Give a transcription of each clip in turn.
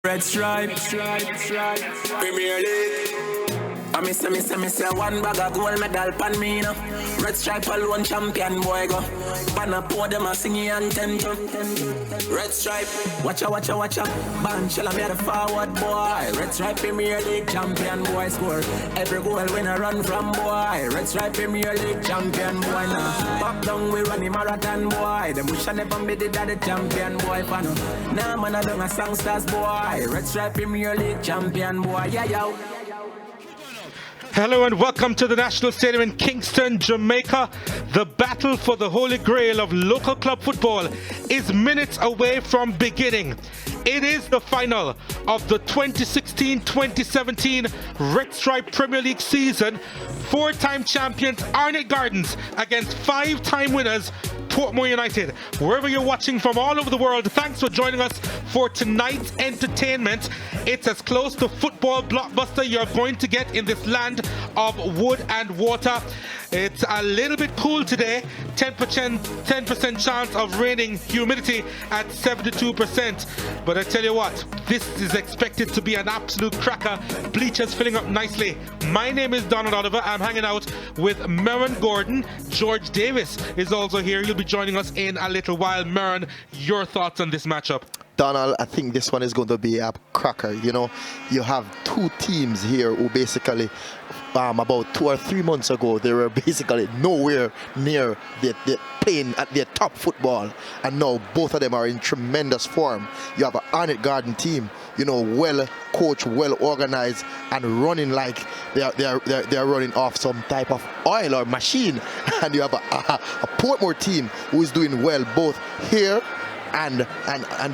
Red stripe, Premier League. I miss one bag of gold medal pan me no. Red stripe alone champion boy go. Pan a pour them a singing Anthem. Red stripe, watch out. Ban shall I be the forward boy. Red stripe Premier League champion boy score. Every goal when I run from boy. Red stripe Premier League champion boy now. Back down we run the marathon boy. Them wish I never made it that the champion boy fan. Nah man I done a songsters boy. Red stripe Premier League champion boy. Yeah yo. Hello and welcome to the National Stadium in Kingston, Jamaica. The battle for the holy grail of local club football is minutes away from beginning. It is the final of the 2016-2017 Red Stripe Premier League season. Four-time champions Arnett Gardens against five-time winners Portmore United. Wherever you're watching from all over the world, thanks for joining us for tonight's entertainment. It's as close to football blockbuster you're going to get in this land of wood and water. It's a little bit cool today, 10% chance of raining, humidity at 72%. But I tell you what, this is expected to be an absolute cracker. Bleachers filling up nicely. My name is Donald Oliver. I'm hanging out with Merrin Gordon. George Davis is also here. You'll be joining us in a little while. Merrin, your thoughts on this matchup? Donald, I think this one is going to be a cracker. You know, you have two teams here who basically, about 2 or 3 months ago, they were basically nowhere near the playing at their top football, and now both of them are in tremendous form. You have an Arnett Garden team, you know, well coached, well organized, and running like they are running off some type of oil or machine. And you have a Portmore team who is doing well both here and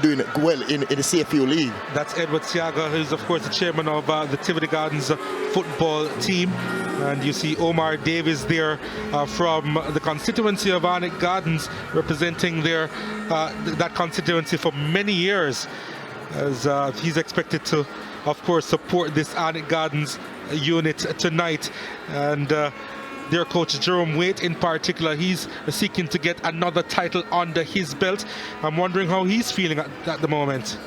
doing well in the CFU League. That's Edward Siaga, who's of course the chairman of the Tivoli Gardens football team. And you see Omar Davis there from the constituency of Arnett Gardens, representing that constituency for many years, as he's expected to, of course, support this Arnett Gardens unit tonight. And their coach Jerome Waite in particular, he's seeking to get another title under his belt. I'm wondering how he's feeling at the moment.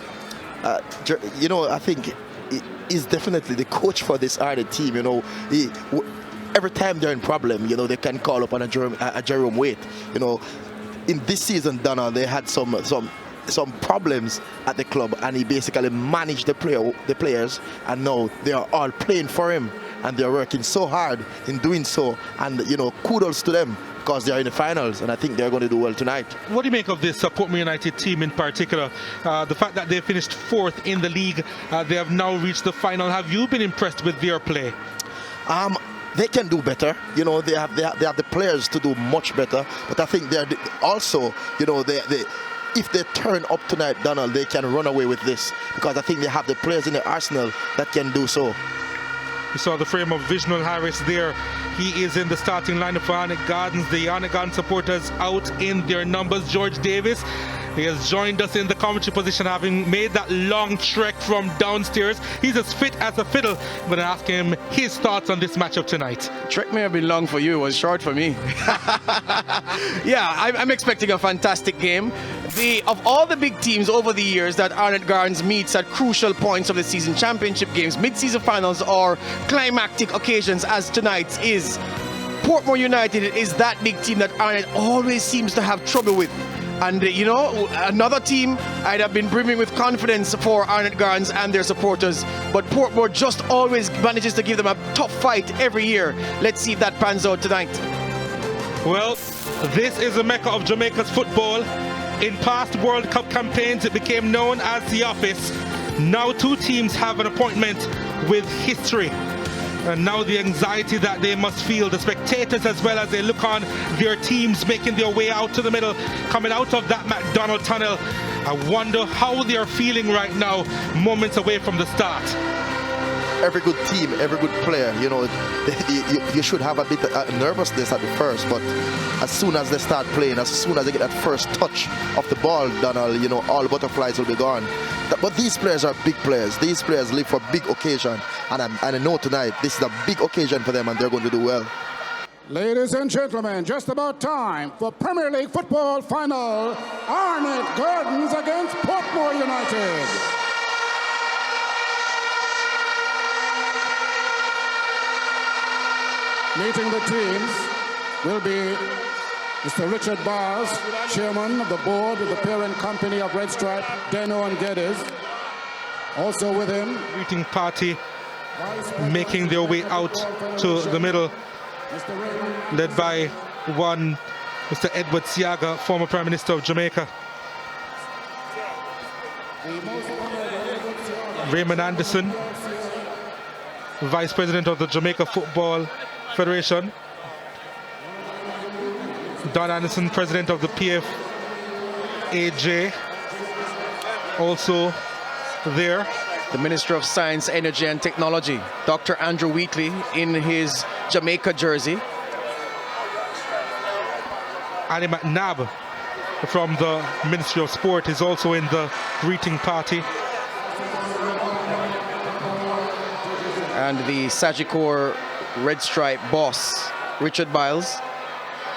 You know, I think he's definitely the coach for this Arnett team. You know, every time they're in problem, you know, they can call upon a Jerome Waite. You know, in this season, Donald, they had some problems at the club, and he basically managed the players, and now they are all playing for him, and they're working so hard in doing so. And you know, kudos to them, because they're in the finals, and I think they're going to do well tonight. What do you make of this Portmore United team in particular? The fact that they finished 4th in the league, they have now reached the final. Have you been impressed with their play? They can do better. You know, they have the players to do much better. But I think they're also, you know, if they turn up tonight, Donald, they can run away with this, because I think they have the players in the arsenal that can do so. You saw the frame of Visional Harris there. He is in the starting lineup for Arnett Gardens. The Arnett Gardens supporters out in their numbers. George Davis, he has joined us in the commentary position, having made that long trek from downstairs. He's as fit as a fiddle. I'm going to ask him his thoughts on this matchup tonight. Trek may have been long for you, it was short for me. Yeah, I'm expecting a fantastic game. Of all the big teams over the years that Arnett Gardens meets at crucial points of the season, championship games, mid-season finals, or climactic occasions as tonight's is, Portmore United is that big team that Arnett always seems to have trouble with. And you know, another team I'd have been brimming with confidence for Arnett Gardens and their supporters, but Portmore just always manages to give them a tough fight every year. Let's see if that pans out tonight. Well, this is a mecca of Jamaica's football. In past World Cup campaigns, it became known as The Office. Now two teams have an appointment with history. And now the anxiety that they must feel, the spectators as well, as they look on their teams making their way out to the middle, coming out of that McDonald tunnel. I wonder how they're feeling right now, moments away from the start. Every good team, every good player, you know, you should have a bit of nervousness at the first, but as soon as they start playing, as soon as they get that first touch of the ball, Donald, you know, all butterflies will be gone. But these players are big players. These players live for big occasion, and I know tonight this is a big occasion for them, and they're going to do well. Ladies and gentlemen, just about time for Premier League football final. Arnett Gardens against Portmore United. Meeting the teams will be Mr. Richard Bars, Chairman of the Board of the parent company of Red Stripe, Deno and Geddes. Also with him, Greeting party making their way out to the middle, led by one Mr. Edward Siaga, former Prime Minister of Jamaica. Raymond Anderson, Vice President of the Jamaica Football Federation. Don Anderson, President of the PFAJ, also there. The Minister of Science, Energy and Technology, Dr. Andrew Wheatley, in his Jamaica jersey. Ali McNabb from the Ministry of Sport is also in the greeting party. And the Sagicor Red Stripe boss, Richard Biles,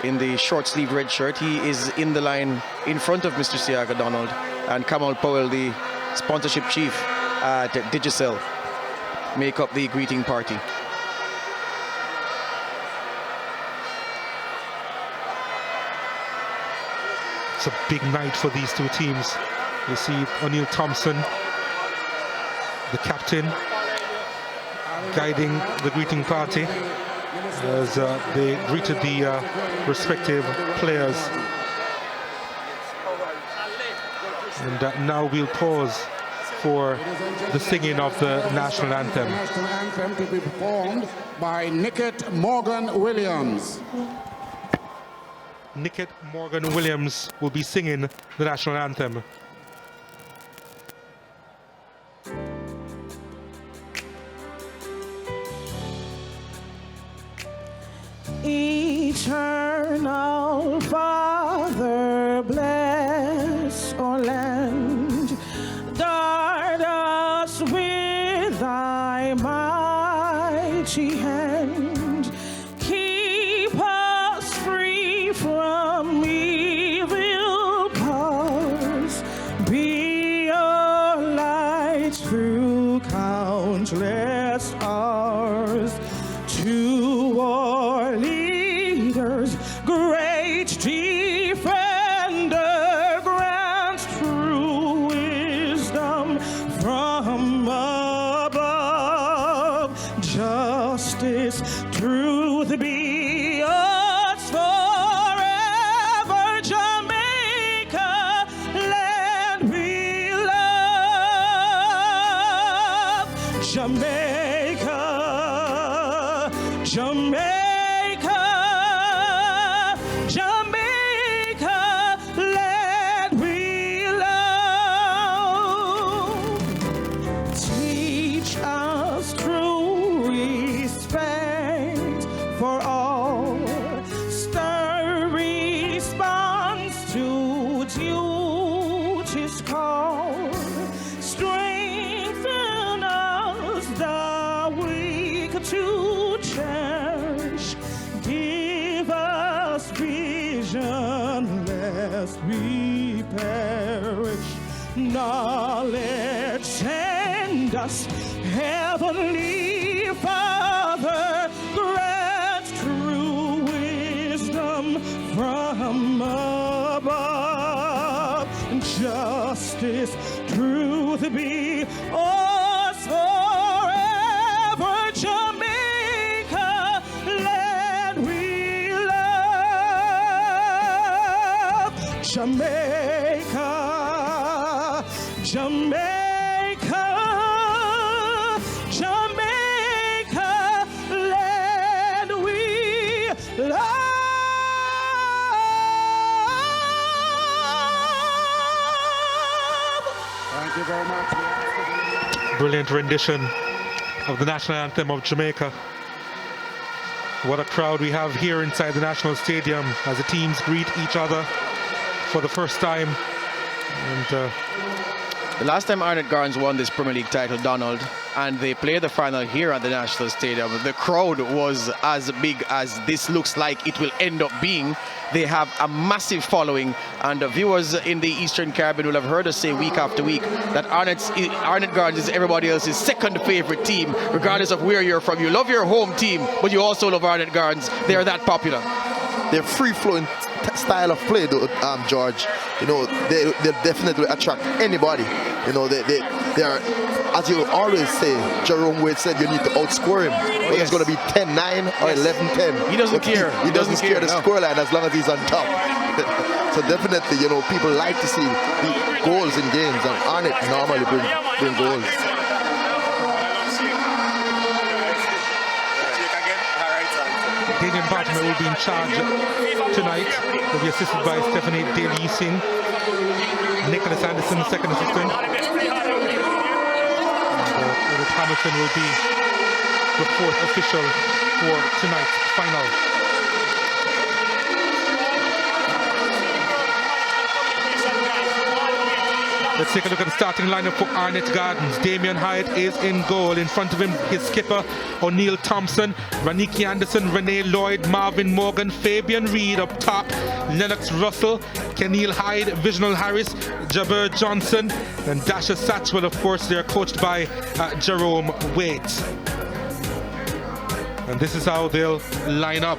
in the short sleeve red shirt. He is in the line in front of Mr. Siaga Donald, and Kamal Powell, the sponsorship chief at Digicel, make up the greeting party. It's a big night for these two teams. You see O'Neill Thompson, the captain, guiding the greeting party as they greeted the respective players. And now we'll pause for the singing of the national anthem. The national anthem to be performed by Nickett Morgan Williams. Nickett Morgan Williams will be singing the national anthem. Eternal Father, bless our land. Guard us with thy mighty hand. Keep us free from evil powers. Be our light through countless hours. To our leaders, great defender, grant true wisdom from above. Justice, truth be us forever. Jamaica, land we love. Jamaica, Jamaica, Jamaica, land we love. Teach us true respect for all. Stir response to duty's call. Strengthen us, the weak to cherish. Give us vision lest we perish. Knowledge send us, Heavenly Father. Grant true wisdom from above. Justice, truth be us forever. Jamaica, land we love. Jamaica, Jamaica, Jamaica, land we love. Thank you very much. Brilliant rendition of the national anthem of Jamaica. What a crowd we have here inside the National Stadium as the teams greet each other for the first time. And The last time Arnett Gardens won this Premier League title, Donald, and they played the final here at the National Stadium, the crowd was as big as this looks like it will end up being. They have a massive following, and the viewers in the Eastern Caribbean will have heard us say week after week that Arnett Gardens is everybody else's second favorite team, regardless of where you're from. You love your home team, but you also love Arnett Gardens. They are that popular. Their free-flowing style of play, though, George, you know, they definitely attract anybody. You know, they are, as you always say, Jerome Wade said you need to outscore him. Whether it's going to be 10-9 or 11-10. He doesn't care. He doesn't care the scoreline as long as he's on top. So definitely, you know, people like to see the goals in games, and Arnett normally bring goals. Daniel Bartman will be in charge tonight. Will be assisted by Stephanie Daly Singh, Nicholas Anderson, second assistant. Edith Hamilton will be the fourth official for tonight's final. Let's take a look at the starting lineup for Arnett Gardens. Damian Hyatt is in goal. In front of him, his skipper, O'Neill Thompson, Raniki Anderson, Renee Lloyd, Marvin Morgan, Fabian Reed up top, Lennox Russell, Keneal Hyde, Visional Harris, Jabir Johnson, and Dasha Satchwell, of course. They're coached by Jerome Waite. And this is how they'll line up.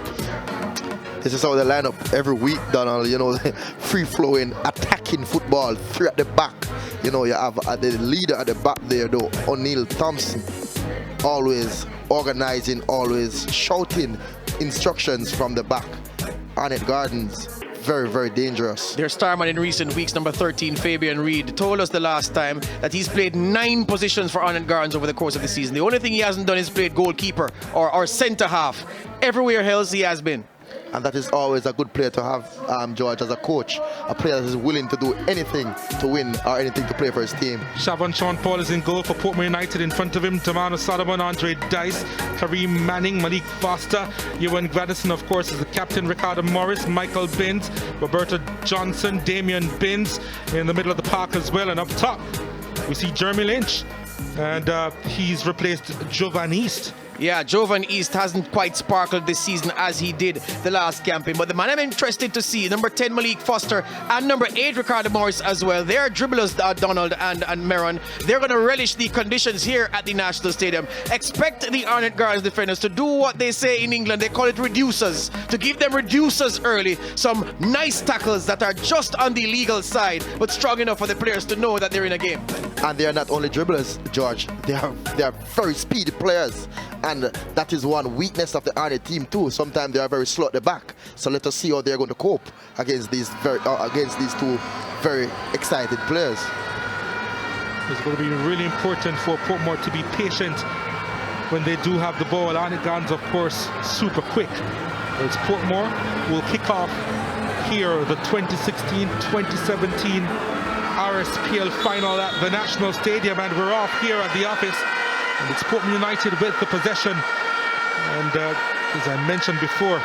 This is how they line up every week, Donald. You know, free-flowing, attacking football, three at the back. You know, you have the leader at the back there, though, O'Neill Thompson, always organizing, always shouting instructions from the back. Arnett Gardens, very, very dangerous. Their starman in recent weeks, number 13, Fabian Reed, told us the last time that he's played 9 positions for Arnett Gardens over the course of the season. The only thing he hasn't done is played goalkeeper or centre half. Everywhere else he has been. And that is always a good player to have, George, as a coach. A player that is willing to do anything to win or anything to play for his team. Shavon Sean Paul is in goal for Portmore United. In front of him, Damano Solomon, Andre Dice, Kareem Manning, Malik Foster, Ewan Gradison, of course, is the captain, Ricardo Morris, Michael Binns, Roberta Johnson, Damian Binns in the middle of the park as well. And up top, we see Jeremy Lynch, and he's replaced Jovan East. Yeah, Jovan East hasn't quite sparkled this season as he did the last campaign. But the man I'm interested to see, number 10, Malik Foster, and number 8, Ricardo Morris as well. They're dribblers, Donald and Meron. They're going to relish the conditions here at the National Stadium. Expect the Arnett Gardens defenders to do what they say in England. They call it reducers. To give them reducers early. Some nice tackles that are just on the legal side, but strong enough for the players to know that they're in a game. And they are not only dribblers, George. They are very speedy players. And that is one weakness of the Arnett team too. Sometimes they are very slow at the back. So let us see how they're going to cope against these two very excited players. It's going to be really important for Portmore to be patient when they do have the ball. Arnett Gardens, of course, super quick. It's Portmore will kick off here the 2016-2017 RSPL final at the National Stadium, and we're off here at the office. And it's Portmore United with the possession, and as I mentioned before,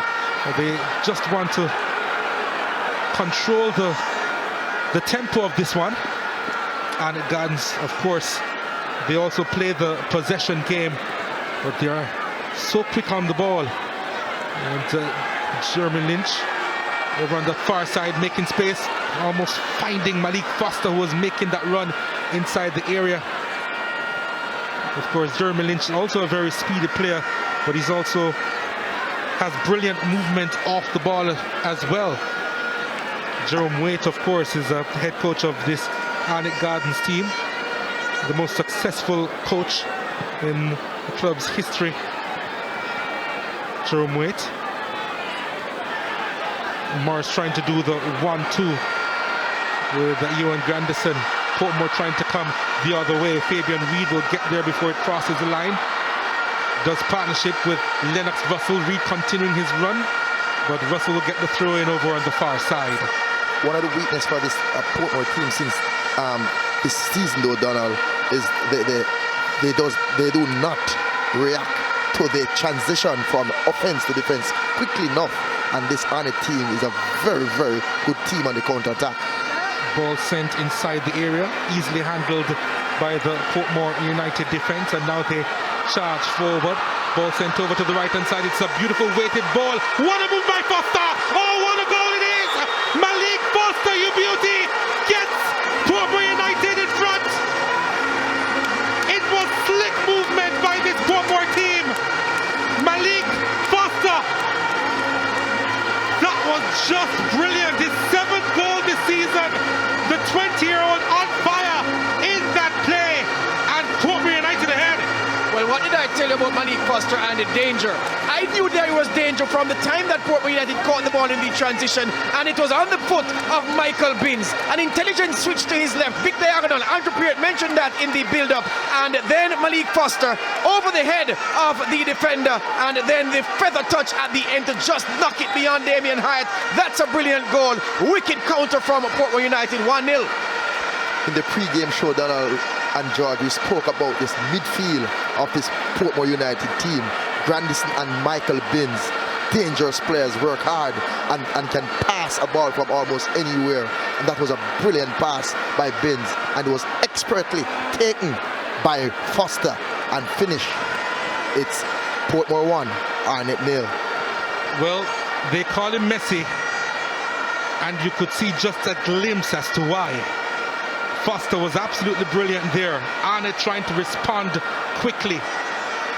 they just want to control the tempo of this one. Arnett Gardens, of course, they also play the possession game, but they are so quick on the ball. And Jeremy Lynch over on the far side making space, almost finding Malik Foster, who was making that run inside the area. Of course, Jeremy Lynch is also a very speedy player, but he's also has brilliant movement off the ball as well. Jerome Waite, of course, is a head coach of this Arnett Gardens team, the most successful coach in the club's history. Jerome Waite. Morris trying to do the 1-2 with Ewan Grandison. Portmore trying to come the other way. Fabian Reed will get there before it crosses the line. Does partnership with Lennox Russell. Reed continuing his run, but Russell will get the throw in over on the far side. One of the weaknesses for this Portmore team since this season, though, Donald, is they do not react to the transition from offense to defense quickly enough. And this Arnett team is a very, very good team on the counter-attack. Ball sent inside the area, easily handled by the Portmore United defense, and now they charge forward. Ball sent over to the right-hand side. It's a beautiful weighted ball. What a move by Foster! Oh, what a goal it is! Malik Foster, you beauty, gets Portmore United in front. It was slick movement by this Portmore team. Malik Foster. That was just brilliant. His 7th goal this season. The 20-year-old on fire in that play, and Portmore United ahead. Well, what did I tell you about Malik Foster and the danger? I knew there was danger from the time that Portmore United caught the ball in the transition, and it was on the foot of Michael Binns. An intelligent switch to his left, big diagonal. Andrew Peart mentioned that in the build-up, and then Malik Foster over the head of the defender, and then the feather touch at the end to just knock it beyond Damien Hyatt. That's a brilliant goal. Wicked counter from Portmore United, 1-0. In the pre-game show, Donald and George, we spoke about this midfield of this Portmore United team. Grandison and Michael Binns, dangerous players, work hard and can pass a ball from almost anywhere. And that was a brilliant pass by Binns, and it was expertly taken by Foster and finished. It's Portmore 1, Arnett 0. Well, they call him Messi, and you could see just a glimpse as to why. Foster was absolutely brilliant there. Arnett trying to respond quickly.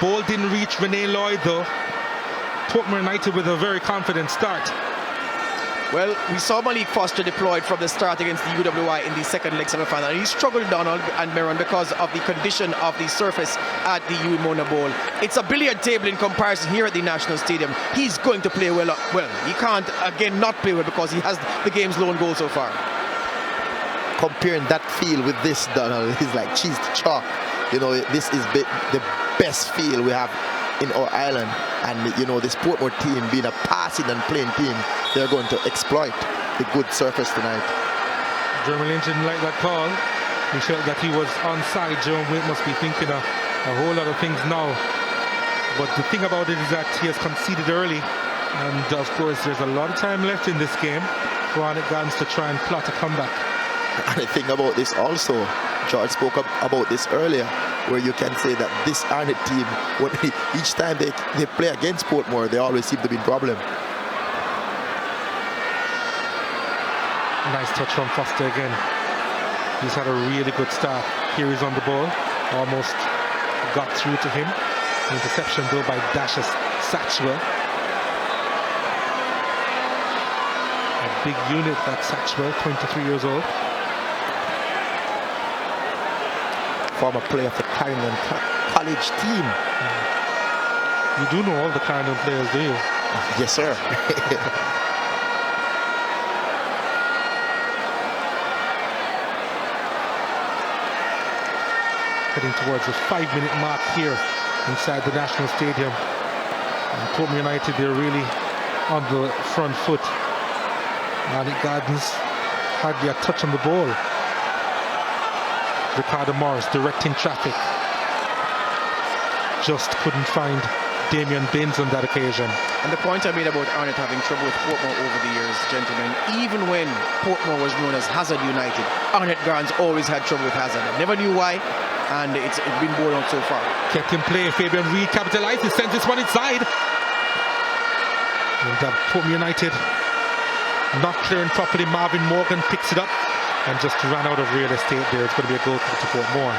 Ball didn't reach Renee Lloyd though. Portmore United with a very confident start. Well, we saw Malik Foster deployed from the start against the UWI in the second leg semi-final. He struggled, Donald and Meron, because of the condition of the surface at the Uimona Bowl. It's a billiard table in comparison here at the National Stadium. He's going to play well. Well, he can't, again, not play well because he has the game's lone goal so far. Comparing that field with this, Donald, is like cheese to chalk. You know, this is the best field we have in our island, and you know, this Portmore team being a passing and playing team, they're going to exploit the good surface tonight. Jeremy Lynch didn't like that call. He felt that he was onside. Jerome Waite must be thinking a whole lot of things now, but the thing about it is that he has conceded early, and of course there's a lot of time left in this game for Arnett Gardens to try and plot a comeback. And the thing about this also, George spoke about this earlier, where you can say that this Arnett team, each time they play against Portmore, they always seem to be in problem. Nice touch from Foster again. He's had a really good start. Here he's on the ball, almost got through to him. Interception though by Dashus Satchwell. A big unit, that Satchwell, 23 years old. Former player of the Clarendon College team. You do know all the Clarendon players, do you? Yes, sir. Heading towards the 5-minute mark here inside the National Stadium. And Portmore United, they're really on the front foot. Arnett Gardens hardly a touch on the ball. Ricardo Morris directing traffic. Just couldn't find Damien Binns on that occasion. And the point I made about Arnett having trouble with Portmore over the years, gentlemen, even when Portmore was known as Hazard United, Arnett Gardens always had trouble with Hazard. I never knew why, and it's been borne out so far. Kept in play, Fabian Reed capitalized, he sent this one inside. And Portmore United not clearing properly. Marvin Morgan picks it up and just ran out of real estate there. It's going to be a goal to Portmore.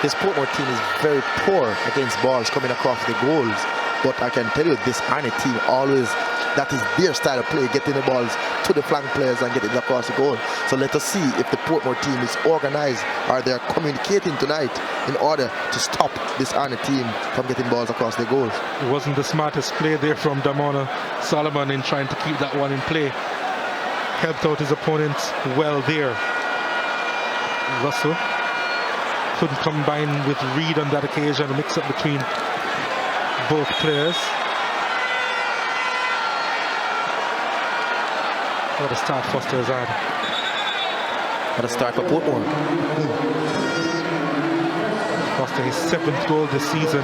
This Portmore team is very poor against balls coming across the goals. But I can tell you, this Arnett team always, that is their style of play, getting the balls to the flank players and getting it across the goal. So let us see if the Portmore team is organized or they're communicating tonight in order to stop this Arnett team from getting balls across the goals. It wasn't the smartest play there from Damona Solomon in trying to keep that one in play. Helped out his opponents well there. Russell couldn't combine with Reed on that occasion, a mix-up between both players. What a start Foster has had. What a start for Portmore. Foster his 7th goal this season.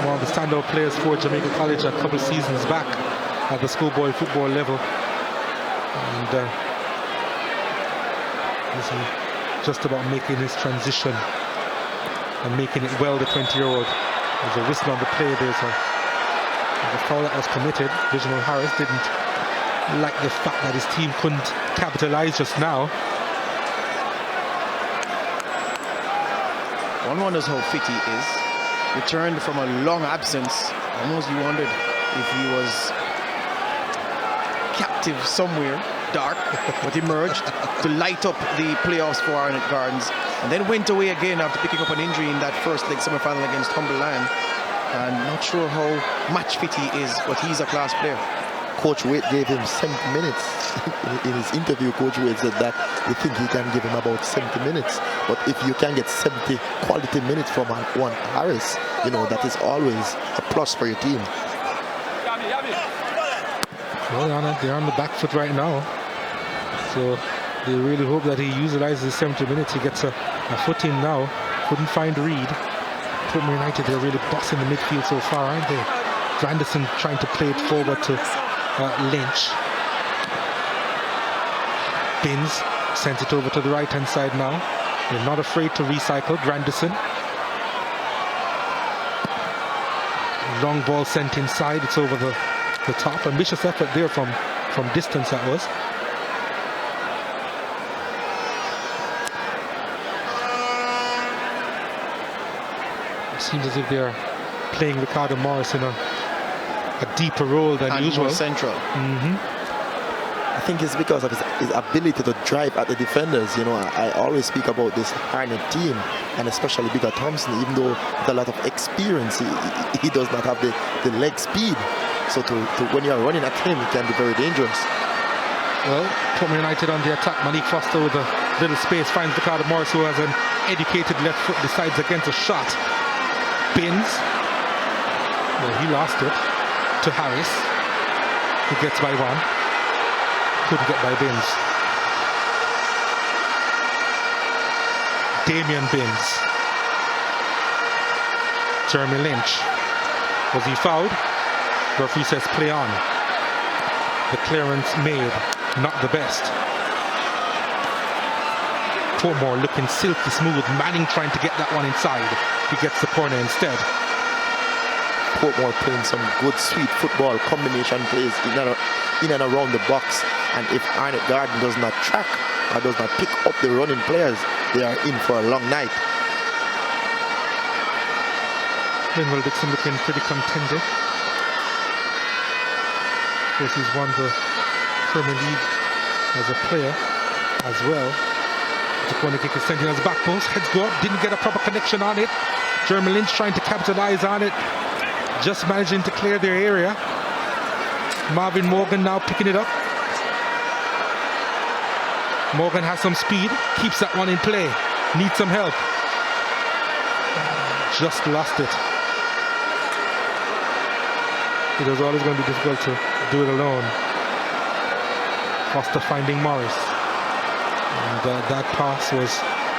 One of the standout players for Jamaica College a couple of seasons back at the schoolboy football level. And he's just about making his transition and making it well, the 20-year-old. There's a whistle on the play. There's a foul that was committed. Reginald Harris didn't like the fact that his team couldn't capitalize just now. One wonders how fit he is. Returned from a long absence. Almost you wondered if he was captive somewhere dark, but emerged to light up the playoffs for Arnett Gardens, and then went away again after picking up an injury in that first leg semi-final against Cumberland. And not sure how match fit he is, but he's a class player. Coach Wade gave him 70 minutes. In his interview, Coach Wade said that he think he can give him about 70 minutes. But if you can get 70 quality minutes from one Harris, you know, that is always a plus for your team. Well, they're on the back foot right now. So they really hope that he utilizes the 70 minutes. He gets a foot in now. Couldn't find Reed. Portmore United, they're really bossing the midfield so far, aren't they? Granderson trying to play it forward to Lynch. Binns sends it over to the right-hand side now. They're not afraid to recycle. Granderson. Long ball sent inside. It's over the top. Ambitious effort there from distance, that was. It seems as if they're playing Ricardo Morris in a deeper role than usual. More central. I think it's because of his ability to drive at the defenders. You know, I always speak about this Arnett team, and especially Bigger Thompson. Even though with a lot of experience, he does not have the leg speed. So when you're running at him, it can be very dangerous. Well, Portmore United on the attack. Malik Foster with a little space finds Ricardo Morris, who has an educated left foot, decides against a shot. Binns. Well, he lost it to Harris, who gets by one. Couldn't get by Binns. Damian Binns. Jeremy Lynch. Was he fouled? Referee says play on. The clearance made, not the best. Portmore looking silky smooth. Manning trying to get that one inside. He gets the corner instead. Portmore playing some good sweet football combination plays in and around the box, and if Arnett Garden does not track or does not pick up the running players, they are in for a long night. Linwell Dixon looking pretty contented. Of course, he's won the Premier League as a player as well. The corner kick is sent in as a back post. Heads go up, didn't get a proper connection on it. Jeremy Lynch trying to capitalize on it. Just managing to clear their area. Marvin Morgan now picking it up. Morgan has some speed, keeps that one in play. Needs some help. Just lost it. It was always going to be difficult to do it alone. Foster finding Morris. And that pass was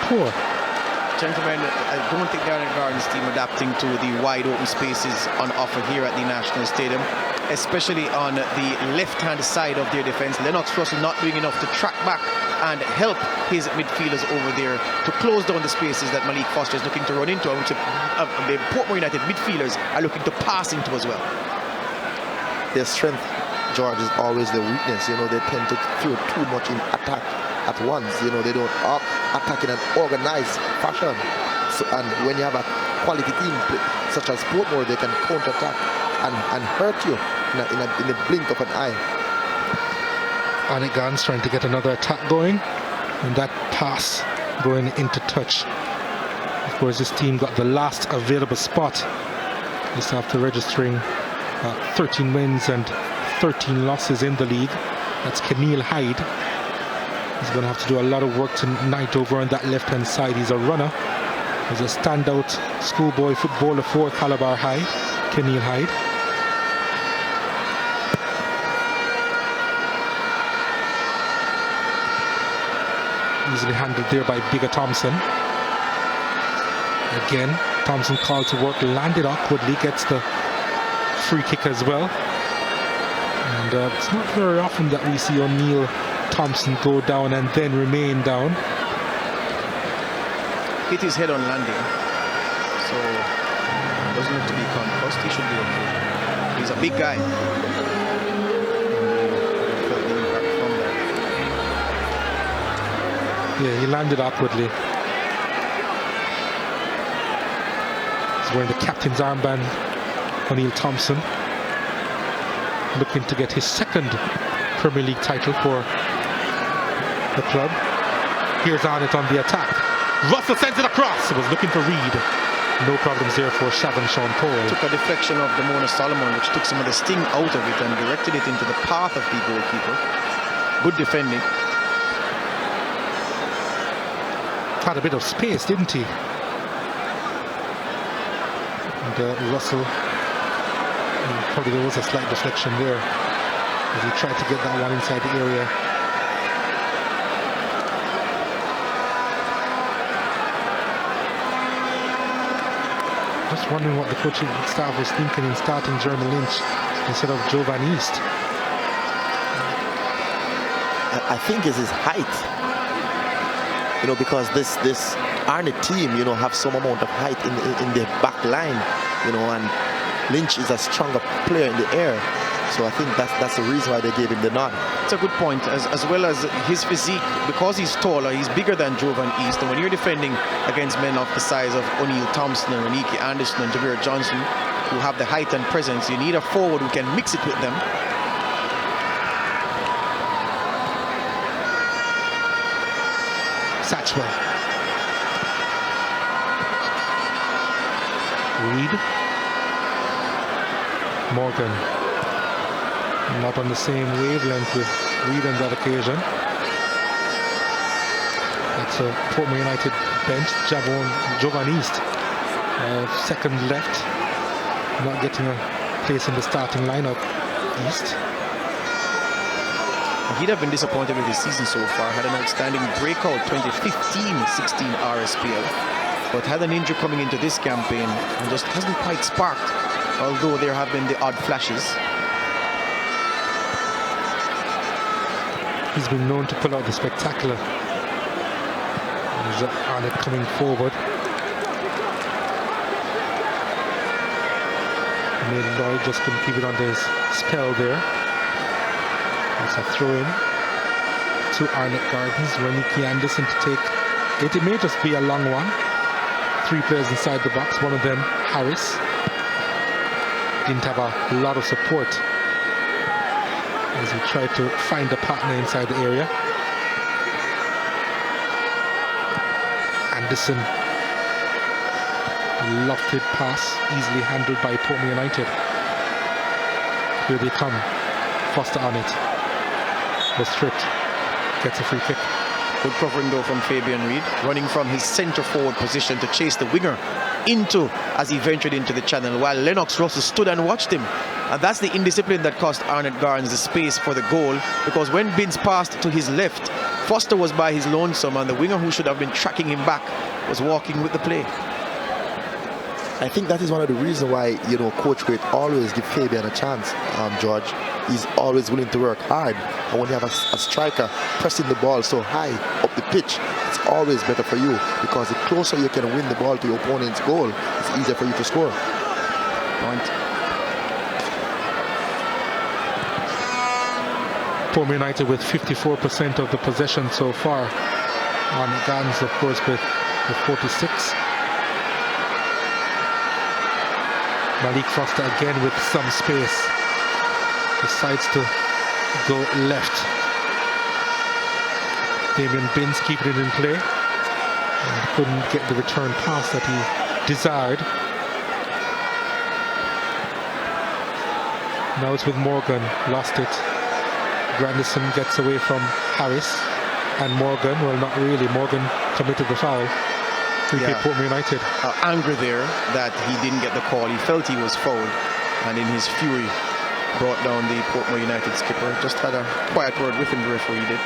poor. Gentlemen, I don't think the Arnett Gardens team adapting to the wide open spaces on offer here at the National Stadium, especially on the left-hand side of their defense. Lennox Russell not doing enough to track back and help his midfielders over there to close down the spaces that Malik Foster is looking to run into, and which the Portmore United midfielders are looking to pass into as well. Their strength, George, is always their weakness. You know, they tend to throw too much in attack at once. You know, they don't attack in an organized fashion. So, and when you have a quality team such as Portmore, they can counter-attack and hurt you in the blink of an eye. Arnett Gardens trying to get another attack going, and that pass going into touch. Of course, this team got the last available spot just after registering 13 wins and 13 losses in the league. That's Keneal Hyde. He's going to have to do a lot of work tonight over on that left-hand side. He's a runner. He's a standout schoolboy footballer for Calabar High, Keneal Hyde. Easily handled there by Bigger Thompson. Again, Thompson called to work, landed awkwardly, gets the free kick as well. And it's not very often that we see O'Neill Thompson go down and then remain down. Hit his head on landing, so doesn't look to be concussed. He should be okay. He's a big guy. Felt the impact from that. Yeah, he landed awkwardly. He's wearing the captain's armband, O'Neill Thompson, looking to get his second Premier League title for the club. Here's Arnott on the attack. Russell sends it across. Was looking for Reed. No problems there for Sean Paul. Took a deflection of Damona Solomon, which took some of the sting out of it and directed it into the path of the goalkeeper. Good defending. Had a bit of space, didn't he? And Russell, probably there was a slight deflection there as he tried to get that one inside the area. Just wondering what the coaching staff was thinking in starting Jeremy Lynch instead of Jovan East. I think it's his height. You know, because this Arnott team, you know, have some amount of height in the back line, you know, and Lynch is a stronger player in the air. So I think that's the reason why they gave him the nod. It's a good point, as well as his physique. Because he's taller, he's bigger than Jovan East. And when you're defending against men of the size of O'Neill Thompson and Reniki Anderson and Jameer Johnson, who have the height and presence, you need a forward who can mix it with them. Satchwell. Reed. Morgan. Not on the same wavelength with Reed on that occasion. That's a Portmore United bench. Jovan East, second left, not getting a place in the starting lineup. East. He'd have been disappointed with his season so far. Had an outstanding breakout 2015-16 RSPL, but had an injury coming into this campaign and just hasn't quite sparked, although there have been the odd flashes. He's been known to pull out the spectacular. There's Arnott coming forward. Lloyd just couldn't keep it under his spell there. It's a throw in to Arnott Gardens. Reniki Anderson to take it. It may just be a long one. 3 players inside the box. One of them, Harris, didn't have a lot of support as he tried to find a partner inside the area. Anderson, lofted pass, easily handled by Portmore United. Here they come. Foster on it. Was tripped. Gets a free kick. Good covering though from Fabian Reed, running from his centre forward position to chase the winger into as he ventured into the channel, while Lennox Russell stood and watched him. And that's the indiscipline that cost Arnott Gardens the space for the goal, because when Binns passed to his left, Foster was by his lonesome, and the winger who should have been tracking him back was walking with the play. I think that is one of the reasons why, you know, Coach Wade always give Fabian a chance, George. He's always willing to work hard. And when you have a striker pressing the ball so high up the pitch, it's always better for you, because the closer you can win the ball to your opponent's goal, it's easier for you to score. Point. Portmore United with 54% of the possession so far. On Gardens, of course, with 46. Malik Foster again with some space. Decides to go left. Damien Binns keeping it in play. And couldn't get the return pass that he desired. Now it's with Morgan. Lost it. Grandison gets away from Harris. And Morgan, well, not really. Morgan committed the foul. Portmore United. Angry there that he didn't get the call. He felt he was fouled, and in his fury brought down the Portmore United skipper. Just had a quiet word with him, the referee did.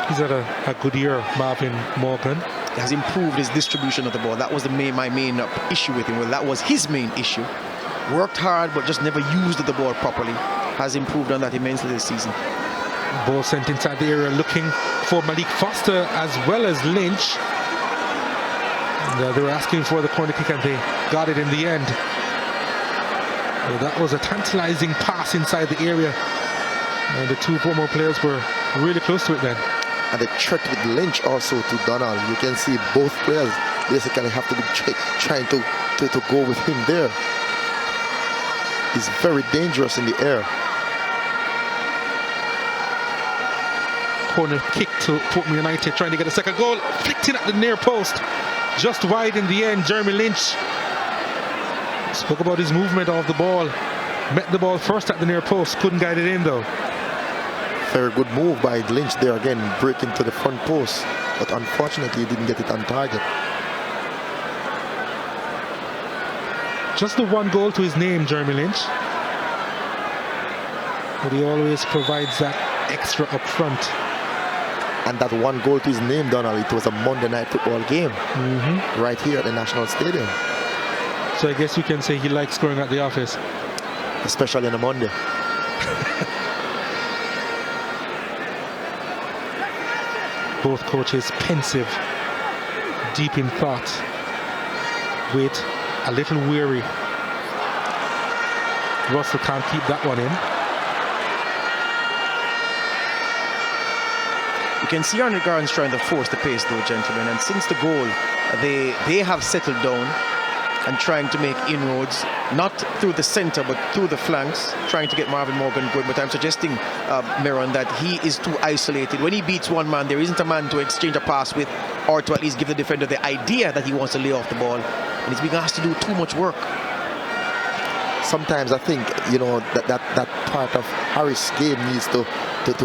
He's had a good year, Marvin Morgan. He has improved his distribution of the ball. That was my main issue with him. Well, that was his main issue. Worked hard, but just never used the ball properly. has improved on that immensely this season. Ball sent inside the area looking for Malik Foster as well as Lynch. And, they were asking for the corner kick and they got it in the end. Well, that was a tantalizing pass inside the area. And the two former players were really close to it then. And the threat with Lynch also to Donald. You can see both players basically have to be trying to go with him there. He's very dangerous in the air. Corner kick to Portman United, trying to get a second goal. Flicked in at the near post. Just wide in the end. Jeremy Lynch spoke about his movement of the ball. Met the ball first at the near post. Couldn't guide it in though. Very good move by Lynch there again, breaking to the front post. But unfortunately, he didn't get it on target. Just the one goal to his name, Jeremy Lynch. But he always provides that extra up front. And that one goal to his name, Donald, it was a Monday night football game. Right here at the National Stadium. So I guess you can say he likes scoring at the office. Especially on a Monday. Both coaches pensive, deep in thought, wait, a little weary. Russell can't keep that one in. You can see Arnold Gardens trying to force the pace though, gentlemen, and since the goal they have settled down and trying to make inroads, not through the center but through the flanks, trying to get Marvin Morgan going. But I'm suggesting, Miron, that he is too isolated. When he beats one man, there isn't a man to exchange a pass with or to at least give the defender the idea that he wants to lay off the ball, and he's being asked to do too much work. Sometimes I think, you know, that part of Harris' game needs to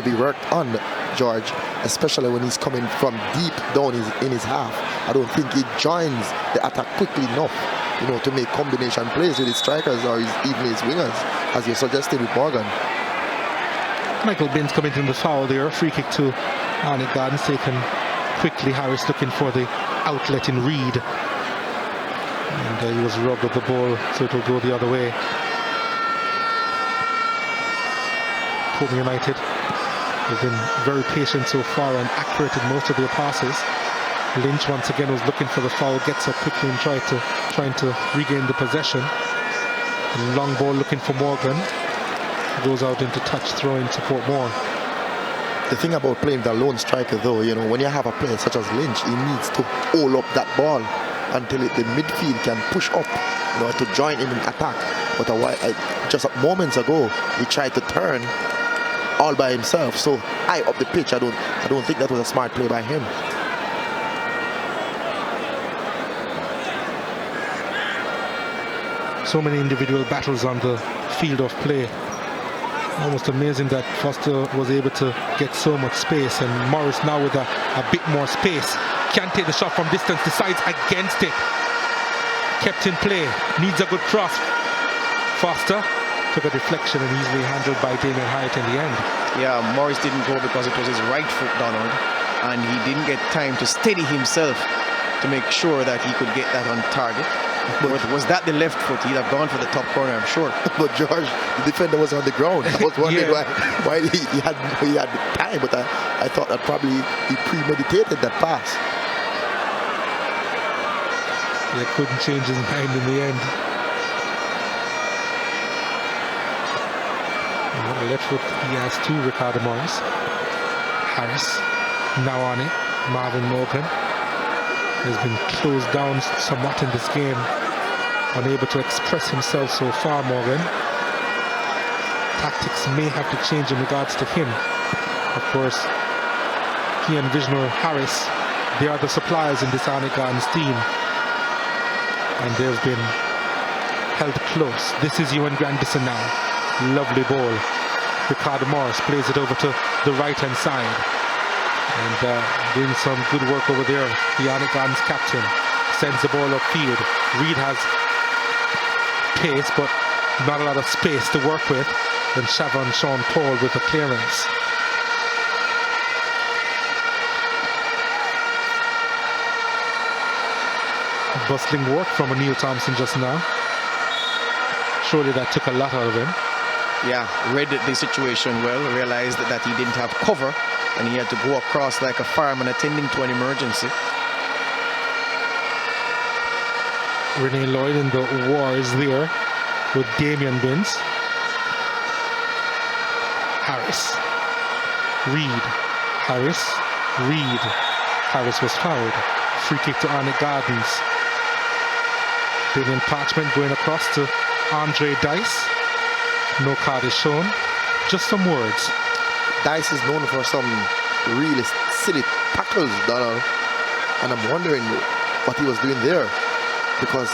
be worked on, George, especially when he's coming from deep down in his half. I don't think he joins the attack quickly enough, you know, to make combination plays with his strikers or even his wingers, as you suggested with Morgan. Michael Binns committing the foul there. Free kick to Arnett Gardens taken quickly. Harris looking for the outlet in Reed. And he was robbed of the ball, so it will go the other way. Portman United have been very patient so far and accurate in most of their passes. Lynch once again was looking for the foul, gets up quickly and trying to regain the possession. And long ball looking for Morgan. Goes out into touch, throw into Portmore. The thing about playing the lone striker though, you know, when you have a player such as Lynch, he needs to hold up that ball until the midfield can push up, you know, to join him in attack. But just moments ago, he tried to turn all by himself, so high up the pitch. I don't think that was a smart play by him. So many individual battles on the field of play. Almost amazing that Foster was able to get so much space, and Morris now with a bit more space. Can't take the shot from distance, decides against it. Kept in play, needs a good cross. Foster took a deflection and easily handled by Damien Hyatt in the end. Yeah, Morris didn't go because it was his right foot, Donald, and he didn't get time to steady himself to make sure that he could get that on target. But was that the left foot, he'd have gone for the top corner, I'm sure. But George, the defender was on the ground. I was wondering why he had time, but I thought that probably he premeditated that pass. They couldn't change his mind in the end. And on the left foot, he has two, Ricardo Morris. Harris, now on it, Marvin Morgan. Has been closed down somewhat in this game, unable to express himself so far, Morgan. Tactics may have to change in regards to him. Of course, he and Visional Harris, they are the suppliers in this Arnett Gardens team, and they've been held close. This is Ewan Grandison now. Lovely ball. Ricardo Morris plays it over to the right-hand side. And doing some good work over there. The Arnett Gardens captain sends the ball upfield. Reed has pace, but not a lot of space to work with. Then Shavon Sean Paul with the clearance. Bustling work from Neil Thompson just now. Surely that took a lot out of him. Yeah, read the situation well, realized that he didn't have cover, and he had to go across like a fireman attending to an emergency. Renee Lloyd in the wars there with Damian Binns. Harris. Reed. Harris. Reed. Harris was fouled. Free kick to Arnett Gardens. Damien Parchment going across to Andre Dice. No card is shown. Just some words. Dice is known for some really silly tackles, Donald. And I'm wondering what he was doing there. Because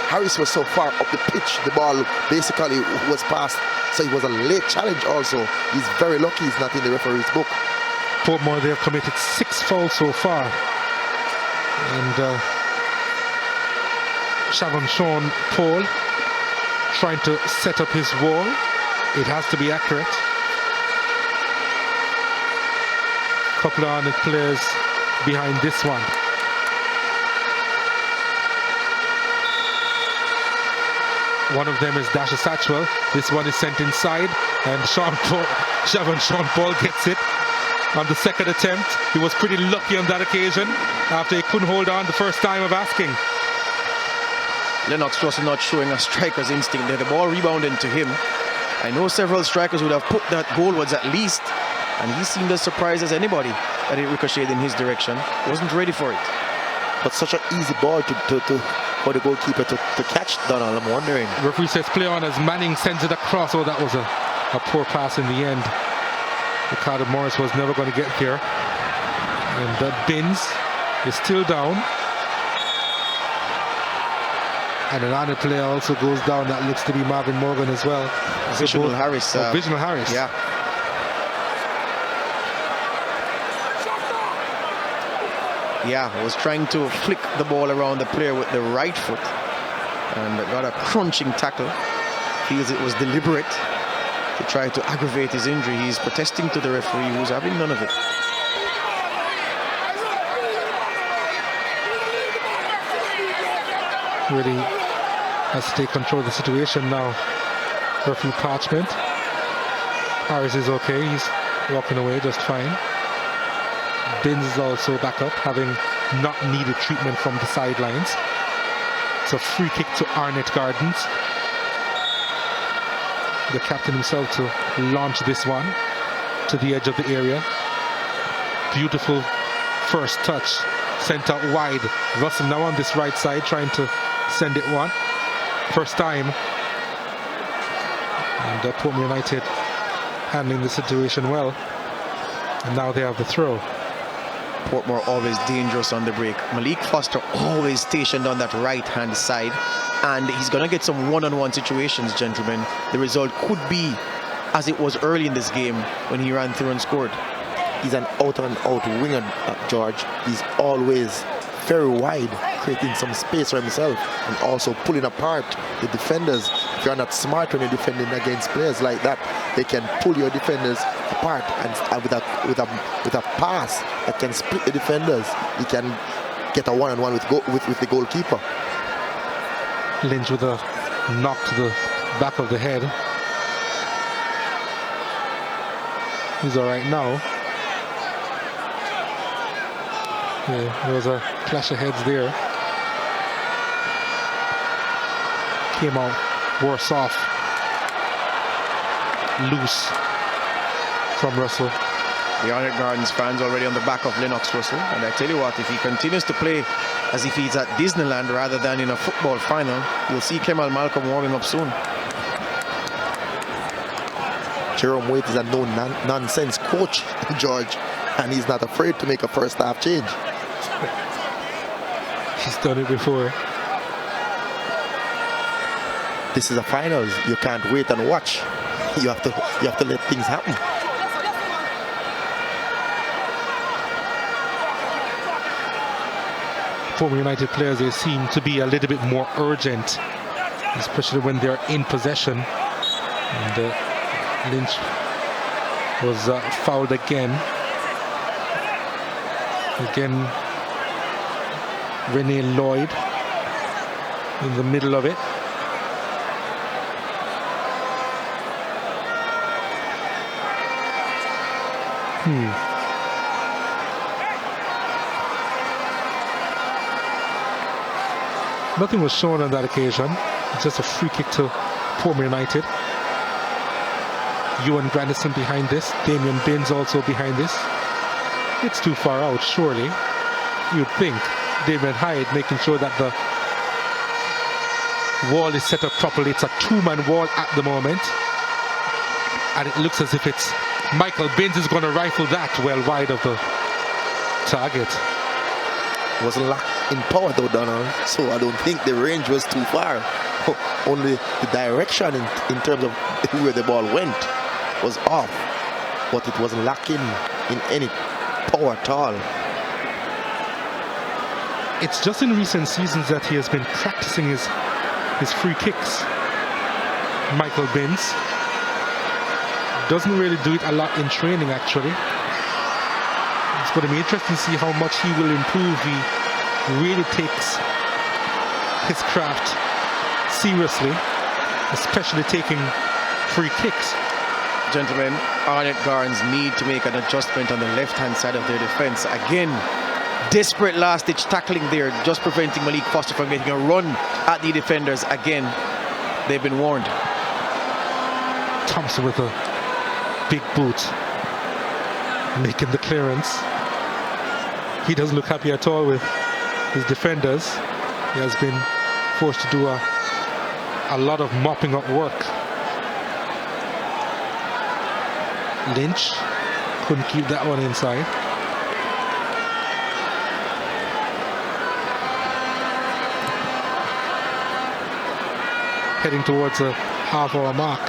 Harris was so far up the pitch, the ball basically was passed. So it was a late challenge also. He's very lucky he's not in the referee's book. Portmore, they have committed 6 fouls so far. And Shavon Sean Paul trying to set up his wall. It has to be accurate. Couple of Arnett players behind this one. One of them is Dasha Satchwell. This one is sent inside, and Shavon Sean Paul gets it on the second attempt. He was pretty lucky on that occasion after he couldn't hold on the first time of asking. Lennox was not showing a striker's instinct there. The ball rebounded to him. I know several strikers would have put that goalwards at least, and he seemed as surprised as anybody that it ricocheted in his direction. Wasn't ready for it. But such an easy ball for the goalkeeper to catch, Donald. I'm wondering. Referee says play on as Manning sends it across. Oh, that was a poor pass in the end. Ricardo Morris was never going to get there. And Binns is still down. And an Arnett player also goes down. That looks to be Marvin Morgan as well. Visional Harris. Visional Harris. Yeah. Yeah, was trying to flick the ball around the player with the right foot and got a crunching tackle. Feels it was deliberate to try to aggravate his injury. He's protesting to the referee, who's having none of it. Really has to take control of the situation now. Referee Parchment. Harris is okay. He's walking away just fine. Binns is also back up, having not needed treatment from the sidelines. It's a free kick to Arnett Gardens. The captain himself to launch this one to the edge of the area. Beautiful first touch, sent out wide. Russell now on this right side trying to send it one. First time. And Portmore United handling the situation well. And now they have the throw. Portmore always dangerous on the break. Malik Foster always stationed on that right-hand side, and he's going to get some one-on-one situations, gentlemen. The result could be as it was early in this game when he ran through and scored. He's an out-and-out winger, George. He's always very wide, creating some space for himself and also pulling apart the defenders. If you're not smart when you're defending against players like that, they can pull your defenders apart, and with a pass that can split the defenders, he can get a one-on-one with the goalkeeper. Lynch with a knock to the back of the head. He's all right now. Yeah, there was a clash of heads there. Came out worse off. Loose from Russell. The Arnett Gardens fans already on the back of Lennox Russell. And I tell you what, if he continues to play as if he's at Disneyland rather than in a football final, you'll see Kemal Malcolm warming up soon. Jerome Waite is a no-nonsense coach, George, and he's not afraid to make a first half change. He's done it before. This is a finals. You can't wait and watch. You have to let things happen. Former United players, they seem to be a little bit more urgent, especially when they're in possession. And Lynch was fouled again. Again, Renee Lloyd in the middle of it. Nothing was shown on that occasion. Just a free kick to Portmore United. Ewan Grandison behind this. Damien Binns also behind this. It's too far out, surely. You'd think. Damien Hyde making sure that the wall is set up properly. It's a two-man wall at the moment. And it looks as if it's Michael Binns is going to rifle that well wide of the target. Wasn't locked in power though, Donald. So I don't think the range was too far. Only the direction in terms of where the ball went was off. But it wasn't lacking in any power at all. It's just in recent seasons that he has been practicing his free kicks. Michael Binns doesn't really do it a lot in training, actually. It's going to be interesting to see how much he will improve. He really takes his craft seriously, especially taking free kicks. Gentlemen, Arnett Garns need to make an adjustment on the left-hand side of their defense. Again, desperate last-ditch tackling there, just preventing Malik Foster from getting a run at the defenders. Again, they've been warned. Thompson with a big boot, making the clearance. He doesn't look happy at all with his defenders. He has been forced to do a lot of mopping up work. Lynch couldn't keep that one inside. Heading towards a half-hour mark.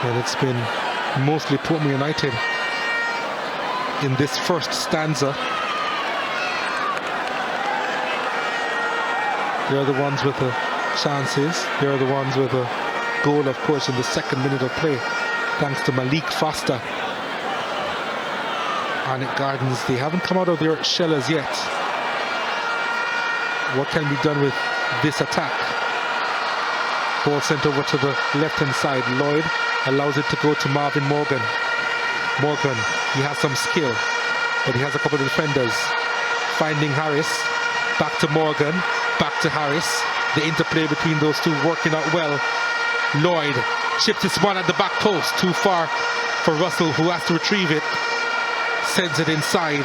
And it's been mostly Portmore United in this first stanza. They're the ones with the chances. They're the ones with a goal, of course, in the second minute of play, thanks to Malik Foster. Arnett Gardens, they haven't come out of their shell as yet. What can be done with this attack? Ball sent over to the left-hand side. Lloyd allows it to go to Marvin Morgan. Morgan, he has some skill, but he has a couple of defenders. Finding Harris, back to Morgan, back to Harris. The interplay between those two working out well. Lloyd chips this one at the back post, too far for Russell, who has to retrieve it. Sends it inside,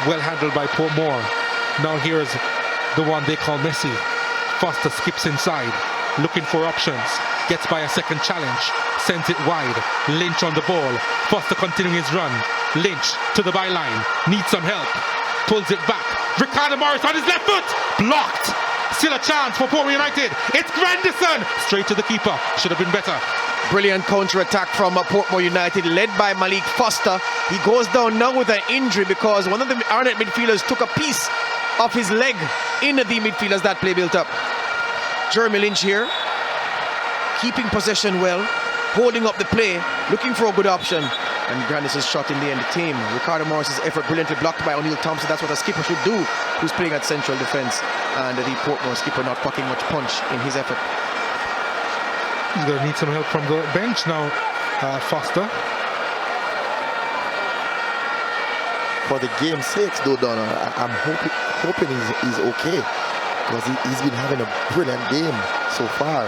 well handled by Portmore. Now here's the one they call Messi. Foster skips inside, looking for options, gets by a second challenge, sends it wide. Lynch on the ball, Foster continuing his run. Lynch to the byline, needs some help, pulls it back. Ricardo Morris on his left foot, blocked. Still a chance for Portmore United. It's Grandison, straight to the keeper. Should have been better. Brilliant counter-attack from Portmore United, led by Malik Foster. He goes down now with an injury because one of the Arnett midfielders took a piece of his leg in the midfield as that play built up. Jeremy Lynch here, keeping possession well, holding up the play, looking for a good option. And Grandison's shot in the end came. Ricardo Morris's effort brilliantly blocked by O'Neill Thompson. That's what a skipper should do, who's playing at central defence. And the Portmore skipper not packing much punch in his effort. He's going to need some help from the bench now, Foster. For the game's sake, though, Donald, I'm hoping he's okay, because he's been having a brilliant game so far.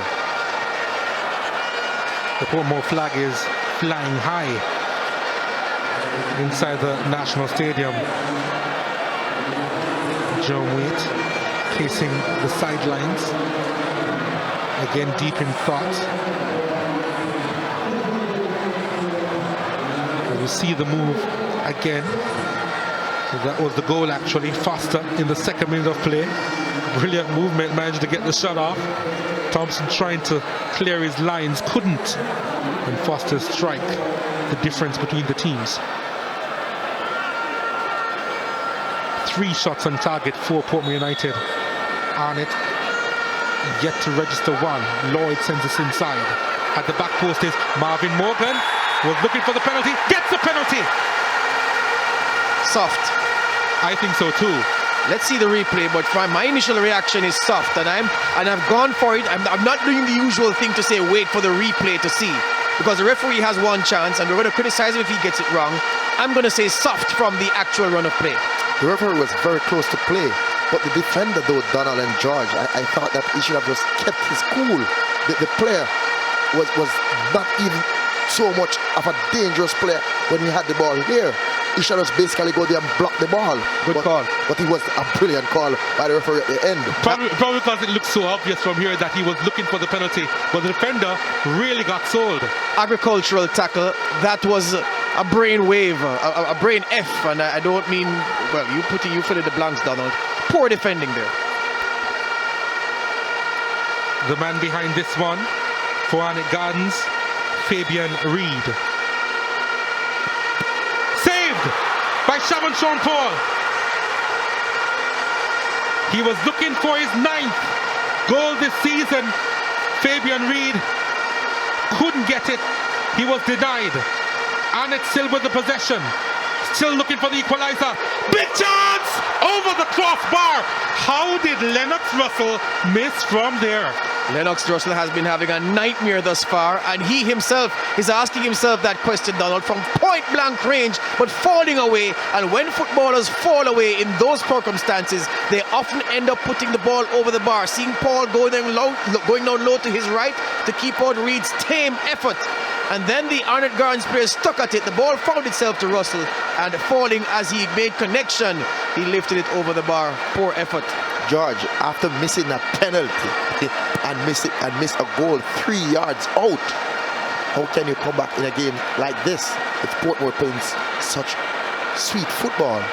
The Portmore flag is flying high inside the National Stadium. Joe Waite pacing the sidelines, again deep in thought. And you see the move again. So that was the goal, actually. Foster in the second minute of play. Brilliant movement, managed to get the shot off. Thompson trying to clear his lines, couldn't. And Foster's strike, the difference between the teams. 3 shots on target for Portmore United. Arnett yet to register 1. Lloyd sends us inside. At the back post is Marvin Morgan. Was looking for the penalty. Gets the penalty. Soft. I think so too. Let's see the replay, but my initial reaction is soft, and I've gone for it. I'm not doing the usual thing to say wait for the replay to see. because the referee has one chance and we're going to criticize him if he gets it wrong. I'm going to say soft from the actual run of play. The referee was very close to play, but the defender though, Donald and George, I thought that he should have just kept his cool. The player was not even so much of a dangerous player when he had the ball here. He should just basically go there and block the ball. Good call. But it was a brilliant call by the referee at the end. Probably because it looked so obvious from here that he was looking for the penalty, but the defender really got sold. Agricultural tackle, that was a brain wave, a brain F, and I don't mean, well, you fill in the blanks, Donald. Poor defending there. The man behind this one for Arnett Gardens, Fabian Reed. Saved by Shavon Sean Paul. He was looking for his 9th goal this season. Fabian Reed couldn't get it. He was denied. Arnett still with the possession. Still looking for the equalizer. Big chance! Over the crossbar. How did Lennox Russell miss from there? Lennox Russell has been having a nightmare thus far, and he himself is asking himself that question, Donald, from point blank range, but falling away. And when footballers fall away in those circumstances, they often end up putting the ball over the bar. Seeing Paul going down low to his right to keep out Reed's tame effort. And then the Arnett Gardens player stuck at it. The ball found itself to Russell, and falling as he made connection, he lifted it over the bar. Poor effort. George, after missing a penalty and miss a goal 3 yards out, how can you come back in a game like this with Portmore playing such sweet football?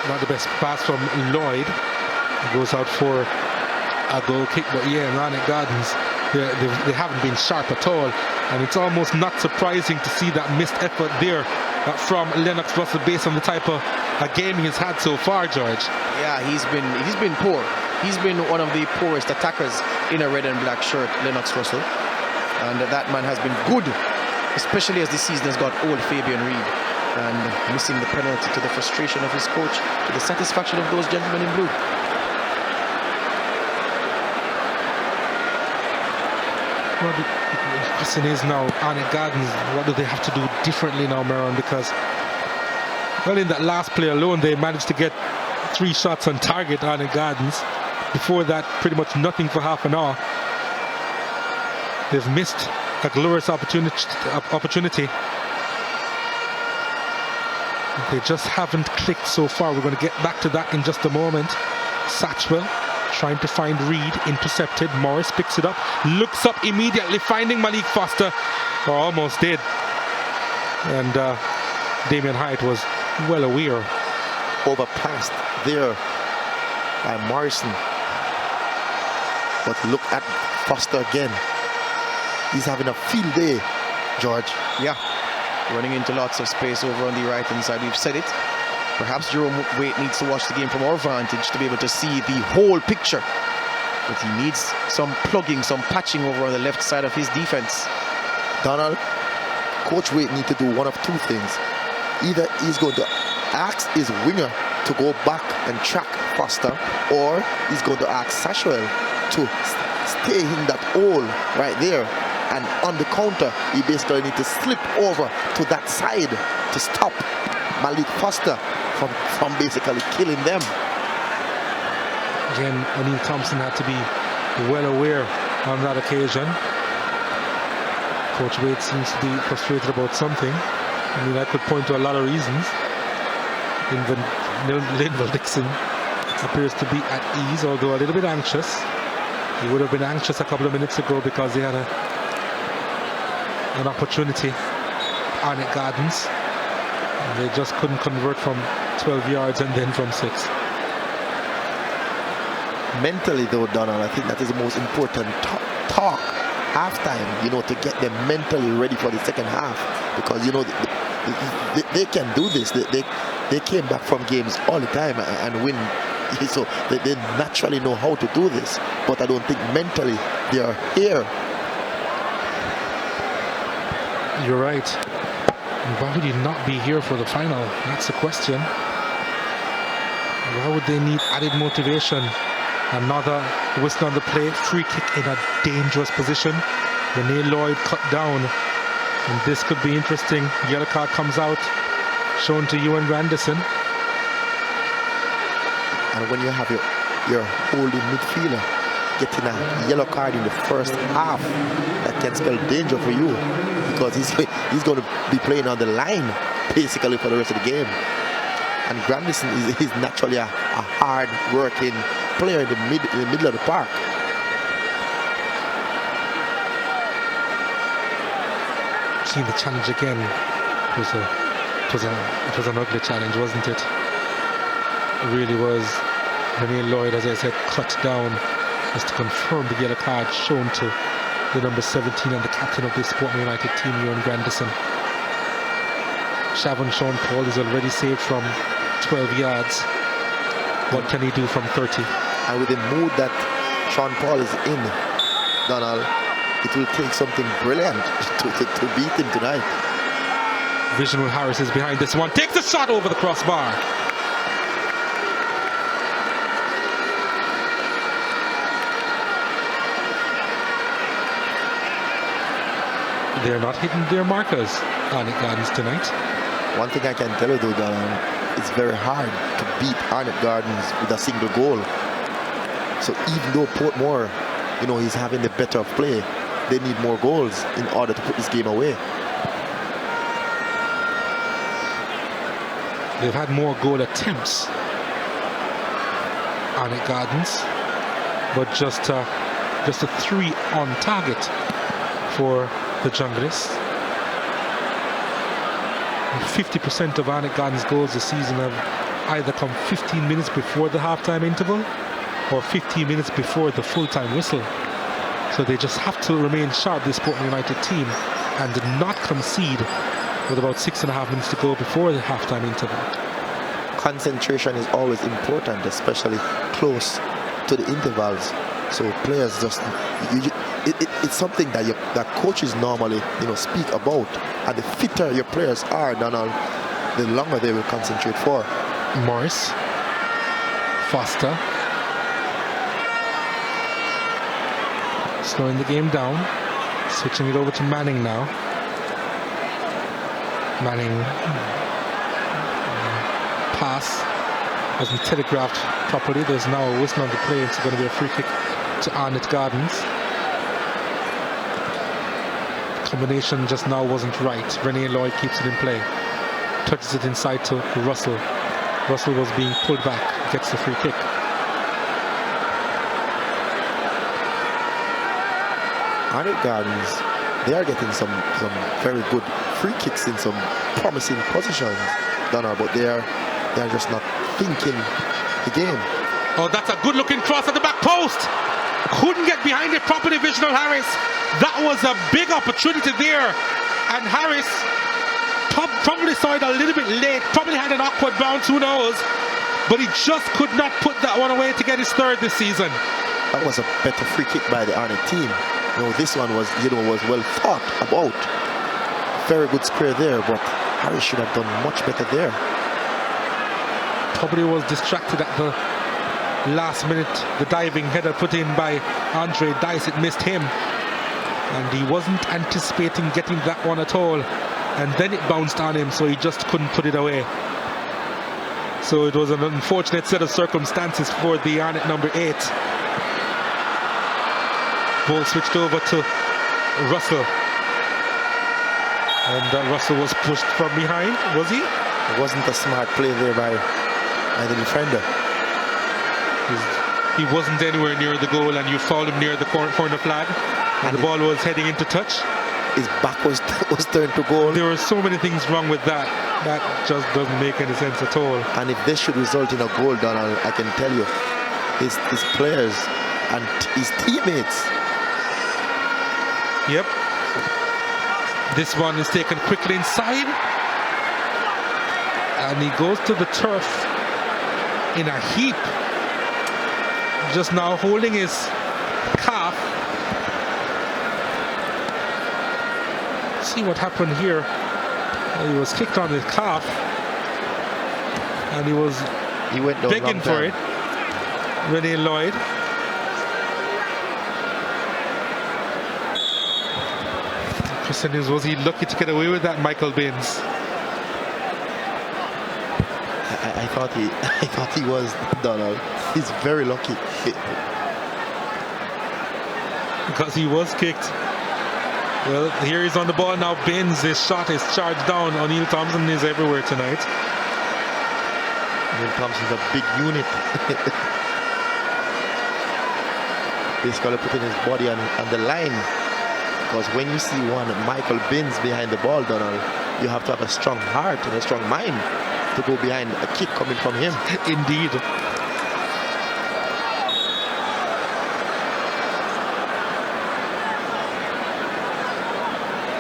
Not the best pass from Lloyd. It goes out for a goal kick, but yeah, Arnett Gardens, they haven't been sharp at all, and it's almost not surprising to see that missed effort there from Lennox Russell based on the type of a game he's had so far, George. Yeah, he's been poor. He's been one of the poorest attackers in a red and black shirt, Lennox Russell, and that man has been good, especially as the season has got old. Fabian Reed, and missing the penalty to the frustration of his coach, to the satisfaction of those gentlemen in blue. Well, the question is now, Arnett Gardens, what do they have to do differently now, Maron? Because, well, in that last play alone, they managed to get 3 shots on target, Arnett Gardens. Before that, pretty much nothing for half an hour. They've missed a glorious opportunity. They just haven't clicked so far. We're going to get back to that in just a moment. Satchwell trying to find Reed, intercepted. Morris picks it up, looks up immediately, finding Malik Foster, or almost did. And Damian Hyatt was well aware. Overpassed there by Morrison. But look at Foster again. He's having a field day, George. Yeah, running into lots of space over on the right hand side. We've said it. Perhaps Jerome Waite needs to watch the game from our vantage to be able to see the whole picture. But he needs some plugging, some patching over on the left side of his defense. Donald, Coach Waite needs to do one of 2 things. Either he's going to ask his winger to go back and track Foster, or he's going to ask Satchwell to stay in that hole right there. And on the counter, he basically needs to slip over to that side to stop Malik Foster from basically killing them. Again, O'Neill Thompson had to be well aware on that occasion. Coach Waite seems to be frustrated about something. I mean, I could point to a lot of reasons. Linval Dixon appears to be at ease, although a little bit anxious. He would have been anxious a couple of minutes ago because he had an opportunity. Arnett Gardens. They just couldn't convert from 12 yards and then from 6. Mentally though, Donald, I think that is the most important talk halftime, you know, to get them mentally ready for the second half, because, you know, they can do this. They came back from games all the time and win, so they naturally know how to do this, but I don't think mentally they are here. You're right. Why would he not be here for the final? That's the question. Why would they need added motivation? Another whistle on the play. Free kick in a dangerous position. Renee Lloyd cut down, and this could be interesting. Yellow card comes out, shown to Ewan Grandison. And when you have your holding midfielder getting a yellow card in the first half, that can spell danger for you, because he's going to be playing on the line basically for the rest of the game. And Grandison is naturally a hard-working player in the middle of the park. Seeing the challenge again. It was an ugly challenge, wasn't it? It really was. Renee Lloyd, as I said, cut down as to confirm the yellow card shown to the number 17 and the captain of the Sporting United team, Ewan Grandison. Shavon Sean Paul is already saved from 12 yards. What can he do from 30? And with the mood that Sean Paul is in, Donald, it will take something brilliant to beat him tonight. Visional Harris is behind this one. Takes a shot over the crossbar. They're not hitting their markers on it Gardens tonight. One thing I can tell you though, Donald, it's very hard to beat Arnett Gardens with a single goal. So even though Portmore, he's having the better of play, they need more goals in order to put this game away. They've had more goal attempts, Arnett Gardens, but just a 3 on target for the Junglists. 50% of Arnett Gardens goals this season have either come 15 minutes before the halftime interval or 15 minutes before the full-time whistle. So they just have to remain sharp, this Sporting United team, and not concede with about 6.5 minutes to go before the halftime interval. Concentration is always important, especially close to the intervals. So players just, it's something that coaches normally, speak about. And the fitter your players are, Donald, the longer they will concentrate for. Morris, Foster, slowing the game down, switching it over to Manning now. Manning pass wasn't telegraphed properly. There's now a whistle on the play. It's going to be a free kick to Arnett Gardens. Combination just now wasn't right. Renee Lloyd keeps it in play, touches it inside to Russell. Russell was being pulled back, gets the free kick. Arnett Gardens, they are getting some very good free kicks in some promising positions, Donald, but they are just not thinking the game. Oh, that's a good-looking cross at the back post. Couldn't get behind it properly, Visional Harris. That was a big opportunity there. And Harris probably saw it a little bit late. Probably had an awkward bounce, who knows. But he just could not put that one away to get his third this season. That was a better free kick by the Arnett team. This one was, was well thought about. Very good square there, but Harris should have done much better there. Probably was distracted at the last minute. The diving header put in by Andre Dice, it missed him. And he wasn't anticipating getting that one at all. And then it bounced on him, so he just couldn't put it away. So it was an unfortunate set of circumstances for the Arnett number 8. Ball switched over to Russell. And Russell was pushed from behind, was he? It wasn't a smart play there by the defender. He wasn't anywhere near the goal, and you fouled him near the corner flag, and the ball was heading into touch. His back was turned to goal. There were so many things wrong with that. That just doesn't make any sense at all. And if this should result in a goal, Donald, I can tell you, his players and his teammates. Yep. This one is taken quickly inside. And he goes to the turf in a heap. Just now holding his calf. See what happened here. He was kicked on his calf. And he went down begging for it. Renee Lloyd. Question is, was he lucky to get away with that, Michael Baines? I thought he was, Donald. He's very lucky. Because he was kicked. Well, here he's on the ball now. Baines, his shot is charged down. O'Neal Thompson is everywhere tonight. O'Neal Thompson's a big unit. Basically putting his body on the line. Because when you see one Michael Baines behind the ball, Donald, you have to have a strong heart and a strong mind to go behind a kick coming from him. Indeed.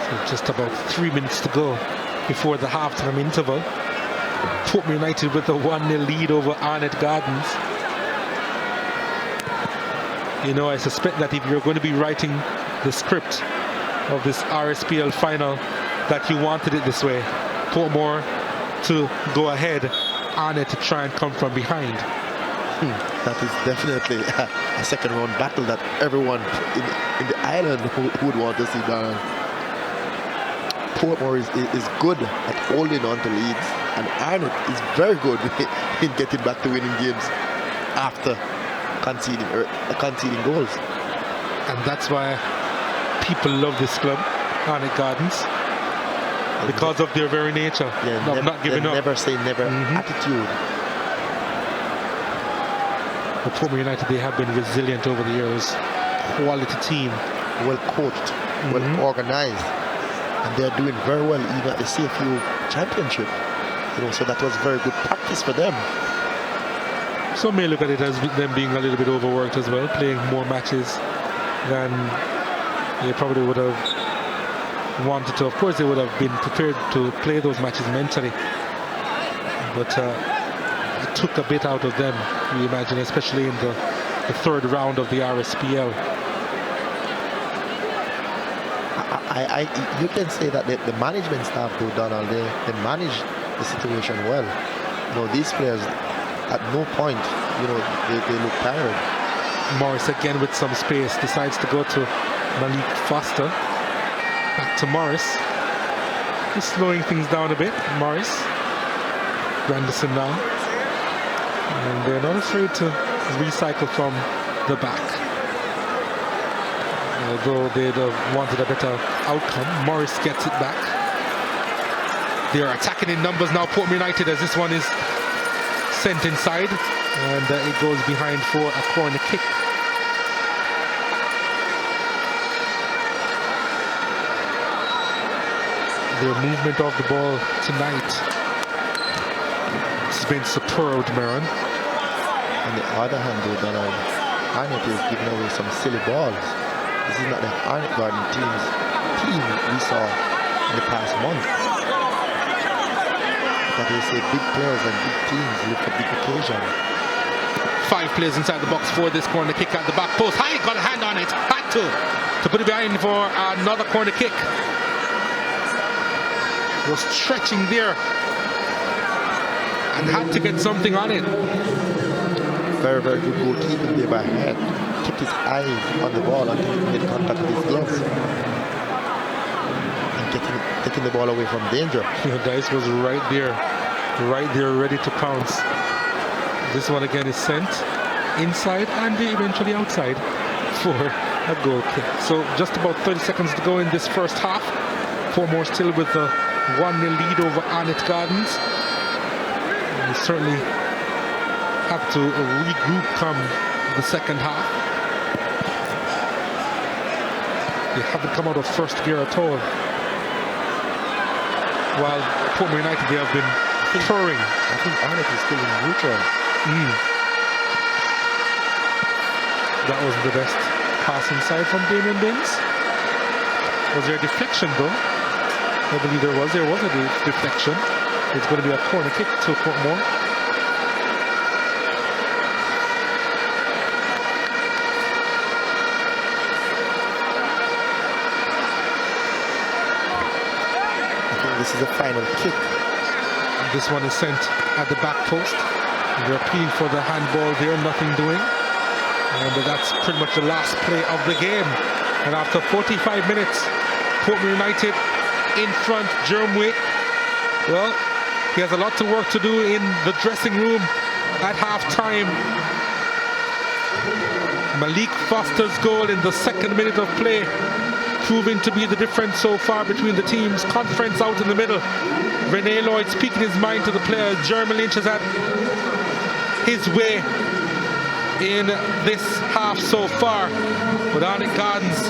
So just about 3 minutes to go before the halftime interval. Portmore United with a 1-0 lead over Arnett Gardens. You know, I suspect that if you're going to be writing the script of this RSPL final, that you wanted it this way. Portmore to go ahead, Arnett to try and come from behind. That is definitely a second round battle that everyone in the island would want to see, Donald. Portmore is good at holding on to leads, and Arnett is very good in getting back to winning games after conceding goals. And that's why people love this club, Arnett Gardens, because of their very nature, not giving up. Never say never attitude. But Portmore United, they have been resilient over the years. Quality team. Well coached, well organized, and they're doing very well even at the CFU championship. You know, so that was very good practice for them. Some may look at it as them being a little bit overworked as well, playing more matches than they probably would have wanted to. Of course, they would have been prepared to play those matches mentally, but it took a bit out of them, we imagine, especially in the third round of the RSPL. You can say that the management staff, though, Donald, they manage the situation well. You know, these players, at no point, you know, they look tired. Morris again with some space, decides to go to Malik Foster. Back to Morris. Just slowing things down a bit. Morris. Granderson now. And they're not afraid to recycle from the back. Although they'd have wanted a better outcome. Morris gets it back. They're attacking in numbers now, Portmore United, as this one is sent inside. And it goes behind for a corner kick. Their movement of the ball tonight has been superb, Maron. On the other hand, though, Donald, Arnett is giving away some silly balls. This is not the Arnett Garden team we saw in the past month. But they say big players and big teams look for big occasion. 5 players inside the box for this corner kick at the back post. High, got a hand on it. Had to put it behind for another corner kick. Was stretching there and had to get something on it. Very, very good goalkeeping there by Head. Kept his eye on the ball until he made contact with his gloves. And taking the ball away from danger. Dice was right there, ready to pounce. This one again is sent inside and eventually outside for a goal kick. So just about 30 seconds to go in this first half. Portmore still with the 1-0 lead over Arnett Gardens. And we certainly have to regroup come the second half. They haven't come out of first gear at all. While Portmore United, they have been touring. I think Arnett is still in neutral. That wasn't the best pass inside from Damien Baines. Was there a deflection though? I believe there was a deflection. It's going to be a corner kick to Portmore. I think this is the final kick. And this one is sent at the back post. They're appealing for the handball there, nothing doing. But that's pretty much the last play of the game. And after 45 minutes, Portmore United in front. Jerome Waite, well, he has a lot to work to do in the dressing room at half-time. Malik Foster's goal in the second minute of play proving to be the difference so far between the teams. Conference out in the middle. Rene Lloyd speaking his mind to the players. Jeremy Lynch has had his way in this half so far. But Arnett Gardens,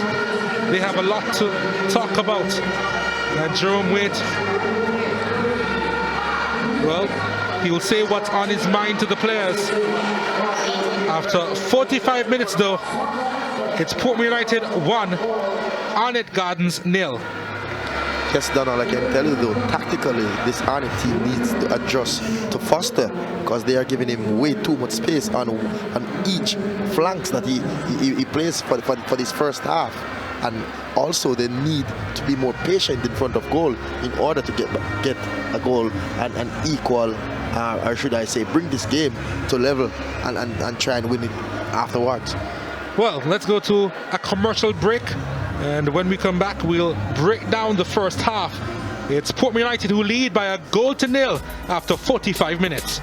they have a lot to talk about. And Jerome Waite, well, he will say what's on his mind to the players. After 45 minutes though, it's Portmore United 1, Arnett Gardens 0. Yes, Donald, I can tell you though, tactically, this Arnett team needs to adjust to Foster because they are giving him way too much space on each flanks that he plays for this first half. And also they need to be more patient in front of goal in order to get a goal and equal, or should I say, bring this game to level and try and win it afterwards. Well, let's go to a commercial break, and when we come back we'll break down the first half. It's Portmore United who lead by a goal to 0 after 45 minutes.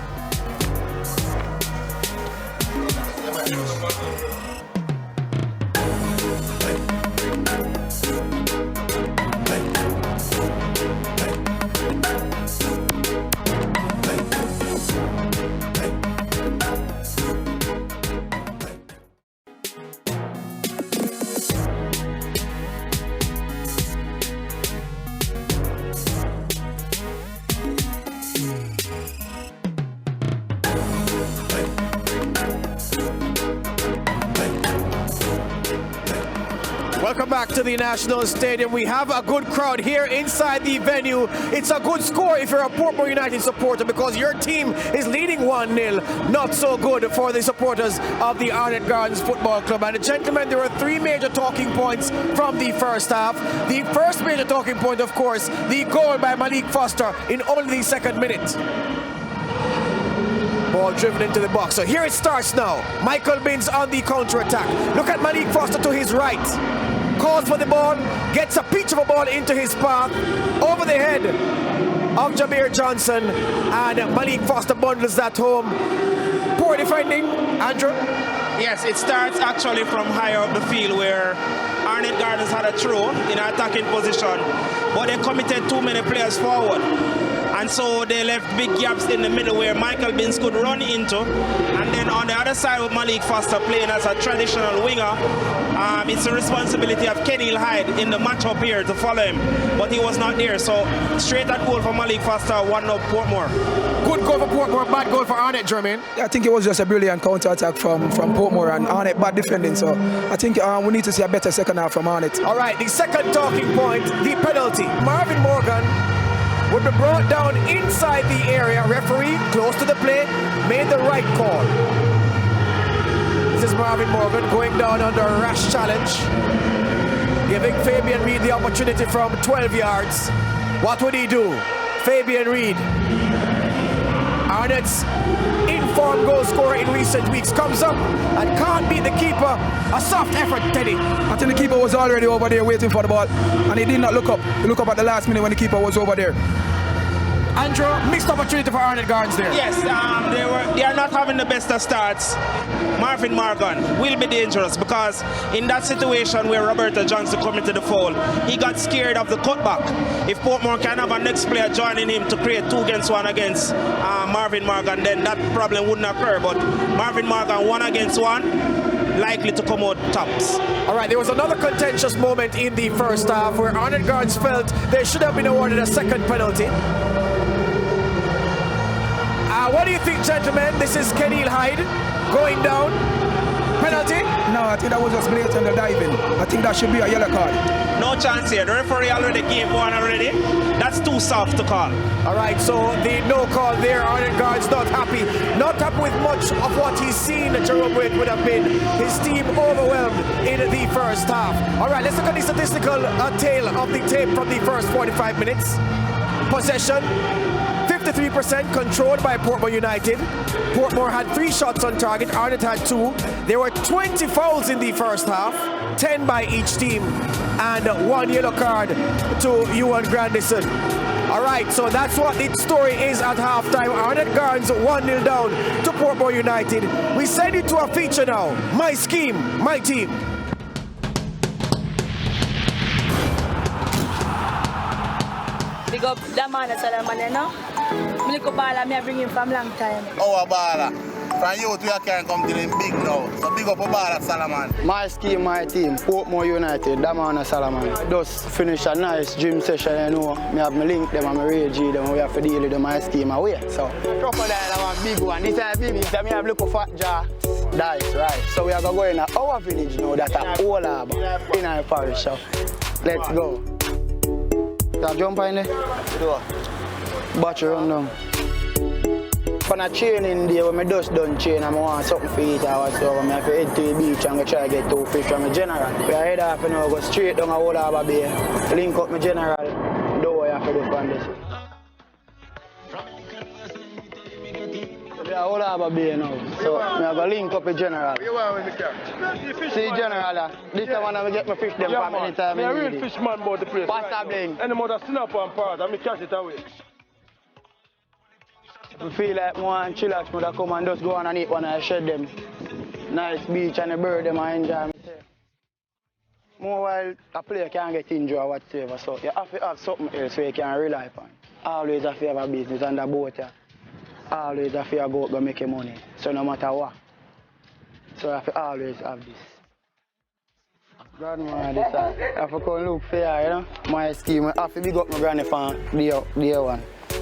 Welcome back to the National Stadium. We have a good crowd here inside the venue. It's a good score if you're a Portmore United supporter because your team is leading 1-0. Not so good for the supporters of the Arnett Gardens Football Club. And gentlemen, there were three major talking points from the first half. The first major talking point, of course, the goal by Malik Foster in only the second minute. Ball driven into the box. So here it starts now. Michael Binns on the counter-attack. Look at Malik Foster to his right. Calls for the ball, gets a pitch of a ball into his path, over the head of Jameer Johnson, and Malik Foster bundles that home. Poor defending, Andrew? Yes, it starts actually from higher up the field where Arnett Gardens had a throw in attacking position, but they committed too many players forward. And so they left big gaps in the middle where Michael Binns could run into. And then on the other side with Malik Foster playing as a traditional winger, it's the responsibility of Kenil Hyde in the matchup here to follow him. But he was not there. So straight at goal for Malik Foster, 1-0 Portmore. Good goal for Portmore, bad goal for Arnett, Jermaine. I think it was just a brilliant counter-attack from Portmore, and Arnett bad defending. So I think we need to see a better second half from Arnett. All right, the second talking point, the penalty. Marvin Morgan would be brought down inside the area. Referee, close to the play, made the right call. This is Marvin Morgan going down under a rash challenge, giving Fabian Reid the opportunity from 12 yards. What would he do? Fabian Reid, Arnett's informed goal scorer in recent weeks, comes up and can't beat the keeper. A soft effort, Teddy. I think the keeper was already over there waiting for the ball, and he did not look up. He looked up at the last minute when the keeper was over there. Andrew, missed opportunity for Arnett Gardens there. Yes, they are not having the best of starts. Marvin Morgan will be dangerous because in that situation where Roberto Johnson committed the foul, he got scared of the cutback. If Portmore can have a next player joining him to create 2 against 1 against Marvin Morgan, then that problem wouldn't occur. But Marvin Morgan 1 against 1, likely to come out tops. All right, there was another contentious moment in the first half where Arnett Gardens felt they should have been awarded a second penalty. What do you think, gentlemen? This is Kenil Hyde going down. Penalty? No, I think that was just blatant diving. I think that should be a yellow card. No chance here. The referee already gave one already. That's too soft to call. All right, so the no call there. Arnett Gardens not happy. Not happy with much of what he's seen. Jerome Waite would have been. His team overwhelmed in the first half. All right, let's look at the statistical tale of the tape from the first 45 minutes. Possession, 53% controlled by Portmore United. Portmore had 3 shots on target. Arnett had 2. There were 20 fouls in the first half. 10 by each team, and 1 yellow card to Ewan Grandison. All right, so that's what the story is at halftime. Arnett Gardens 1-0 down to Portmore United. We send it to a feature now. My scheme, my team. Big up Damana Salaman, you know? Miliko Bala, me I bring him from long time. Our Bala. From youth we can come to them big now. So big up a Bala Salaman. My scheme, my team, Portmore United, Damana Salaman. Just finish a nice gym session, you know. Me have my link them and my rage them, we have to deal with them, my scheme away. So crocodile I want big one. This time big, so me have look for fat jaw. Dice, right. So we are going to go in our village now, that's a whole harbour in our parish. So let's go. Can jump in there? Sure. Battery run down. For a training day when I just done train and I want something for eat or whatsoever, I have to head to the beach and go try to get 2 fish from my general. We are head off and go straight down a whole harbour bay, link up my general, do what you have to do from this. We are whole harbour bay now, so I have to link up the general. See general, this time when I get my fish them from anytime I need it. I'm a real fishman about the place. Pasta bling. Any mother snap and part and I catch it away. We feel like more chillax would come and just go on and eat one and shed them. Nice beach and the bird them and enjoy. More while a player can't get injured or whatsoever, so you have to have something else where you can rely upon. Always have to have a business on the boat. Always have to go out and make money, so no matter what. So I have to always have this. Grandma, this I have to come look fair, you know. My scheme, I have to big up my granny from day one.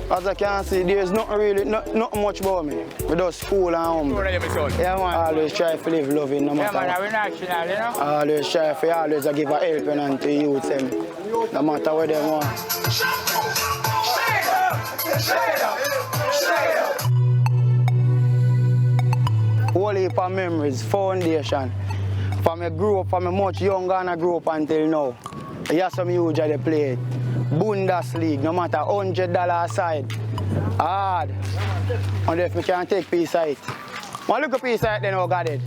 As I can see, there's not really, not much about me. We just fool and humble. Yeah, man. Always try to live loving no matter what. We're national, you know? Always try to always give a helping hand to youth, no matter what they want. Whole heap of memories, foundation. From I grew up, from I much younger and I grew up until now. Yes, I'm huge at the play. Bundesliga, no matter $100 aside. Hard. And if we can take piece of it. One look a piece of it, then I got it.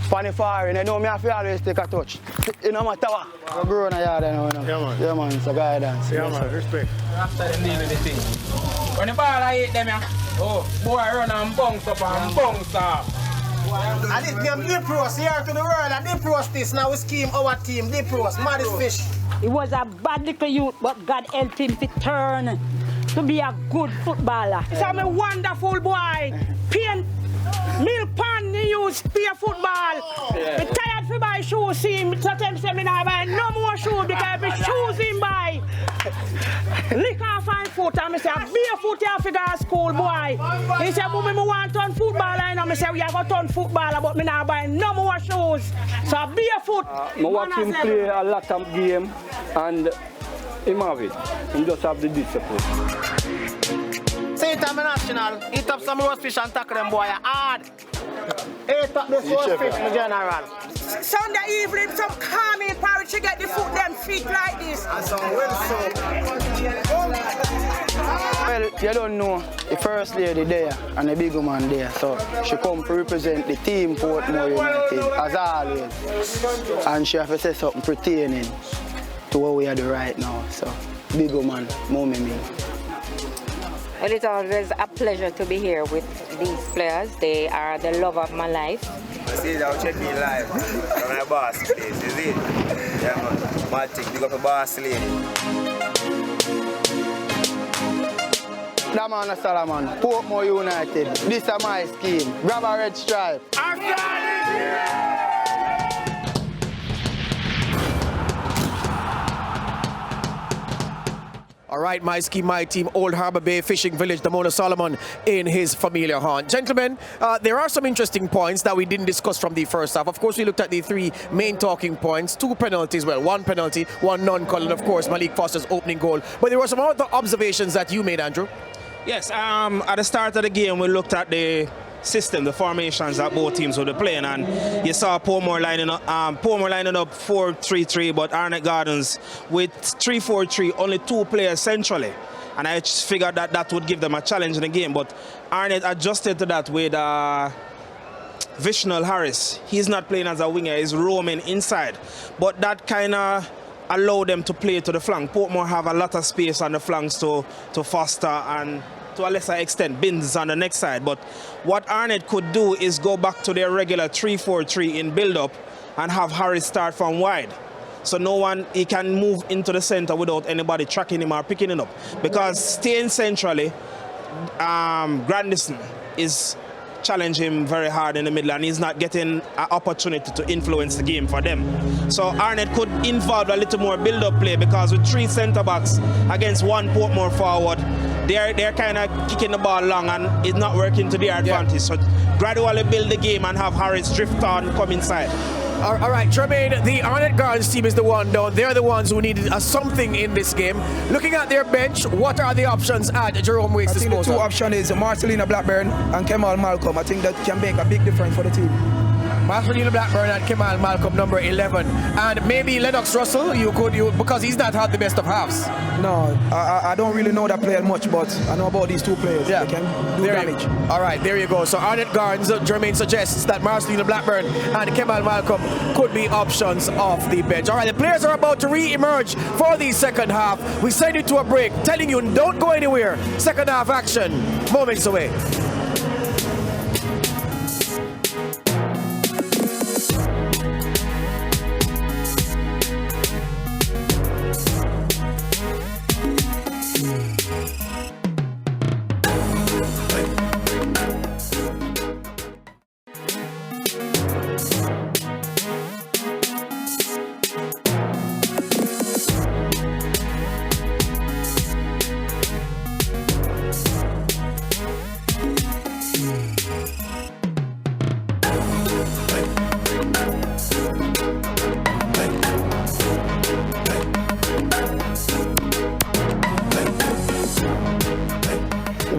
Funny foreign, you know me have to always take a touch. You know matter what. I grew in a yard, you know. Yeah, man. Yeah, man, it's a guidance. Yeah, man, respect. After them deal with the thing. When the ball I hit them, oh, boy run and bounce up and bounce off. And this game, Deep Roast, here to the world, and Deep Roast this, now we scheme our team, Deep Roast, maddest fish. He was a bad little youth, but God helped him to turn to be a good footballer. He's a wonderful boy. Paint, milk pan, he used to be a football. Yeah. He tired to buy shoes, see him, so them say me now buy no more shoes because if shoes him buy. Lick off my foot and I say, barefoot you have to go to school, boy. He said, Mommy, I want to turn footballer. And I say, we have to turn footballer, but I now buy no more shoes. So barefoot. I watch him play a lot of game and him have it. He just have the discipline. Say it, I'm a national. Eat up some roast fish and tackle them, boy. Hard. Eat up this roast fish, in general. Sunday evening, some calming porridge to get the foot them feet like this. And some well soap. Well, you don't know, the first lady there and the big woman there, so she come to represent the team Portmore United, as always. And she have to say something pertaining to what we are doing right now, so big woman, mommy me. Well, it's always a pleasure to be here with these players. They are the love of my life. I see that I'll check me live on my boss place, is it? Yeah, man. Matic, big up a boss lady. Damana Salaman, Portmore United. This is my scheme. Grab a red stripe. All right, my scheme, my team, Old Harbour Bay Fishing Village, Damona Solomon in his familiar haunt. Gentlemen, there are some interesting points that we didn't discuss from the first half. Of course, we looked at the 3 main talking points, 2 penalties, well, 1 penalty, 1 non-call, and of course, Malik Foster's opening goal. But there were some other observations that you made, Andrew. Yes, at the start of the game, we looked at the system, the formations that both teams were playing, and you saw Portmore lining up 4-3-3, but Arnett Gardens with 3-4-3, only 2 players centrally. And I just figured that that would give them a challenge in the game, but Arnett adjusted to that with Vishnal Harris, he's not playing as a winger, he's roaming inside. But that kind of allowed them to play to the flank. Portmore have a lot of space on the flanks to foster, and to a lesser extent, Binns on the next side. But what Arnett could do is go back to their regular 3-4-3 in build-up and have Harris start from wide. So no one, he can move into the center without anybody tracking him or picking him up. Because staying centrally, Grandison is challenging him very hard in the middle, and he's not getting an opportunity to influence the game for them. So Arnett could involve a little more build-up play, because with 3 centre-backs against 1 Portmore forward, they're kind of kicking the ball long and it's not working to their advantage. Yeah. So gradually build the game and have Harris drift on, come inside. All right, Jermaine, the Arnett Gardens team is the one down. They're the ones who needed something in this game. Looking at their bench, what are the options at Jerome Waite's disposal? I think the 2 options is Marcelina Blackburn and Kemal Malcolm. I think that can make a big difference for the team. Marcelina Blackburn and Kemal Malcolm, number 11. And maybe Lennox Russell, because he's not had the best of halves. No, I don't really know that player much, but I know about these 2 players. Yeah. They can do damage. All right, there you go. So Arnett Gardens, Jermaine suggests that Marcelina Blackburn and Kemal Malcolm could be options off the bench. All right, the players are about to re-emerge for the second half. We send you to a break, telling you don't go anywhere. Second half action, moments away.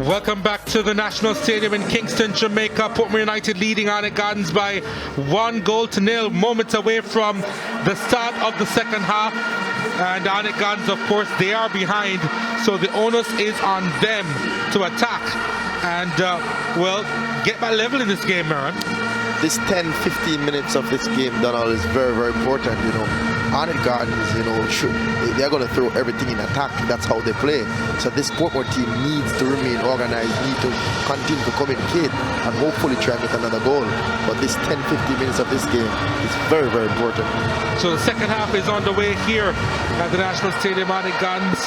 Welcome back to the National Stadium in Kingston, Jamaica. Portmore United leading Arnett Gardens by 1-0. Moments away from the start of the second half. And Arnett Gardens, of course, they are behind. So the onus is on them to attack and, get back level in this game, Maran. This 10-15 minutes of this game, Donald, is very, very important, Arnett Gardens, they're going to throw everything in attack. That's how they play. So this Portmore team needs to remain organized, need to continue to communicate and hopefully try and get another goal. But this 10-15 minutes of this game is very, very important. So the second half is on the way here at the National Stadium. Arnett Gardens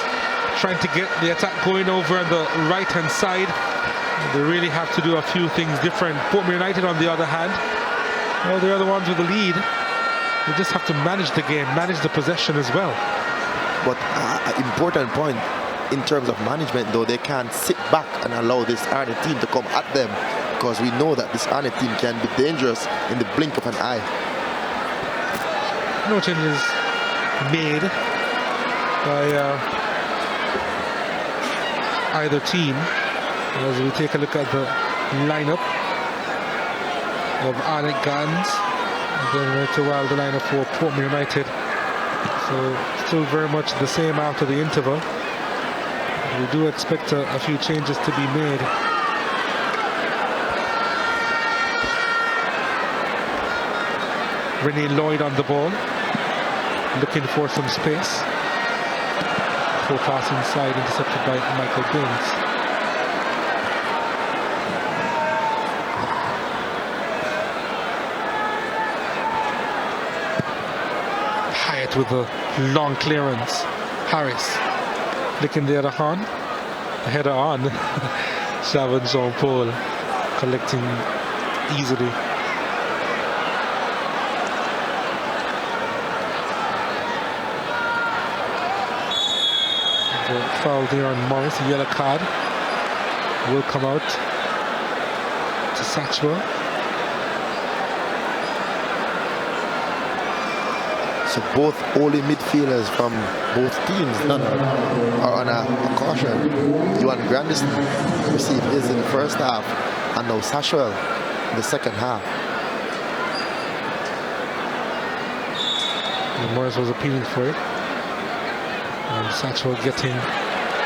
trying to get the attack going over on the right-hand side. They really have to do a few things different. Portmore United, on the other hand, they're the ones with the lead. They just have to manage the game, manage the possession as well. But an important point in terms of management, though, they can't sit back and allow this Arnett team to come at them, because we know that this Arnett team can be dangerous in the blink of an eye. No changes made by either team. As we take a look at the lineup of Arnett Gardens. Again, to the lineup for Portmore United. So still very much the same after the interval. We do expect a few changes to be made. Renee Lloyd on the ball, looking for some space. Full pass inside, intercepted by Michael Binns. With a long clearance. Harris flicking the other hand. The header on. Shavan Jean-Paul collecting easily. The foul there on Morris. The yellow card will come out to Satchwell. So both early midfielders from both teams are on a caution. Johan Grandison received his in the first half, and now Satchwell in the second half. And Morris was appealing for it. And Satchwell getting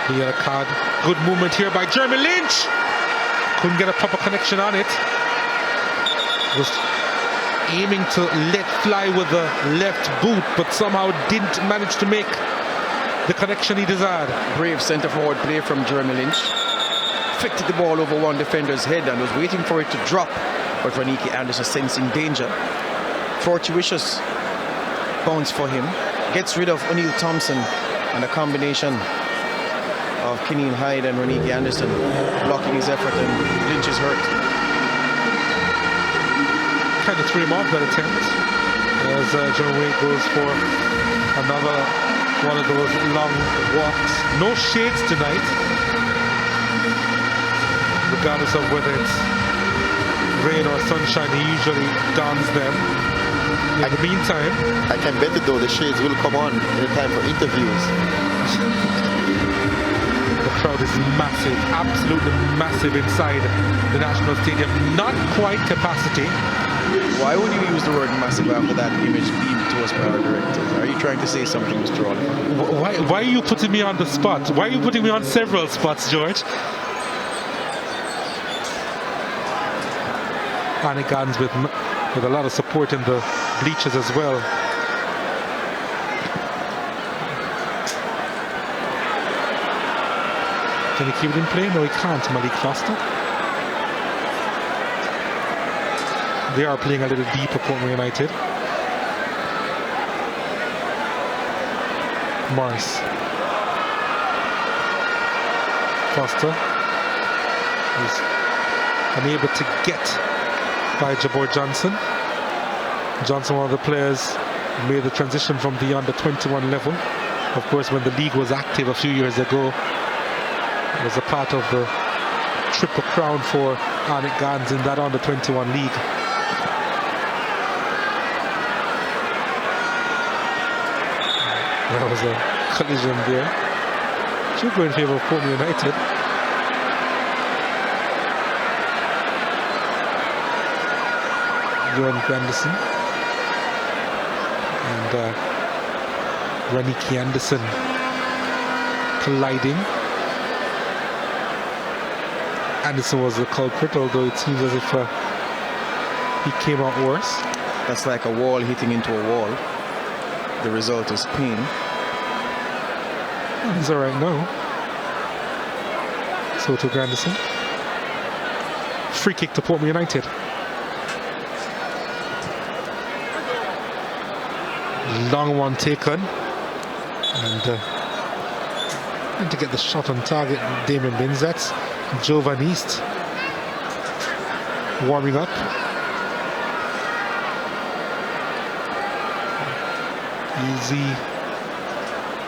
the yellow card. Good movement here by Jeremy Lynch. Couldn't get a proper connection on it. Was aiming to let fly with the left boot, but somehow didn't manage to make the connection he desired. Brave centre forward play from Jeremy Lynch. Flicked the ball over one defender's head and was waiting for it to drop, but Reniki Anderson sensing danger. Fortuitous bounce for him. Gets rid of O'Neal Thompson, and a combination of Kineen Hyde and Reniki Anderson blocking his effort, and Lynch is hurt. Kind of threw him off that attempt as John Wade goes for another one of those long walks. No shades tonight, regardless of whether it's rain or sunshine. He usually dons them. In the meantime, I can bet it though, the shades will come on in time for interviews. The crowd is massive, absolutely massive inside the National Stadium. Not quite capacity. Why would you use the word massive after that image beamed to us by our director? Are you trying to say something, Mr. Oliver? Why are you putting me on the spot? Why are you putting me on several spots, George? Annie Gardens with a lot of support in the bleachers as well. Can he keep it in play? No, he can't, Malik Foster. They are playing a little deeper, Portmore United. Morris. Foster is unable to get by Jabor Johnson. Johnson, one of the players, made the transition from the under-21 level. Of course, when the league was active a few years ago, it was a part of the Triple Crown for Arnett Gardens in that under-21 league. There was a collision there. Should go in favour of Portmore United. Johan Granderson and Reniki Anderson colliding. Anderson was the culprit, although it seems as if he came out worse. That's like a wall hitting into a wall. The result is pain. He's all right now. So to Granderson. Free kick to Portmore United. Long one taken. And to get the shot on target, Damien Benzats. Jovan East warming up. Is he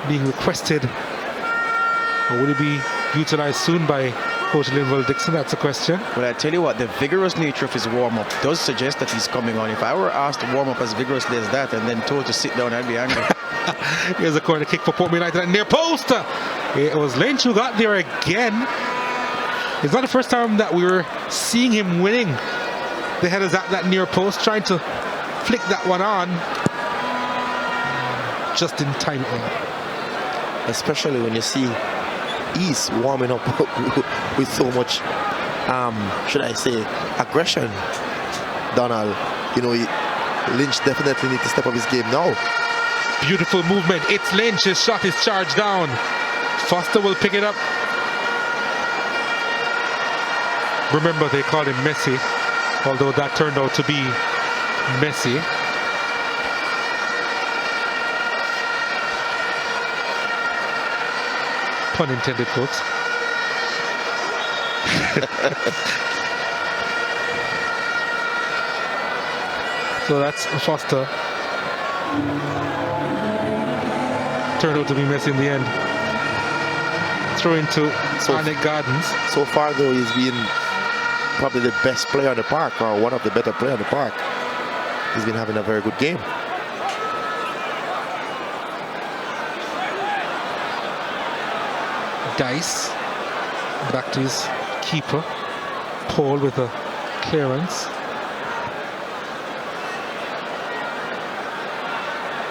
being requested, or will he be utilized soon by Coach Linville Dixon? That's a question. Well, I tell you what, the vigorous nature of his warm-up does suggest that he's coming on. If I were asked to warm up as vigorously as that and then told to sit down, I'd be angry. Here's a corner kick for Portmore United at near post. It was Lynch who got there again. It's not the first time that we were seeing him winning the headers at that near post, trying to flick that one on. Just in time. Especially when you see East warming up with so much, should I say, aggression. Donald, you know, Lynch definitely needs to step up his game now. Beautiful movement. It's Lynch. His shot is charged down. Foster will pick it up. Remember, they called him Messi, although that turned out to be Messi. Pun intended, folks. So that's Foster. Turned out to be Messi in the end. Throw into Arnett Gardens. So far, though, he's been probably the best player on the park, or one of the better players on the park. He's been having a very good game. Dice back to his keeper. Paul with a clearance.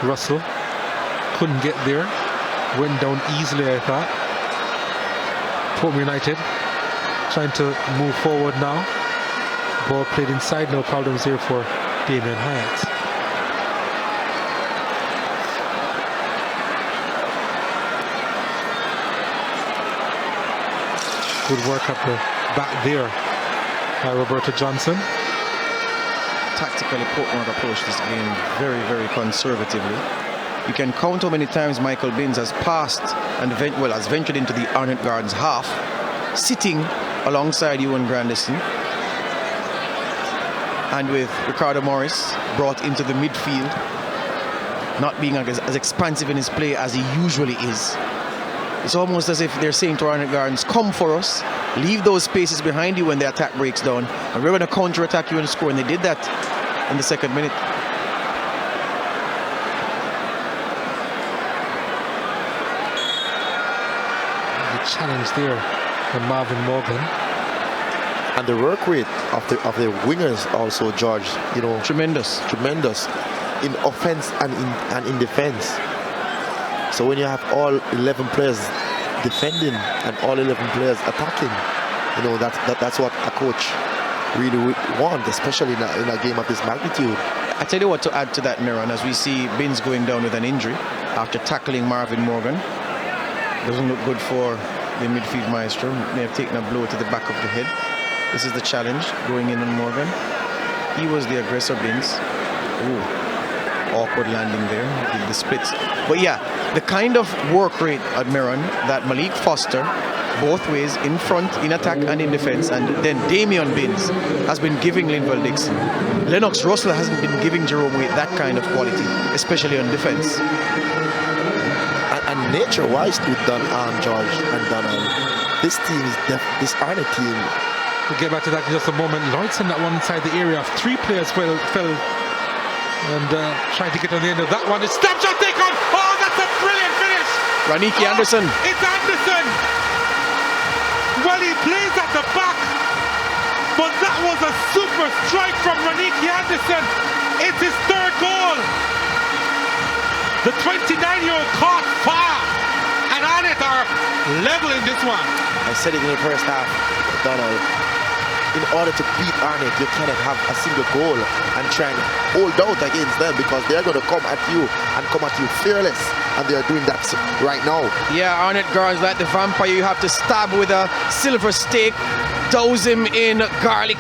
Russell couldn't get there. Went down easily, I thought. Portmore United trying to move forward now. Ball played inside, no problems here for Damien Hyatt. Good work up the back there by Roberto Johnson. Tactically, Portmore approached this game very, very conservatively. You can count how many times Michael Binns has passed and has ventured into the Arnett Gardens half, sitting alongside Ewan Grandison, and with Ricardo Morris brought into the midfield, not being as expansive in his play as he usually is. It's almost as if they're saying to Arnett Gardens, come for us, leave those spaces behind you when the attack breaks down, and we're going to counter-attack you and score. And they did that in the second minute. The challenge there from Marvin Morgan. And the work rate of the wingers also, George, you know, tremendous in offense and in defense. So when you have all 11 players defending and all 11 players attacking, you know, that's what a coach really wants, especially in a game of this magnitude. I tell you what, to add to that, Miran, as we see Binns going down with an injury after tackling Marvin Morgan. Doesn't look good for the midfield maestro. May have taken a blow to the back of the head. This is the challenge going in on Morgan. He was the aggressor, Binns. Ooh, awkward landing there, did the splits. But yeah, the kind of work rate at Miran that Malik Foster, both ways, in front, in attack and in defense, and then Damian Binns has been giving Linval Dixon. Lennox Russell hasn't been giving Jerome Waite that kind of quality, especially on defense. And nature-wise to George and Donald, this team is this Arnett team. We'll get back to that in just a moment. Lloydson, that one inside the area of 3 players fell and trying to get on the end of that one. It's snapshot take on. Oh, that's a brilliant finish. Raniki Anderson. It's Anderson. Well, he plays at the back, but that was a super strike from Raniki Anderson. It's his 3rd goal. The 29-year-old caught far, and Arnett are level in this one. I said it in the first half, Donald. In order to beat Arnett, you cannot have a single goal and try and hold out against them, because they're going to come at you and come at you fearless, and they're doing that right now. Yeah, Arnett Gardens, like the vampire, you have to stab with a silver stake, douse him in garlic.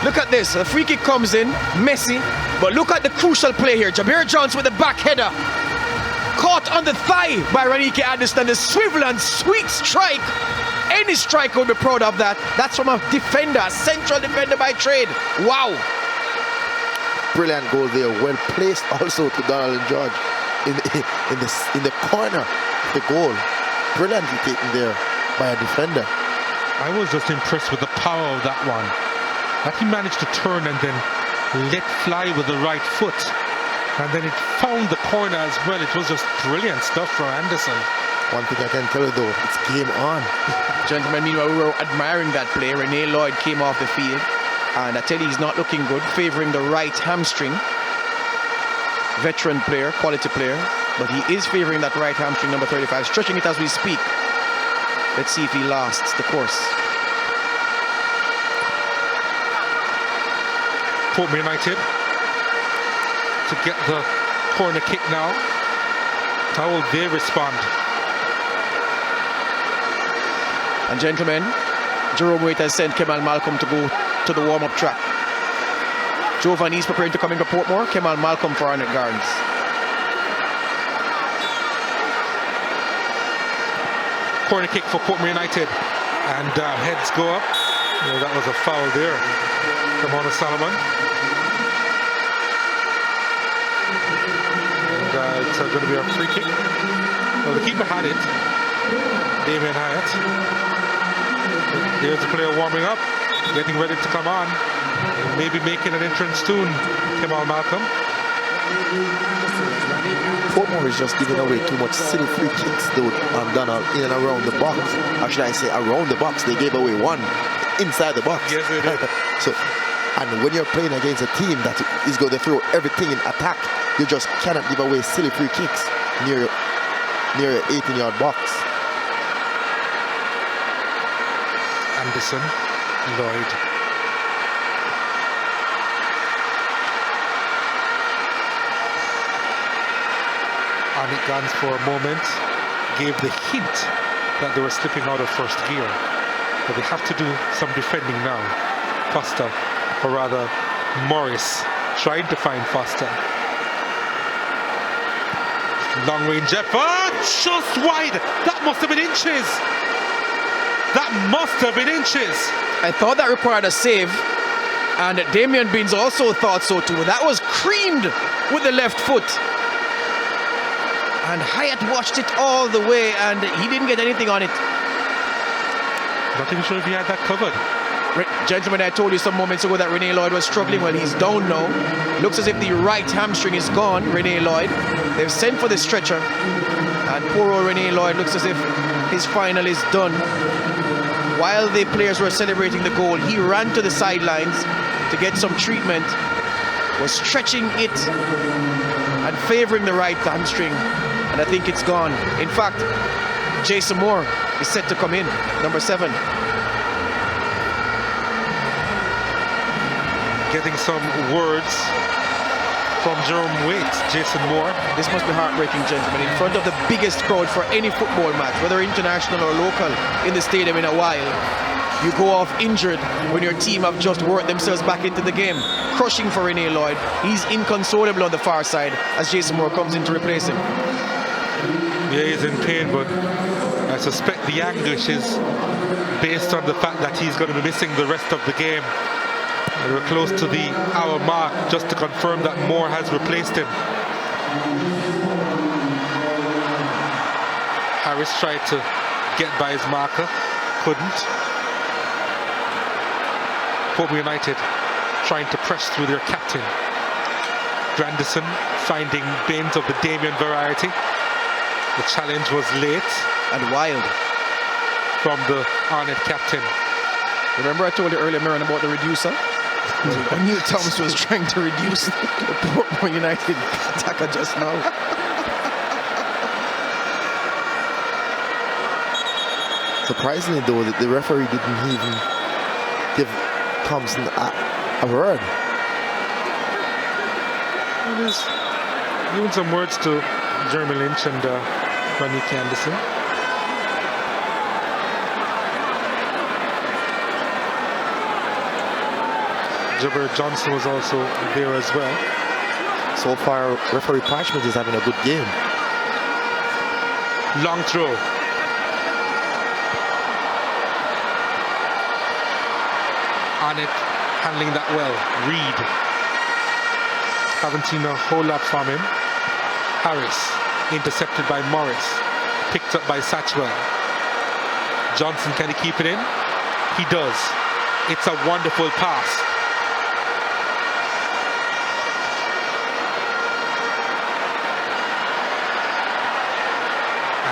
Look at this, the free kick comes in, messy, but look at the crucial play here. Jabir Jones with the back header, caught on the thigh by Raniki Anderson, the swivel and sweet strike. Any striker would be proud of that. That's from a defender, a central defender by trade. Wow. Brilliant goal there. Well placed also to Donald and George in the corner of the goal. Brilliantly taken there by a defender. I was just impressed with the power of that one. That he managed to turn and then let fly with the right foot. And then it found the corner as well. It was just brilliant stuff from Anderson. One thing I can tell you though, it's game on. Gentlemen, meanwhile, we were admiring that play. Rene Lloyd came off the field, and I tell you, he's not looking good, favoring the right hamstring. Veteran player, quality player, but he is favoring that right hamstring, number 35, stretching it as we speak. Let's see if he lasts the course. Portmore United to get the corner kick now. How will they respond? And gentlemen, Jerome Waite has sent Kemal Malcolm to go to the warm-up track. Giovanni's preparing to come into Portmore. Kemal Malcolm for Arnett Gardens. Corner kick for Portmore United, and heads go up. Oh, that was a foul there from Mona Solomon. And it's going to be a free kick. Well, the keeper had it, Damien Hyatt. There's the player warming up, getting ready to come on. Maybe making an entrance soon, Kemal Malcolm. Portmore is just giving away too much silly free kicks, though, Donald, in and around the box. Or should I say around the box? They gave away one inside the box. Yes, they did. So, and when you're playing against a team that is going to throw everything in attack, you just cannot give away silly free kicks near your 18-yard box. Anderson, Lloyd. Arnett Gans for a moment gave the hint that they were slipping out of first gear. But they have to do some defending now. Foster, or rather Morris, trying to find Foster. Long range effort, just wide. That must have been inches. That must have been inches. I thought that required a save, and Damian Binns also thought so too. That was creamed with the left foot. And Hyatt watched it all the way, and he didn't get anything on it. Not even sure if he had that covered. Gentlemen, I told you some moments ago that Rene Lloyd was struggling. Well, he's down now. Looks as if the right hamstring is gone, Rene Lloyd. They've sent for the stretcher. And poor old Rene Lloyd looks as if his final is done. While the players were celebrating the goal, he ran to the sidelines to get some treatment. Was stretching it and favouring the right hamstring. And I think it's gone. In fact, Jason Moore is set to come in, number 7. Getting some words from Jerome Waite, Jason Moore. This must be heartbreaking, gentlemen. In front of the biggest crowd for any football match, whether international or local, in the stadium in a while, you go off injured when your team have just worked themselves back into the game. Crushing for Rene Lloyd. He's inconsolable on the far side as Jason Moore comes in to replace him. Yeah, he's in pain, but I suspect the anguish is based on the fact that he's going to be missing the rest of the game. And we're close to the hour mark just to confirm that Moore has replaced him. Harris tried to get by his marker, couldn't. Portmore United trying to press through their captain. Grandison finding Baines of the Damien variety. The challenge was late and wild from the Arnett captain. Remember I told you earlier, Marin, about the reducer? I knew Thomas was trying to reduce the Portmore United attacker just now. Surprisingly though, the referee didn't even give Thompson a word. He's giving some words to Jeremy Lynch and Ronnie Anderson. Jabber Johnson was also there as well. So far, referee Parchment is having a good game. Long throw. Arnett handling that well. Reed. Haven't seen a whole lot from him. Harris intercepted by Morris. Picked up by Satchwell. Johnson, can he keep it in? He does. It's a wonderful pass.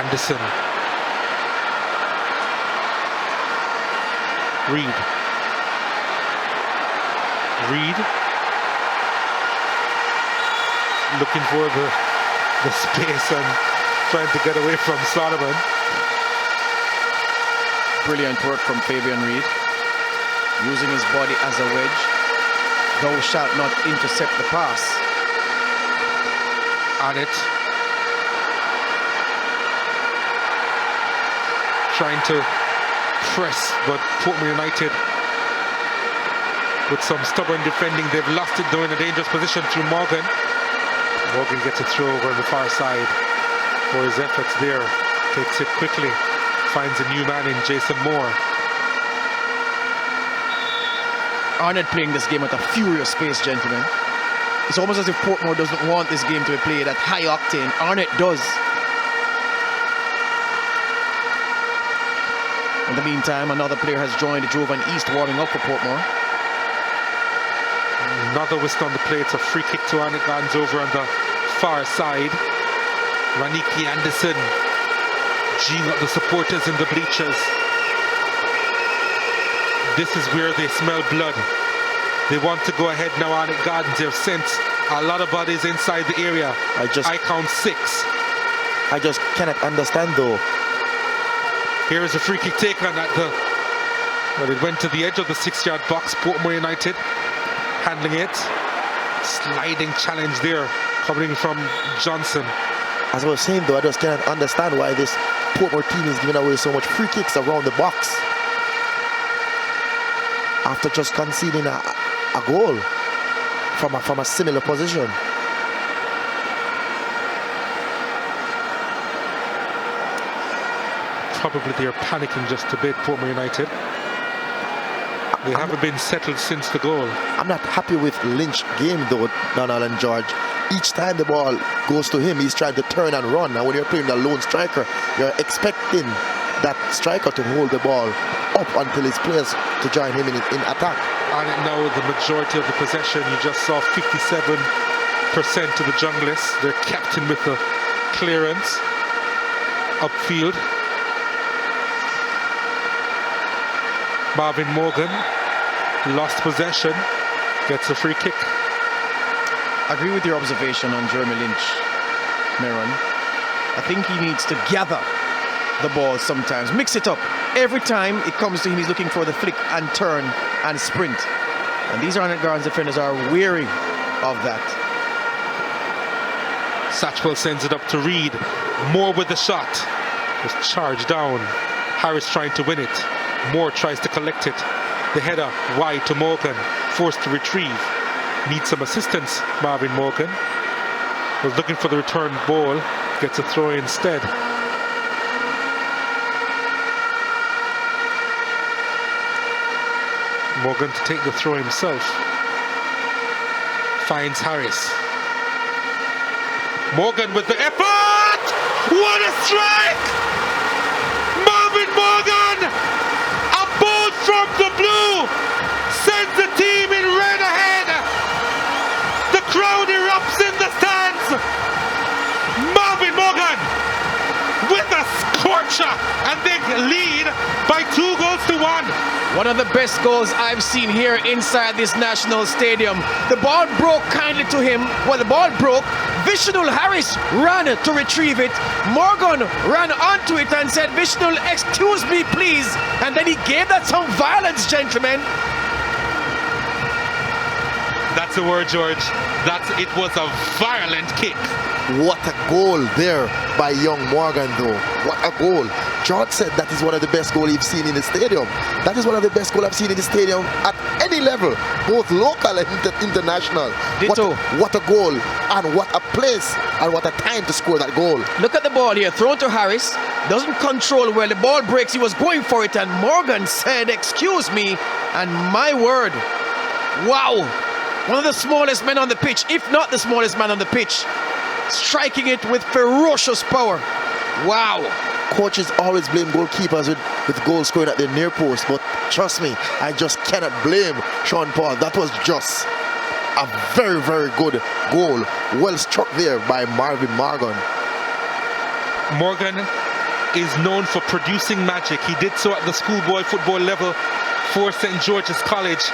Anderson. Reed. Looking for the space and trying to get away from Solomon. Brilliant work from Fabian Reed. Using his body as a wedge. Thou shalt not intercept the pass. Arnett. Trying to press, but Portmore United with some stubborn defending. They've lost it though in a dangerous position through Morgan. Morgan gets a throw over on the far side for his efforts there. Takes it quickly. Finds a new man in Jason Moore. Arnett playing this game at a furious pace, gentlemen. It's almost as if Portmore doesn't want this game to be played at high octane. Arnett does. In the meantime, another player has joined Jovan East, warming up for Portmore. Another whistle on the play. It's a free kick to Arnett Gardens over on the far side. Raniki Anderson geeing up the supporters in the bleachers. This is where they smell blood. They want to go ahead now. Arnett Gardens, they've sent a lot of bodies inside the area. I count 6. I just cannot understand though. Here is a free kick taken at the... Well, it went to the edge of the 6-yard box. Portmore United handling it. Sliding challenge there coming from Johnson. As I was saying though, I just can't understand why this Portmore team is giving away so much free kicks around the box after just conceding a goal from a similar position. Probably they're panicking just a bit, Portmore United. They haven't been settled since the goal. I'm not happy with Lynch's game though, Donald and George. Each time the ball goes to him, he's trying to turn and run. And when you're playing the lone striker, you're expecting that striker to hold the ball up until his players to join him in attack. And now the majority of the possession, you just saw 57% to the Junglers. They're captain with the clearance upfield. Marvin Morgan lost possession, gets a free kick. I agree with your observation on Jeremy Lynch, Meron. I think he needs to gather the ball sometimes, mix it up. Every time it comes to him, he's looking for the flick and turn and sprint. And these Arnett Gardens defenders are weary of that. Satchwell sends it up to Reed. Moore with the shot. Just charged down. Harris trying to win it. Moore tries to collect it. The header wide to Morgan. Forced to retrieve. Needs some assistance, Marvin Morgan. Was looking for the return ball. Gets a throw instead. Morgan to take the throw himself. Finds Harris. Morgan with the effort! What a strike! Marvin Morgan! A bolt from the blue! Sends the team in red ahead! The crowd erupts in the stands! Marvin Morgan with a scorcher! And they lead by 2-1. One of the best goals I've seen here inside this national stadium. The ball broke kindly to him. When the ball broke, Vishnul Harris ran to retrieve it. Morgan ran onto it and said, Vishnul, excuse me, please. And then he gave that some violence, gentlemen. That's the word, George. It was a violent kick. What a goal there by young Morgan though. What a goal. George said that is one of the best goals he's seen in the stadium. That is one of the best goals I've seen in the stadium at any level, both local and international. What a goal, and what a place, and what a time to score that goal. Look at the ball here, thrown to Harris. Doesn't control well, the ball breaks, he was going for it, and Morgan said, excuse me, and my word, wow. One of the smallest men on the pitch, if not the smallest man on the pitch, striking it with ferocious power. Wow. Coaches always blame goalkeepers with goals scoring at the near post, but trust me, I just cannot blame Sean Paul. That was just a very, very good goal. Well struck there by Marvin Morgan. Morgan is known for producing magic. He did so at the schoolboy football level for St. George's College,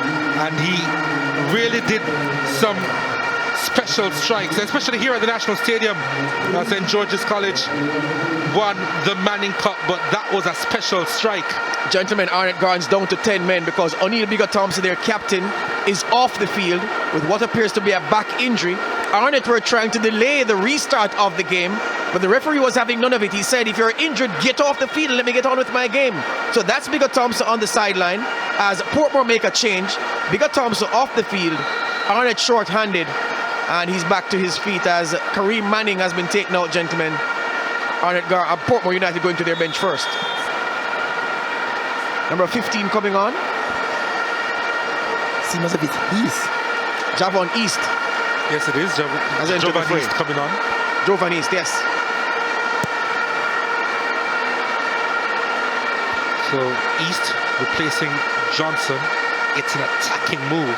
and he really did some special strikes, especially here at the National Stadium. St. George's College won the Manning Cup, but that was a special strike. Gentlemen, Arnett Gardens down to 10 men because O'Neill Bigger-Thompson, their captain, is off the field with what appears to be a back injury. Arnett were trying to delay the restart of the game, but the referee was having none of it. He said, if you're injured, get off the field and let me get on with my game. So that's Bigger-Thompson on the sideline as Portmore make a change. Bigger-Thompson off the field, Arnett short-handed, and he's back to his feet as Kareem Manning has been taken out, gentlemen. Portmore United going to their bench first. Number 15 coming on. Seems as if it's East. Javon East. Yes, it is. Jovan East coming on. Jovan East, yes. So East replacing Johnson. It's an attacking move.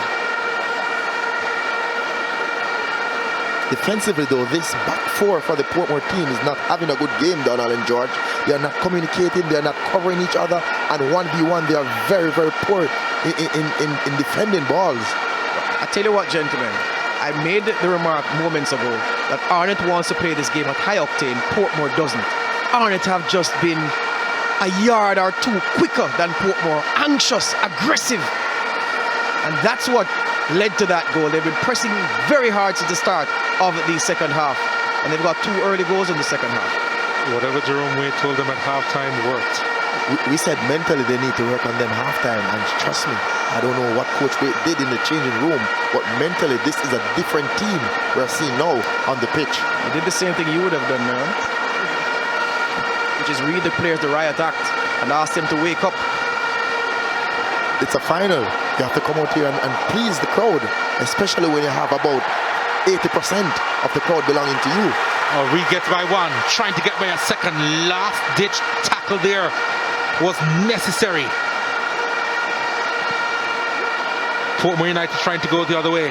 Defensively though, this back four for the Portmore team is not having a good game, Donald and George. They are not communicating, they are not covering each other, and 1v1 they are very, very poor in defending balls. I tell you what, gentlemen, I made the remark moments ago that Arnett wants to play this game at high octane, Portmore doesn't. Arnett have just been a yard or two quicker than Portmore, anxious, aggressive, and that's what led to that goal. They've been pressing very hard since the start of the second half. and they've got 2 early goals in the second half. Whatever Jerome Wade told them at halftime worked. We said mentally they need to work on them halftime, and trust me, I don't know what Coach Wade did in the changing room, but mentally this is a different team we're seeing now on the pitch. He did the same thing you would have done, man, which is read the players the riot act and ask them to wake up. It's a final. You have to come out here and please the crowd, especially when you have about 80% of the crowd belonging to you. Oh, Reed gets by one, trying to get by a second. Last-ditch tackle there was necessary. Portmore United trying to go the other way.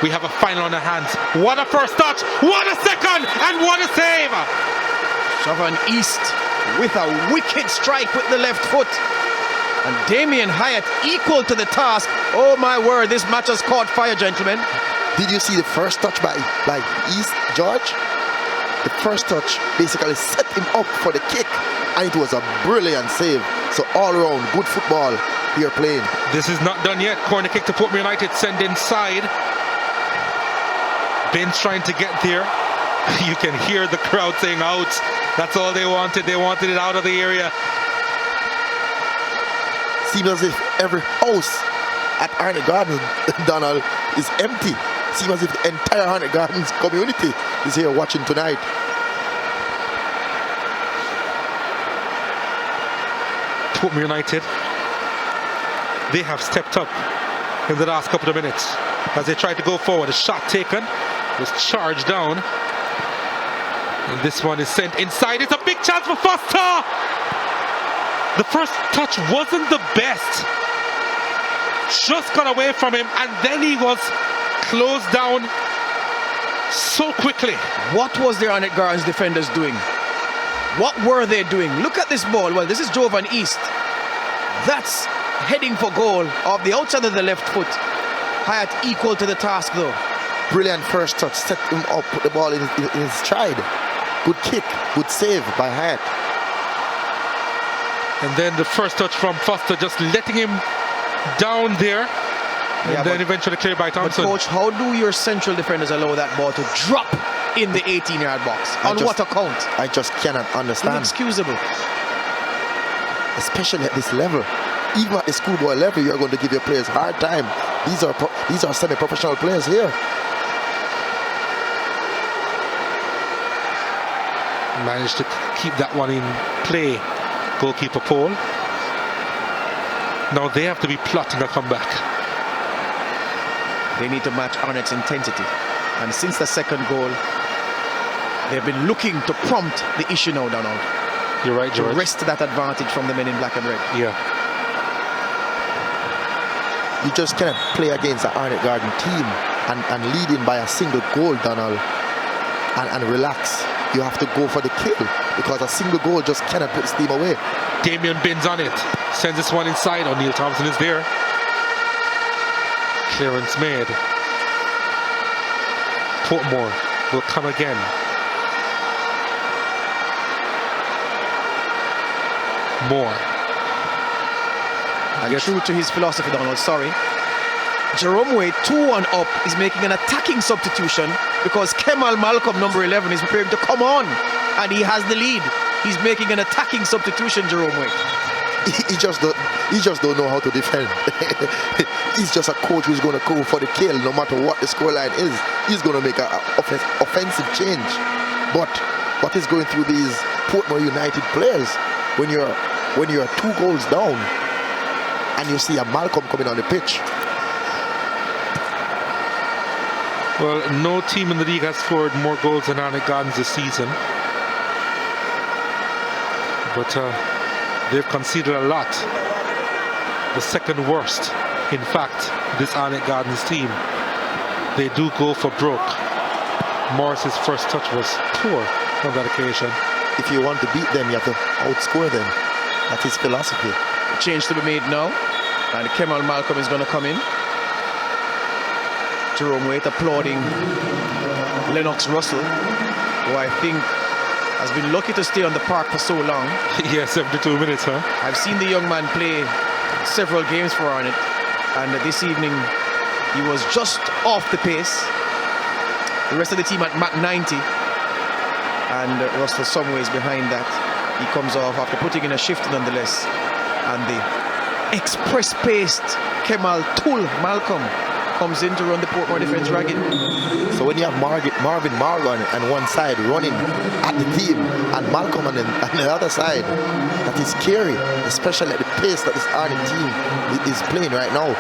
We have a final on our hands. What a first touch, what a second, and what a save! Chauvin East with a wicked strike with the left foot. And Damien Hyatt equal to the task. Oh my word, this match has caught fire, gentlemen. Did you see the first touch by East, George? The first touch basically set him up for the kick, and it was a brilliant save. So all around, good football here playing. This is not done yet. Corner kick to Portmore United, send inside. Ben's trying to get there. You can hear the crowd saying out. That's all they wanted. They wanted it out of the area. Seems as if every house at Arnett Gardens, Donald, is empty. Seems as if the entire Arnett Gardens community is here watching tonight. Portmore United, they have stepped up in the last couple of minutes as they try to go forward. A shot taken, was charged down, and this one is sent inside. It's a big chance for Foster. The first touch wasn't the best, just got away from him, and then he was closed down so quickly. What was the Arnett Gardens defenders doing? What were they doing? Look at this ball. Well, this is Jovan East. That's heading for goal off the outside of the left foot. Hyatt equal to the task though. Brilliant first touch, set him up, put the ball in his stride. Good kick, good save by Hyatt. And then the first touch from Foster, just letting him down there. And then eventually cleared by Thompson. But coach, how do your central defenders allow that ball to drop in the 18-yard box? On what account? I just cannot understand. Inexcusable. Especially at this level. Even at the schoolboy level, you're going to give your players a hard time. These are semi-professional players here. Managed to keep that one in play. Goalkeeper Paul. Now they have to be plotting a comeback. They need to match Arnett's intensity. And since the second goal, they've been looking to prompt the issue now, Donald. You're right, George. To wrest that advantage from the men in black and red. Yeah. You just cannot play against the Arnett Garden team and lead in by a single goal, Donald, and relax. You have to go for the kill, because a single goal just cannot put steam away. Damien Binns on it. Sends this one inside. O'Neill Thompson is there. Clearance made. Portmore will come again. Moore. And true to his philosophy, Donald, sorry. Jerome Wade, 2-1 up, is making an attacking substitution because Kemal Malcolm, number 11, is preparing to come on, and he has the lead. He's making an attacking substitution, Jerome Wade. He just don't know how to defend. He's just a coach who's going to go for the kill no matter what the scoreline is. He's going to make an offensive change. But what is going through these Portmore United players when you're 2 goals down and you see a Malcolm coming on the pitch? Well, no team in the league has scored more goals than Arnett Gardens this season. But they've conceded a lot. The second worst, in fact, this Arnett Gardens team. They do go for broke. Morris's first touch was poor on that occasion. If you want to beat them, you have to outscore them. That's his philosophy. A change to be made now, and Kemal Malcolm is going to come in. Jerome Wade applauding Lennox Russell, who I think has been lucky to stay on the park for so long. Yeah, 72 minutes, huh? I've seen the young man play several games for Arnett, and this evening he was just off the pace. The rest of the team at Mach 90, and Russell some ways behind that. He comes off after putting in a shift nonetheless, and the express-paced Kemal Tul Malcolm comes in to run the Portmore defense ragged. So when you have Marvin Morgan on one side running at the team and Malcolm on the other side, that is scary, especially at the pace that this Arnhem team is playing right now.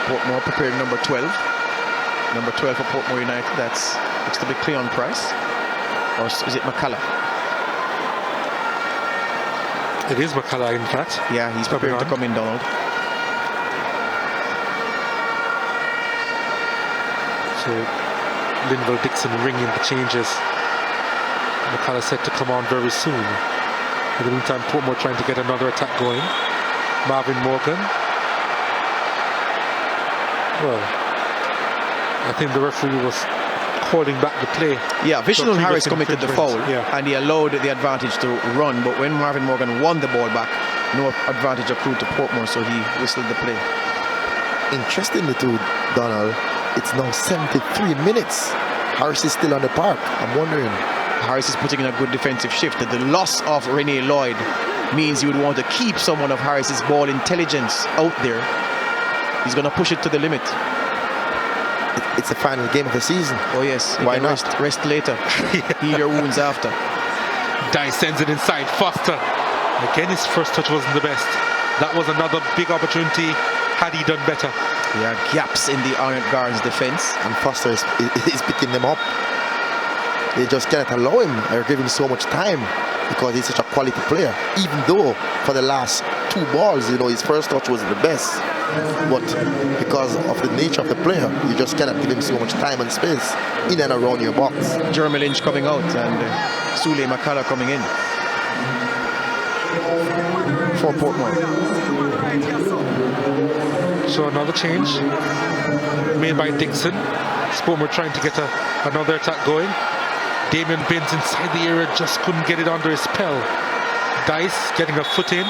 Portmore prepared number 12. Number 12 for Portmore United, that's looks to be Cleon Price. Or is it McCullough? It is McCullough, in fact. Yeah, he's prepared to come in, Donald. So Linval Dixon ringing the changes. McCullough set to come on very soon. In the meantime, Portmore trying to get another attack going. Marvin Morgan. Well, I think the referee was calling back the play. Yeah, Visional Harris committed the foul, yeah, and he allowed the advantage to run, but when Marvin Morgan won the ball back, no advantage accrued to Portmore, so he whistled the play. Interestingly too, Donald, it's now 73 minutes. Harris is still on the park. I'm wondering. Harris is putting in a good defensive shift. The loss of Rene Lloyd means you would want to keep someone of Harris's ball intelligence out there. He's going to push it to the limit. It's the final game of the season. Oh yes. Why not? Rest later. Heal your wounds after. Dice sends it inside. Foster. Again, his first touch wasn't the best. That was another big opportunity. Had he done better? There are gaps in the Arnett Gardens defense. And Foster is picking them up. They just cannot allow him. They're giving so much time because he's such a quality player. Even though for the last 2 balls, you know, his first touch wasn't the best. But because of the nature of the player, you just cannot give him so much time and space in and around your box. Jeremy Lynch coming out and Sule McCullough coming in for Portmore. So another change made by Dixon. Portmore trying to get another attack going. Damien Binns inside the area just couldn't get it under his spell. Dice getting a foot in,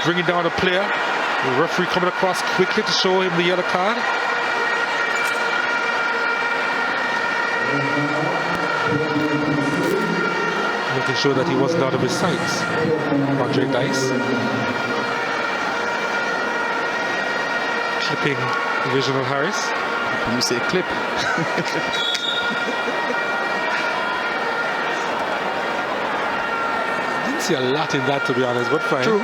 bringing down a player. The referee coming across quickly to show him the yellow card. Making sure that he wasn't out of his sights. Andre Dice. Clipping Visional Harris. You say clip. Didn't see a lot in that, to be honest, but fine. True.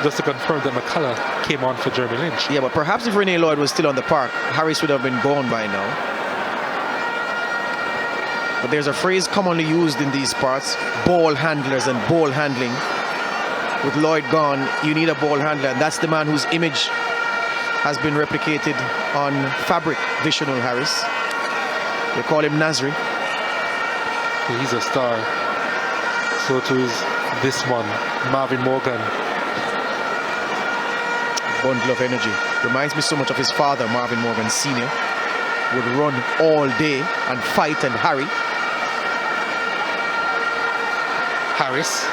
Just to confirm that McCullough came on for Jeremy Lynch. Yeah, but perhaps if Rene Lloyd was still on the park, Harris would have been gone by now. But there's a phrase commonly used in these parts, ball handlers and ball handling. With Lloyd gone, you need a ball handler, and that's the man whose image has been replicated on fabric, Visional Harris. They call him Nasri. He's a star. So too is this one, Marvin Morgan. Bundle of energy. Reminds me so much of his father, Marvin Morgan Sr. Would run all day and fight and harry. Harris.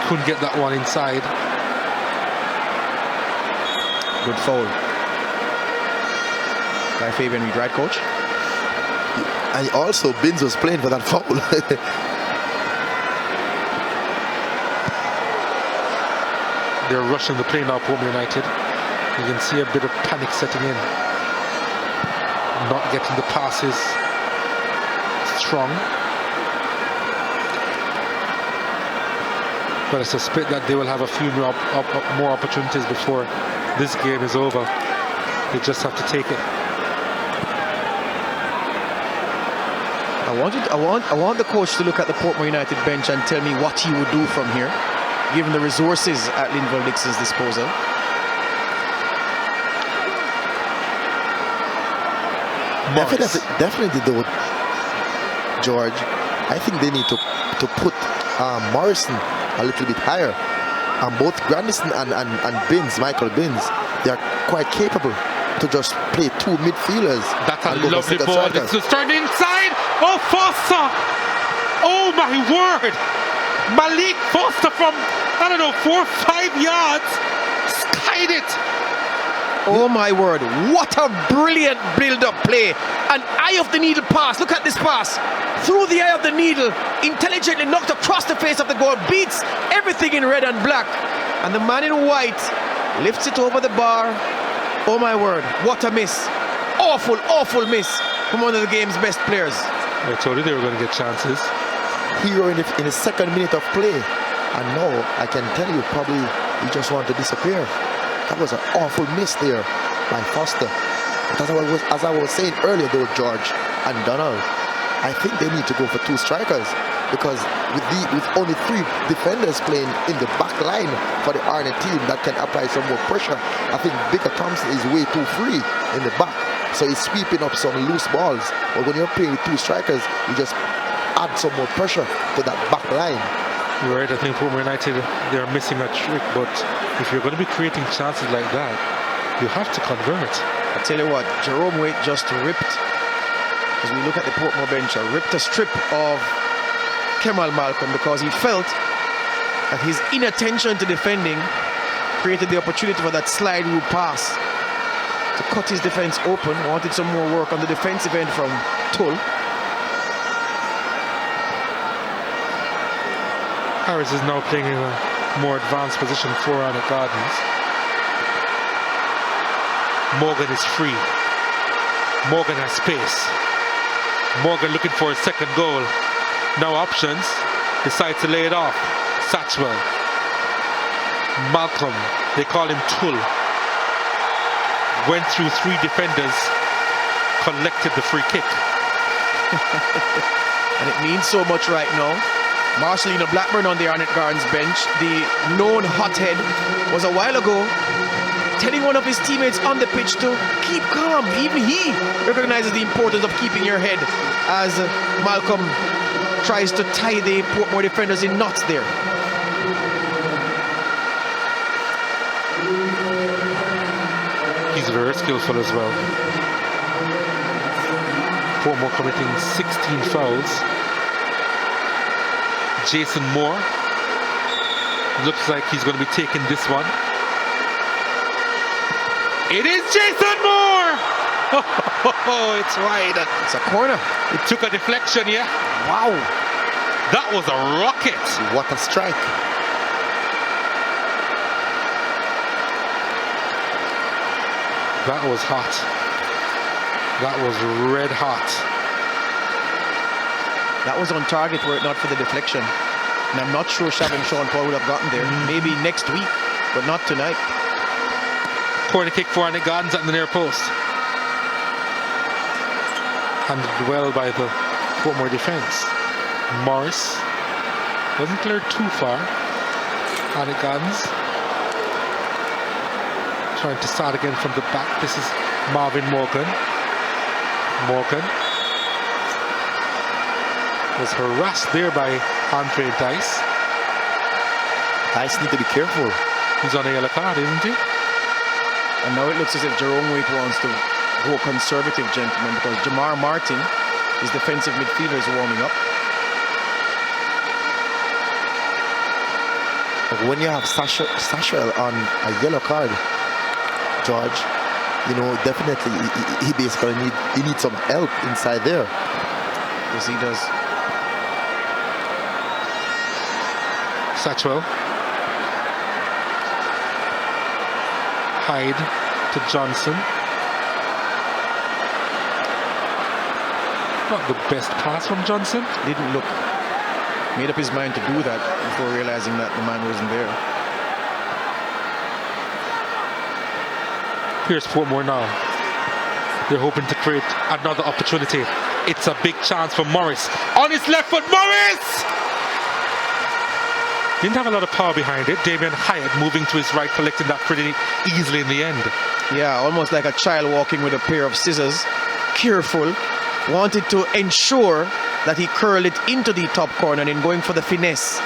Couldn't get that one inside. Good foul by Fabian Reed, right, coach? And also Binns was playing for that foul. They're rushing the play now, Portmore United. You can see a bit of panic setting in. Not getting the passes strong. But I suspect that they will have a few more opportunities before this game is over. They just have to take it. I want the coach to look at the Portmore United bench and tell me what he would do from here, given the resources at Linval Dixon's disposal. Definitely though, George, I think they need to put Morrison a little bit higher. Both Grandison and Binns, Michael Binns, they are quite capable to just play 2 midfielders. That's a lovely ball. It's just turned inside. Oh, Foster! Oh my word! Malik Foster from, I don't know, 4 or 5 yards skied it. Oh my word, what a brilliant build-up play. An eye of the needle pass. Look at this pass. Through the eye of the needle, intelligently knocked across the face of the goal, beats everything in red and black. And the man in white lifts it over the bar. Oh my word, what a miss. Awful, awful miss from one of the game's best players. I told you they were going to get chances. Hero in the second minute of play. And now I can tell you, probably he just wanted to disappear. That was an awful miss there by Foster. But as I was saying earlier though, George and Donald, I think they need to go for 2 strikers, because with only 3 defenders playing in the back line for the Arnett team that can apply some more pressure, I think Bigger Thompson is way too free in the back. So he's sweeping up some loose balls. But when you're playing with 2 strikers, you just add some more pressure to that back line. You're right, I think Portmore United, they're missing a trick, but if you're going to be creating chances like that, you have to convert. I tell you what, Jerome Waite just ripped, as we look at the Portmore bench, ripped a strip of Kemal Malcolm because he felt that his inattention to defending created the opportunity for that slide rule pass to cut his defense open. Wanted some more work on the defensive end from Tull. Harris is now playing in a more advanced position for Arnett Gardens. Morgan is free. Morgan has space. Morgan looking for a second goal. No options. Decides to lay it off. Satchwell. Malcolm. They call him Tull. Went through 3 defenders. Collected the free kick. And it means so much right now. Marcelino Blackburn on the Arnett Gardens bench, the known hothead, was a while ago telling one of his teammates on the pitch to keep calm. Even he recognizes the importance of keeping your head as Malcolm tries to tie the Portmore defenders in knots there. He's very skillful as well. Portmore committing 16 fouls. Jason Moore looks like he's going to be taking this one. It is Jason Moore! Oh, it's wide. It's a corner. It took a deflection, yeah. Wow. That was a rocket. What a strike. That was hot. That was red hot. That was on target were it not for the deflection. And I'm not sure Shavin Sean Paul would have gotten there. Maybe next week, but not tonight. Corner kick for Arnett Gardens at the near post. Handled well by the Portmore defense. Morris wasn't cleared too far. Arnett Gardens trying to start again from the back. This is Marvin Morgan. Morgan was harassed there by Andre Dice. Dice need to be careful. He's on a yellow card, isn't he? And now it looks as if Jerome Waite wants to go conservative, gentlemen, because Jamar Martin, his defensive midfielder, is warming up. But when you have Satchwell on a yellow card, George, you know, definitely he basically needs some help inside there. Yes, he does. Satchwell. Hyde to Johnson. Not the best pass from Johnson. Didn't look. Made up his mind to do that before realizing that the man wasn't there. Here's Portmore now. They're hoping to create another opportunity. It's a big chance for Morris. On his left foot, Morris! Didn't have a lot of power behind it. Damian Hyatt moving to his right, collecting that pretty easily in the end. Yeah, almost like a child walking with a pair of scissors. Careful. Wanted to ensure that he curled it into the top corner and in going for the finesse.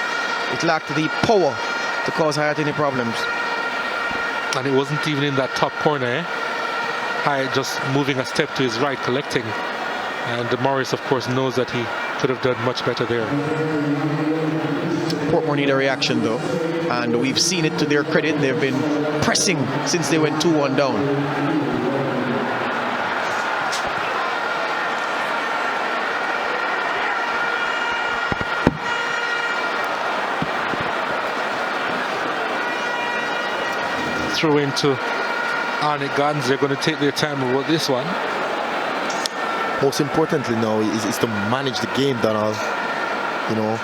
It lacked the power to cause Hyatt any problems. And it wasn't even in that top corner, eh? Hyatt just moving a step to his right, collecting. And Morris, of course, knows that he could have done much better there. Portmore need a reaction though, and we've seen it to their credit. They've been pressing since they went 2-1 down. Throw into Arnett Gardens. They're going to take their time about this one. Most importantly now is to manage the game, Donald. You know,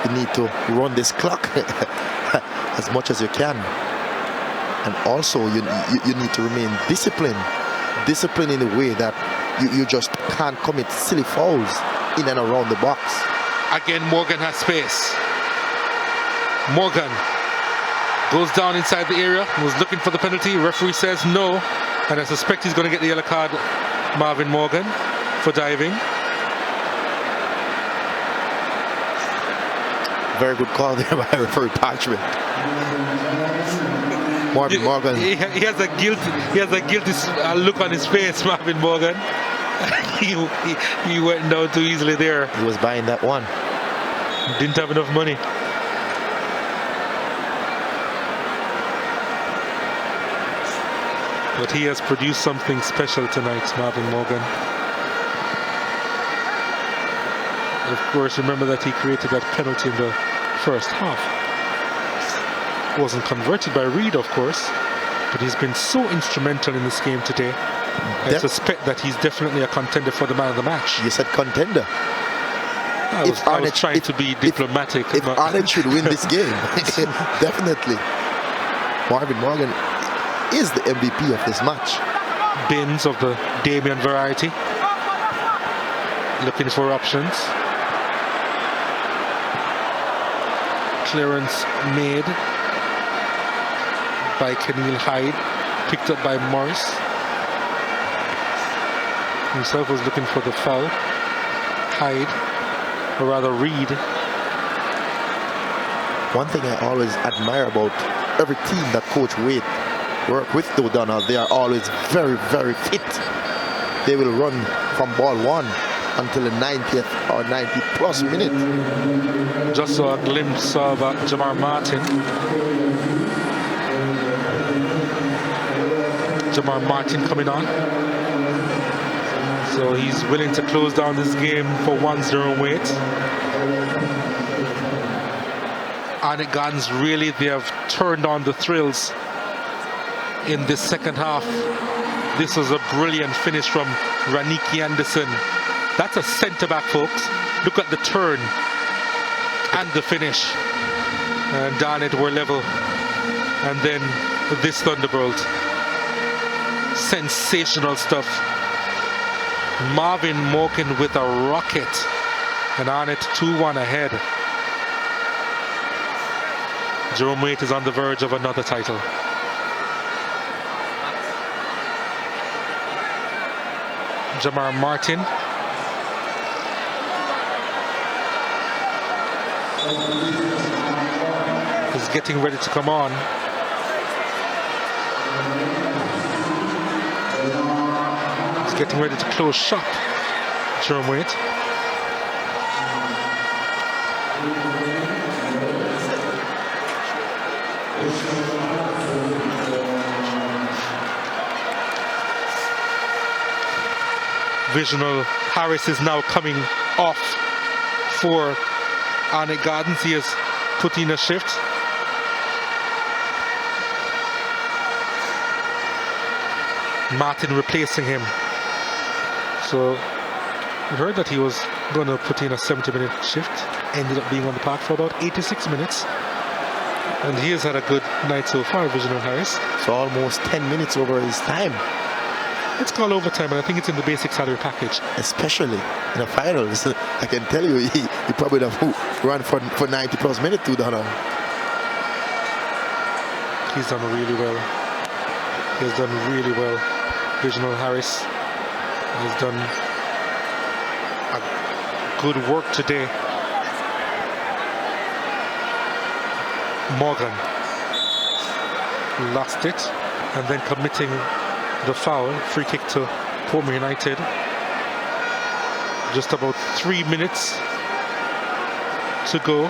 you need to run this clock as much as you can, and also you need to remain disciplined in a way that you just can't commit silly fouls in and around the box. Again, Morgan has space. Morgan goes down inside the area, was looking for the penalty. Referee says no, and I suspect he's going to get the yellow card, Marvin Morgan, for diving. Very good call there by referee Patrick. Marvin Morgan. He has a guilty look on his face, Marvin Morgan. he went down too easily there. He was buying that one. Didn't have enough money. But he has produced something special tonight, Marvin Morgan. Of course, remember that he created that penalty in the first half. Wasn't converted by Reed, of course, but he's been so instrumental in this game today. I suspect that he's definitely a contender for the man of the match. You said contender? I was trying to be diplomatic. If Arnett should win this game, definitely. Marvin Morgan is the MVP of this match. Bins of the Damien variety. Looking for options. Clearance made by Keneal Hyde. Picked up by Morris. Himself was looking for the foul. Hyde, or rather Reed. One thing I always admire about every team that Coach Wade work with, though, Donald, they are always very, very fit. They will run from ball one until the 90th or 90 plus minute. Just saw a glimpse of Jamar Martin. Jamar Martin coming on. So he's willing to close down this game for 1-0 weight. Arnett Gardens, really, they have turned on the thrills in this second half. This was a brilliant finish from Raniki Anderson. That's a centre-back, folks. Look at the turn and the finish. And Arnett were level. And then this thunderbolt. Sensational stuff. Marvin Morgan with a rocket. And Arnett 2-1 ahead. Jerome Waite is on the verge of another title. Jamar Martin. Is getting ready to come on. He's getting ready to close shop. Jerome Waite. Visional Harris is now coming off for Arnett Gardens. He has put in a shift. Martin replacing him. So we heard that he was going to put in a 70-minute shift. Ended up being on the park for about 86 minutes. And he has had a good night so far, Visional Harris. So almost 10 minutes over his time. It's called overtime, and I think it's in the basic salary package. Especially in the finals. I can tell you, he probably would have run for 90 plus minutes too, Donald. He's done really well. He has done really well. Visional Harris has done a good work today. Morgan lost it, and then committing the foul. Free kick to Portmore United. Just about 3 minutes to go.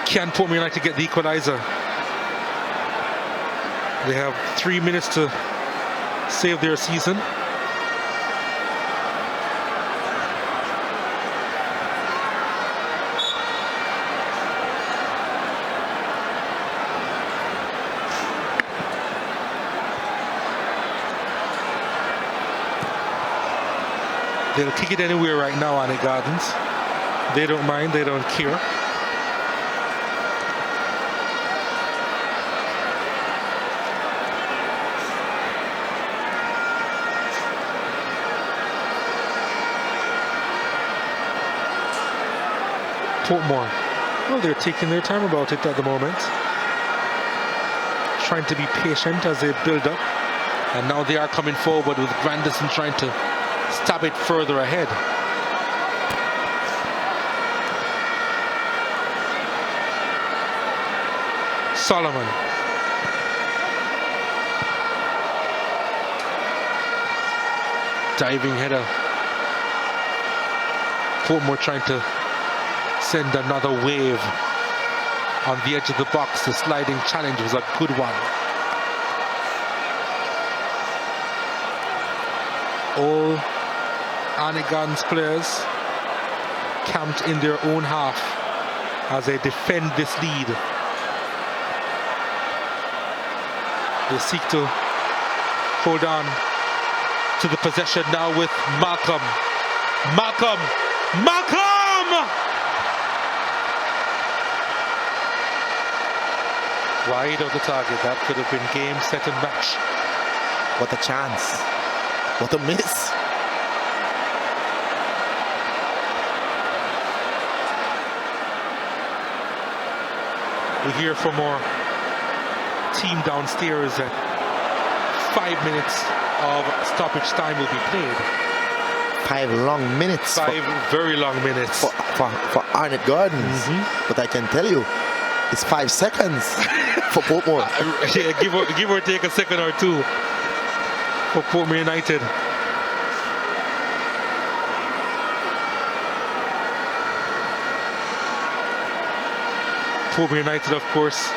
Can Portmore United get the equalizer? They have 3 minutes to save their season. They'll kick it anywhere right now on the Gardens. They don't mind, they don't care. Portmore, well, they're taking their time about it at the moment. Trying to be patient as they build up. And now they are coming forward with Grandison trying to stab it further ahead. Solomon. Diving header. Portmore trying to send another wave on the edge of the box. The sliding challenge was a good one. All Arnegan's players camped in their own half as they defend this lead. They seek to hold on to the possession now with Malcolm. Malcolm! Wide of the target. That could have been game, set and match. What a chance. What a miss. We hear from our team downstairs that 5 minutes of stoppage time will be played. 5 long minutes. 5 very long minutes. For Arnett Gardens. But I can tell you, it's 5 seconds for Portmore. Yeah, give or take a second or two for Portmore United. Portmore United, of course,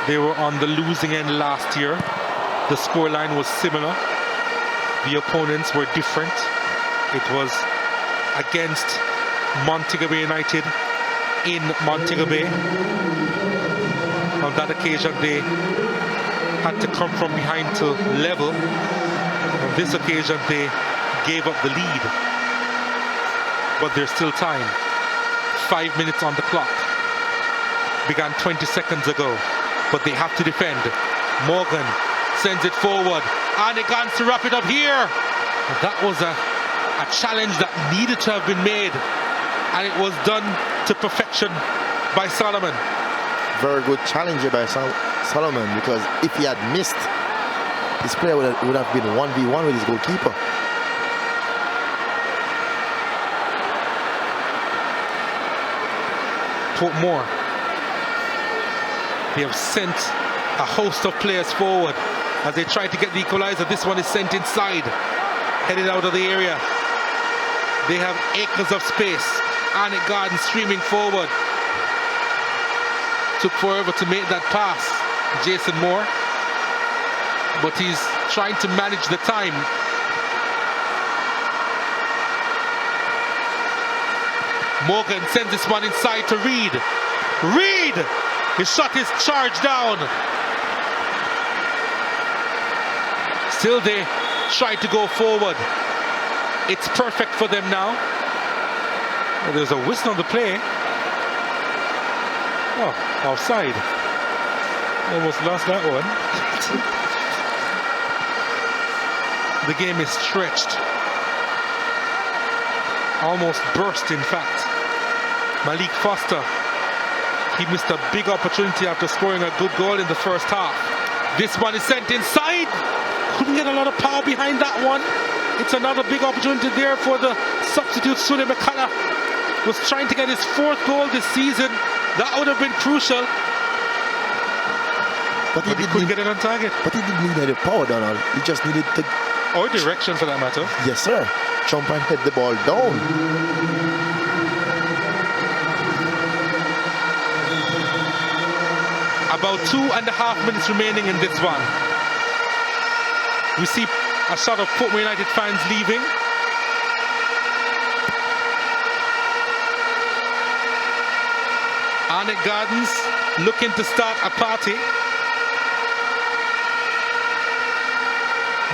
they were on the losing end last year. The scoreline was similar. The opponents were different. It was against Montego Bay United in Montego Bay. On that occasion, they had to come from behind to level. On this occasion, they gave up the lead. But there's still time. 5 minutes on the clock. Began 20 seconds ago. But they have to defend. Morgan sends it forward. Arnegan to wrap it up here. That was a challenge that needed to have been made. And it was done to perfection by Solomon. Very good challenge by Solomon, because if he had missed, his player would have been 1v1 with his goalkeeper. Portmore, they have sent a host of players forward as they try to get the equalizer. This one is sent inside, headed out of the area. They have acres of space. Arnett Garden streaming forward. Took forever to make that pass, Jason Moore. But he's trying to manage the time. Morgan sends this one inside to Reed. Reed! His shot is charged down. Still they try to go forward. It's perfect for them now. Well, there's a whistle on the play. Oh, offside. Almost lost that one. The game is stretched. Almost burst, in fact. Malik Foster, he missed a big opportunity after scoring a good goal in the first half. This one is sent inside. Couldn't get a lot of power behind that one. It's another big opportunity there for the substitute. Sule McCullough was trying to get his 4th goal this season. That would have been crucial. But he couldn't get it on target. But he didn't need any power, Donald. He just needed to... Or direction, for that matter. Yes, sir. Jump and hit the ball down. About 2.5 minutes remaining in this one. We see a shot of Portmore United fans leaving. Arnett Gardens looking to start a party.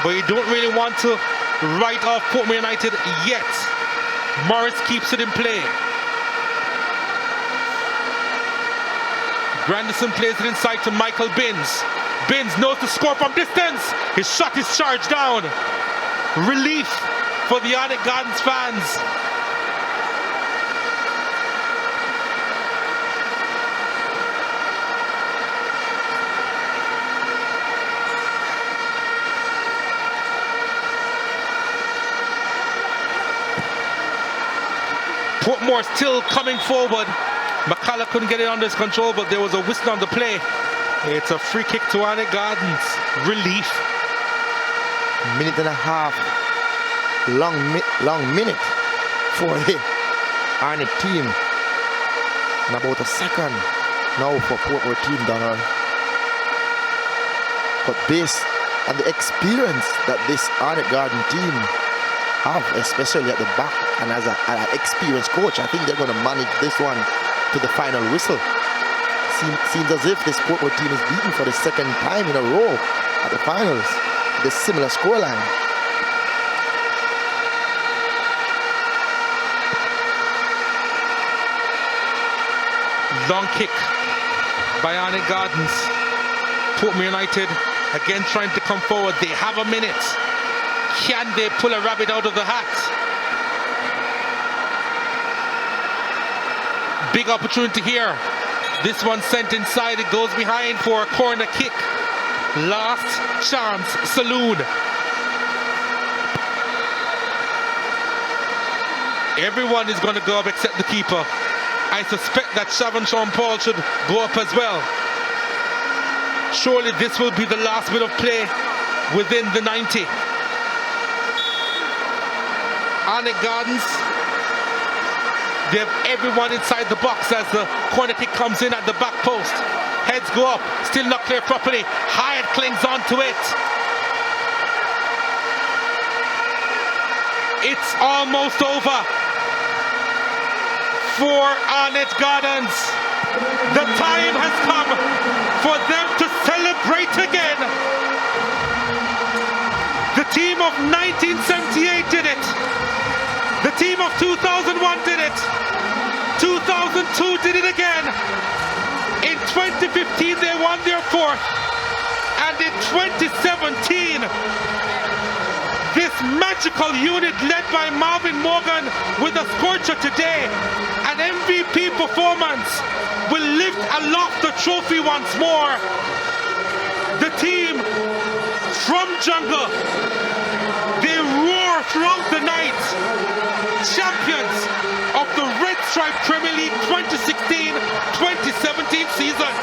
But you don't really want to write off Portmore United yet. Morris keeps it in play. Grandison plays it inside to Michael Binns. Binns knows to score from distance. His shot is charged down. Relief for the Arnett Gardens fans. Portmore still coming forward. McCullough couldn't get it under his control, but there was a whistle on the play. It's a free kick to Arnett Gardens. Relief. Minute and a half. Long minute for the Arnett team. And about a second now for Portmore team, Donald. But based on the experience that this Arnett Garden team have, especially at the back, and as an experienced coach, I think they're going to manage this one to the final whistle. Seems as if this Portmore team is beaten for the second time in a row at the finals. The similar scoreline. Long kick by Arnett Gardens. Portmore United again trying to come forward. They have a minute. Can they pull a rabbit out of the hat? Big opportunity here. This one sent inside. It goes behind for a corner kick. Last chance saloon. Everyone is going to go up except the keeper. I suspect that Shavon Sean Paul should go up as well. Surely this will be the last bit of play within the 90. Arnett Gardens, they have everyone inside the box as the corner kick comes in at the back post. Heads go up, still not clear properly. Hyatt clings onto it. It's almost over for Arnett Gardens. The time has come for them to celebrate again. The team of 1978 did it. The team of 2001 did it. 2002 did it again. In 2015 they won their fourth. And in 2017 this magical unit led by Marvin Morgan with a scorcher today, an MVP performance, will lift aloft the trophy once more. The team from Jungle, they roar throughout the night. Champions of the Red Stripe Premier League 2016-2017 season.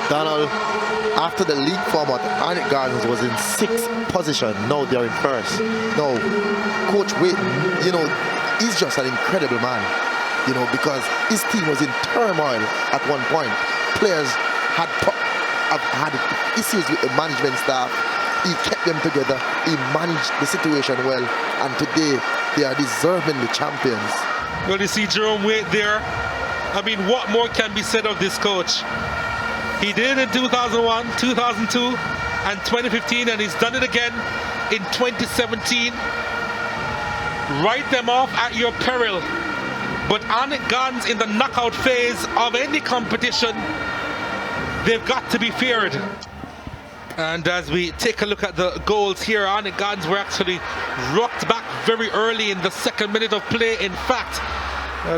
Donald, after the league format, Arnett Gardens was in 6th position. Now they're in 1st. Now, Coach Wade, you know, he's just an incredible man, you know, because his team was in turmoil at one point. Players had issues with the management staff. He kept them together. He managed the situation well, and today they are deservingly champions. Well, you see Jerome Wade there. I mean, what more can be said of this coach? He did it in 2001, 2002, and 2015, and he's done it again in 2017. Write them off at your peril. But Arnett Gardens in the knockout phase of any competition, they've got to be feared. And as we take a look at the goals here, Arnett Gardens were actually rocked back very early in the 2nd minute of play. In fact,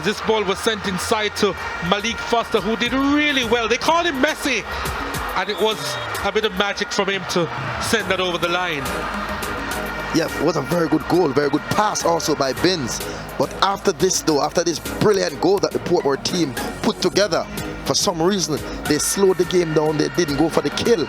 this ball was sent inside to Malik Foster, who did really well. They called him Messi, and it was a bit of magic from him to send that over the line. Yeah, it was a very good goal, very good pass also by Binns. But after this though, after this brilliant goal that the Portmore team put together, for some reason, they slowed the game down. They didn't go for the kill.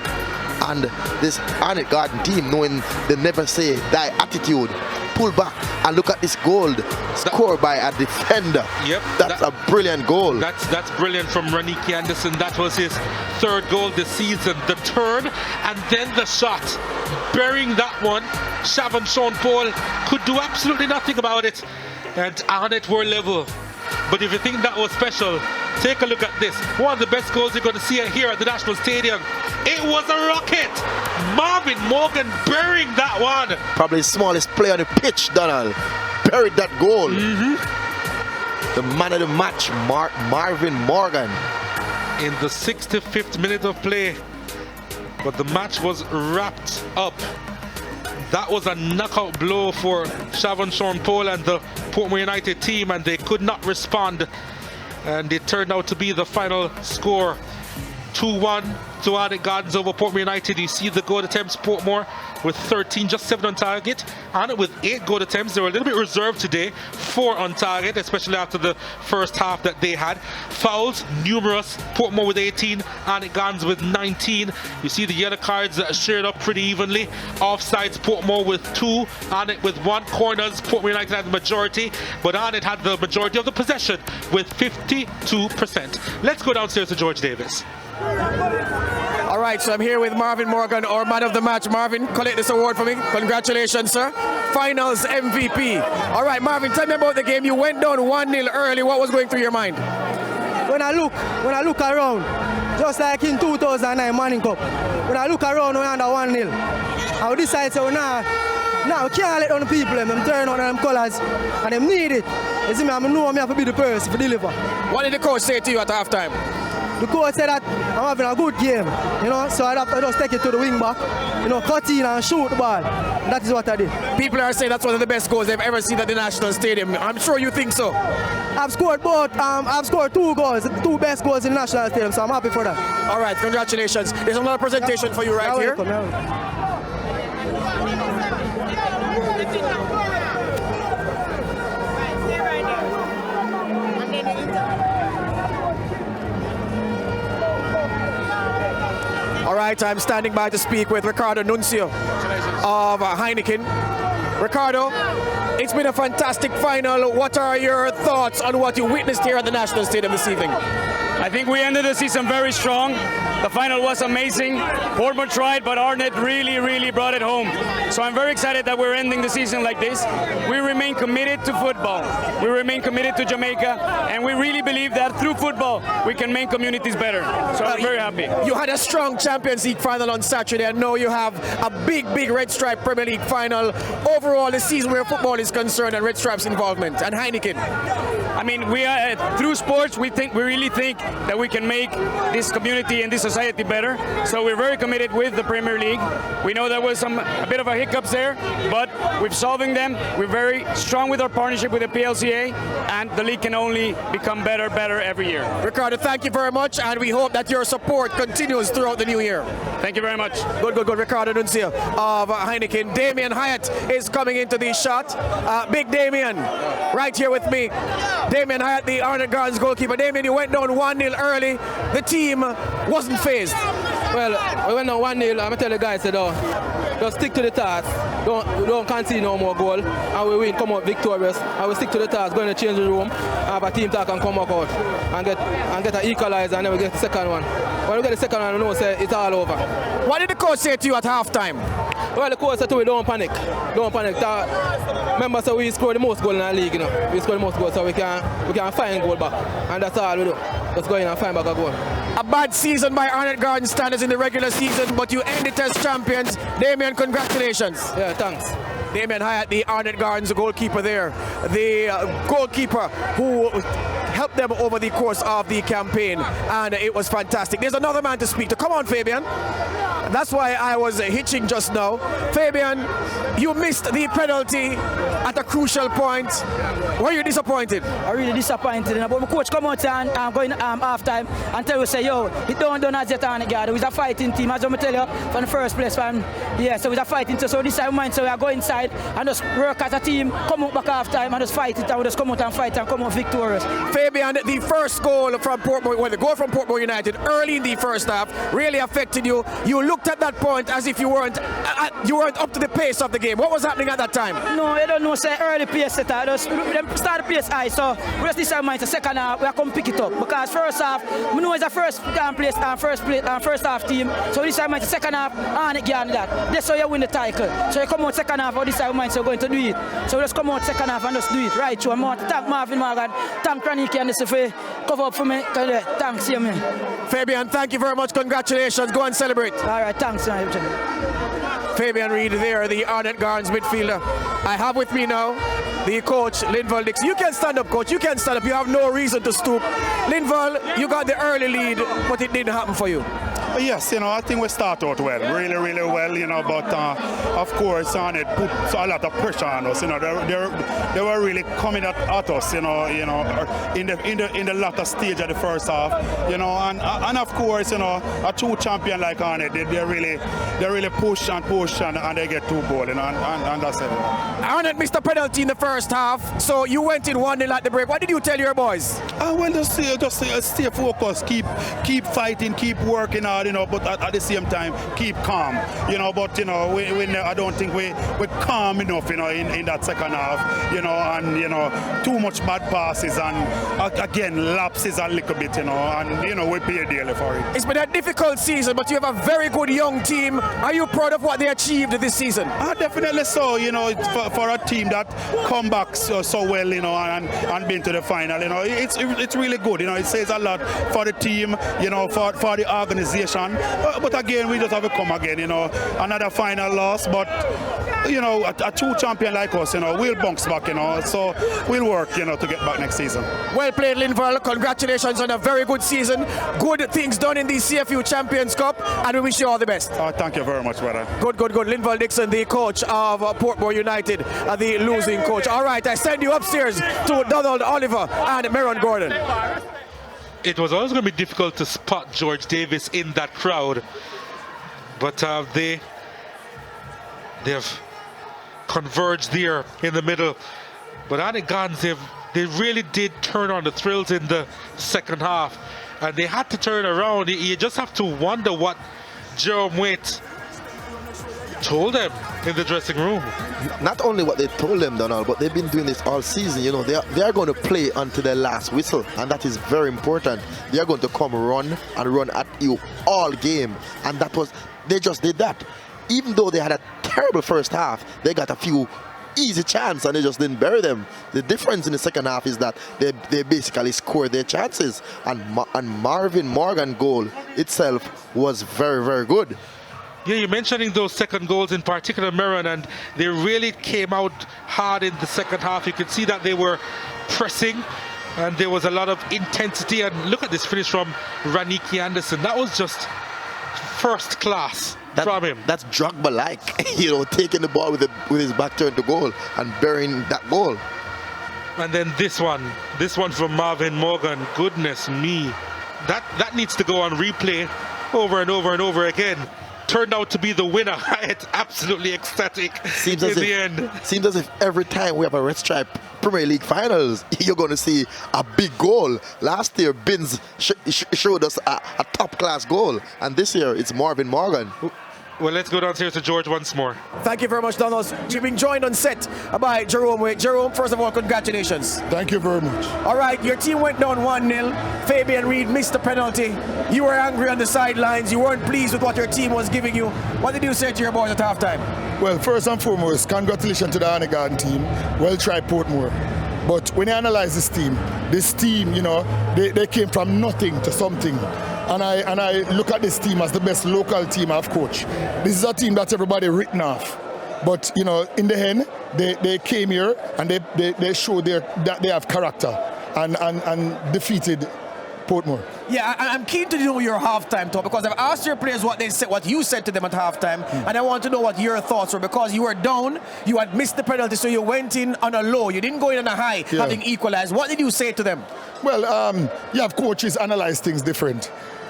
And this Arnett Garden team, knowing the never say die attitude, pull back and look at this goal scored by a defender. Yep, that's a brilliant goal. That's brilliant from Raniki Anderson. That was his third goal this season. The turn and then the shot, burying that one. Shavon Sean Paul could do absolutely nothing about it, and Arnett were level. But if you think that was special, take a look at this. One of the best goals you're going to see here at the National Stadium. It was a rocket. Marvin Morgan burying that one. Probably the smallest player on the pitch, Donald. Buried that goal. The man of the match, Marvin Morgan. In the 65th minute of play. But the match was wrapped up. That was a knockout blow for Shavon Sean Paul and the Portmore United team, and they could not respond. And it turned out to be the final score. 2-1 to Arnett Gardens over Portmore United. You see the goal attempts, Portmore with 13, just 7 on target. Arnett with 8 goal attempts. They were a little bit reserved today, 4 on target, especially after the first half that they had. Fouls, numerous. Portmore with 18, Arnett Gardens with 19. You see the yellow cards shared up pretty evenly. Offsides, Portmore with 2, Arnett with 1. Corners, Portmore United had the majority, but Arnett had the majority of the possession with 52%. Let's go downstairs to George Davis. All right, so I'm here with Marvin Morgan, our man of the match. Marvin, collect this award for me. Congratulations, sir. Finals MVP. All right, Marvin, tell me about the game. You went down 1-0 early. What was going through your mind? When I look around, just like in 2009 Manning Cup, when I look around, we're under 1-0. I decide to now we can't let down the people, them turn on them colours, and them need it. You see me, I know I have to be the person to deliver. What did the coach say to you at halftime? The coach said that I'm having a good game, you know, so I have to just take it to the wing back, you know, cut in and shoot the ball. That is what I did. People are saying that's one of the best goals they've ever seen at the National Stadium. I'm sure you think so. I've scored both. I've scored 2 goals, 2 best goals in the National Stadium, so I'm happy for that. All right, congratulations. There's another presentation for you right here. All right, I'm standing by to speak with Ricardo Nuncio of Heineken. Ricardo, it's been a fantastic final. What are your thoughts on what you witnessed here at the National Stadium this evening? I think we ended the season very strong. The final was amazing. Portmore tried, but Arnett really brought it home. So I'm very excited that we're ending the season like this. We remain committed to football. We remain committed to Jamaica, and we really believe that through football we can make communities better. So I'm very happy. You had a strong Champions League final on Saturday, and now you have a big Red Stripe Premier League final. Overall, the season where football is concerned and Red Stripe's involvement, and Heineken. I mean, we are through sports. We really think that we can make this community and this society better. So we're very committed with the Premier League. We know there was a bit of a hiccups there, but we're solving them. We're very strong with our partnership with the PLCA, and the league can only become better every year. Ricardo, thank you very much, and we hope that your support continues throughout the new year. Thank you very much. Good. Ricardo Nuncio of Heineken. Damien Hyatt is coming into the shot. Big Damien, right here with me. Damien Hyatt, the Arnett Gardens goalkeeper. Damien, you went down 1-0 early. The team wasn't phased. Well, we went down 1-0. I'm going to tell the guys, just stick to the task. Don't concede no more goal. And we win, come out victorious. And we stick to the task, go in the changing room, have a team talk and come back out. And get an equalizer, and then we get the second one. When we get the second one, we know it's all over. What did the coach say to you at halftime? Well, the coach said to me, don't panic. Don't panic. Remember, so we scored the most goals in the league, you know. We scored the most goals, so we can find goal back. And that's all we do. Just go in and find back a goal. A bad season by Arnett Garden standards in the regular season, but you ended as champions. Damien, congratulations. Yeah, thanks. Damien Hyatt, the Arnett Gardens goalkeeper there. The goalkeeper who helped them over the course of the campaign, and it was fantastic. There's another man to speak to. Come on, Fabian. That's why I was hitching just now. Fabian, you missed the penalty at a crucial point. Were you disappointed? I'm really disappointed. But my coach come out and going half time and tell you, say, yo, it don't done as yet on the guard. We're a fighting team, as I tell you, from the first place. Yeah, so we're a fighting team. So this time, so we are going inside and just work as a team, come out back half time and just fight it, and we just come out and fight and come out victorious. Fabian, the first goal from Portmore, well, the goal from Portmore United early in the first half really affected you. You looked at that point as if you weren't up to the pace of the game. What was happening at that time? No, I don't know. Say early pace setter. Just start the pace high. So we just decide the second half we are come pick it up because first half we know it's a first place and first half team. So we decide the second half and again that. That's how you win the title. So you come out second half or decide so we're going to do it. So we just come out second half and just do it right. So I want to thank Marvin Morgan, thank Raniki and this for cover up for me. Thanks, you man. Fabian, thank you very much. Congratulations. Go and celebrate. All right, thanks. Fabian Reid there, the Arnett Gardens midfielder. I have with me now the coach, Linval Dixon. You can stand up, coach. You can stand up. You have no reason to stoop. Linval, you got the early lead, but it didn't happen for you. Yes, I think we start out well, really well, but of course, Arnett put a lot of pressure on us. They were really coming at us, in the latter stage of the first half, and of course, a true champion like Arnett, they really push and they get 2 goals, and that's it. Arnett missed a penalty in the first half, so you went in 1-0 at the break. What did you tell your boys? Well, just stay focused, keep fighting, keep working hard. But at the same time, keep calm, but, I don't think we're calm enough, in that second half, and, too much bad passes and, again, lapses a little bit, and, we pay dearly for it. It's been a difficult season, but you have a very good young team. Are you proud of what they achieved this season? Definitely so, for a team that come back so well, and been to the final, it's really good, it says a lot for the team, for the organization. But again, we just have to come again, another final loss, but a true champion like us, we'll bounce back, so we'll work, to get back next season. Well played, Linval. Congratulations on a very good season. Good things done in the CFU Champions Cup, and we wish you all the best. Thank you very much, brother. Good. Linval Dixon, the coach of Portmore United, the losing coach. All right, I send you upstairs to Donald Oliver and Meron Gordon. It was always going to be difficult to spot George Davis in that crowd, but they have converged there in the middle. But Arnett Gardens, they really did turn on the thrills in the second half, and they had to turn around. You just have to wonder what Jerome Waite told them in the dressing room. Not only what they told them, Donald, but they've been doing this all season. They are going to play until their last whistle, and that is very important. They are going to come run at you all game, and they just did that. Even though they had a terrible first half, they got a few easy chances and they just didn't bury them. The difference in the second half is that they basically scored their chances, and Marvin Morgan goal itself was very, very good. Yeah, you're mentioning those second goals in particular, Meron, and they really came out hard in the second half. You could see that they were pressing and there was a lot of intensity. And look at this finish from Raniki Anderson. That was just first class from him. That's Drogba-like, taking the ball with his back turned to goal and burying that goal. And then this one from Marvin Morgan. Goodness me, that needs to go on replay over and over and over again. Turned out to be the winner. It's absolutely ecstatic in the end. Seems as if every time we have a Red Stripe Premier League finals, you're going to see a big goal. Last year, Binns showed us a top-class goal, and this year it's Marvin Morgan. Well, let's go downstairs to George once more. Thank you very much, Donald. You've been joined on set by Jerome Waite. Jerome, first of all, congratulations. Thank you very much. All right, your team went down 1-0. Fabian Reid missed the penalty. You were angry on the sidelines. You weren't pleased with what your team was giving you. What did you say to your boys at halftime? Well, first and foremost, congratulations to the Arnett Garden team. Well tried, Portmore. But when you analyze this team, they came from nothing to something. And I look at this team as the best local team I've coached. This is a team that everybody written off. But, in the end, they came here and they showed that they have character and defeated Portmore. Yeah, I'm keen to know your halftime talk because I've asked your players what they said, what you said to them at halftime, and I want to know what your thoughts were because you were down, you had missed the penalty, so you went in on a low. You didn't go in on a high, having equalized. What did you say to them? Well, you have coaches analyze things different.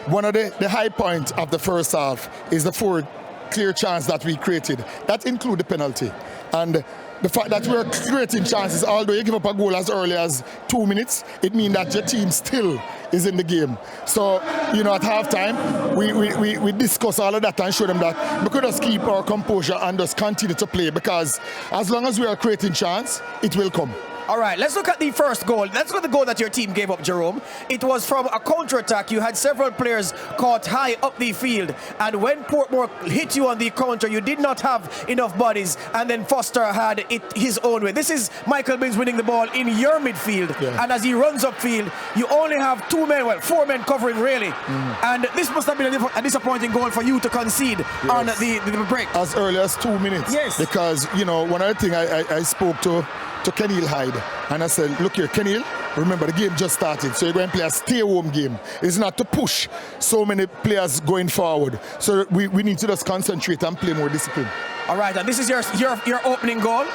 One of the high points of the first half is the 4 clear chances that we created. That include the penalty. And the fact that we're creating chances, although you give up a goal as early as 2 minutes, it means that your team still is in the game. So, you know, at halftime, we discuss all of that and show them that we could just keep our composure and just continue to play because as long as we are creating chance, it will come. All right, let's look at the first goal. Let's look at the goal that your team gave up, Jerome. It was from a counter-attack. You had several players caught high up the field. And when Portmore hit you on the counter, you did not have enough bodies. And then Foster had it his own way. This is Michael Binns winning the ball in your midfield. Yeah. And as he runs upfield, you only have 4 men covering, really. And this must have been a disappointing goal for you to concede on the break. As early as 2 minutes. Yes. Because, you know, one other thing I spoke to Kenil Hyde, and I said, look here, Kenil, remember the game just started, so you're going to play a stay-home game. It's not to push so many players going forward. So we need to just concentrate and play more discipline. All right, and this is your opening goal.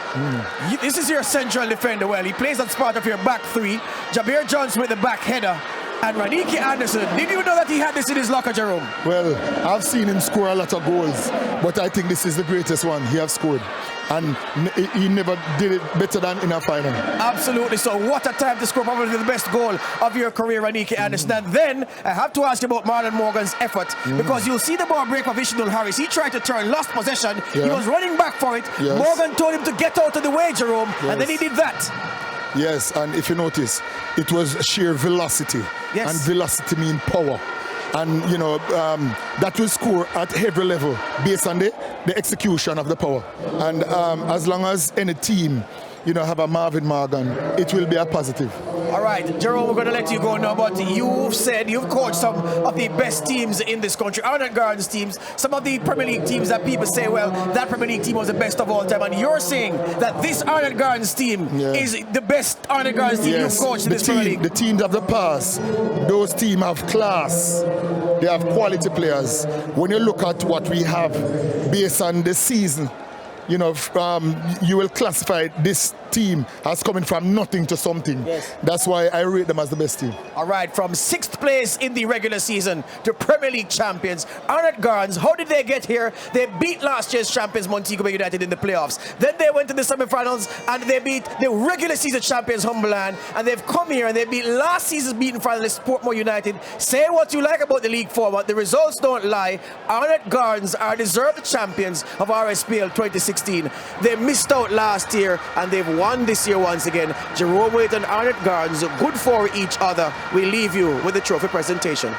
This is your central defender. Well, he plays as part of your back 3. Jabir Johnson with the back header. And Raniki Anderson, did you know that he had this in his locker, Jerome? Well, I've seen him score a lot of goals, but I think this is the greatest one he has scored. And he never did it better than in a final. Absolutely. So what a time to score probably the best goal of your career, Raniki Anderson. And then I have to ask you about Marlon Morgan's effort because you'll see the ball break of Ishnul Harris. He tried to turn, lost possession. He was running back for it. Morgan told him to get out of the way, Jerome, and then he did that. Yes, and if you notice, it was sheer velocity. Yes. And velocity means power. And, you know, that will score at every level based on the execution of the power. And as long as any team, you know, have a Marvin Morgan, it will be a positive. All right, Jerome, we're going to let you go now, but you've coached some of the best teams in this country, Arnott Gardens teams, some of the Premier League teams that people say, well, that Premier League team was the best of all time, and you're saying that this Arnott Gardens team is the best Arnott Gardens team you've coached in this Premier League. The teams of the past, those teams have class, they have quality players. When you look at what we have based on the season, you know, you will classify this team as coming from nothing to something. Yes. That's why I rate them as the best team. All right, from 6th place in the regular season to Premier League champions, Arnott Gardens, how did they get here? They beat last year's champions Montego Bay United in the playoffs. Then they went to the semi-finals and they beat the regular season champions Humberland, and they've come here and they beat last season's beaten finalists Portmore United. Say what you like about the league format, the results don't lie. Arnott Gardens are deserved champions of RSPL 2016. They missed out last year and they've won this year once again. Jerome Waite and Arnott Gardens, good for each other. We leave you with the trophy presentation.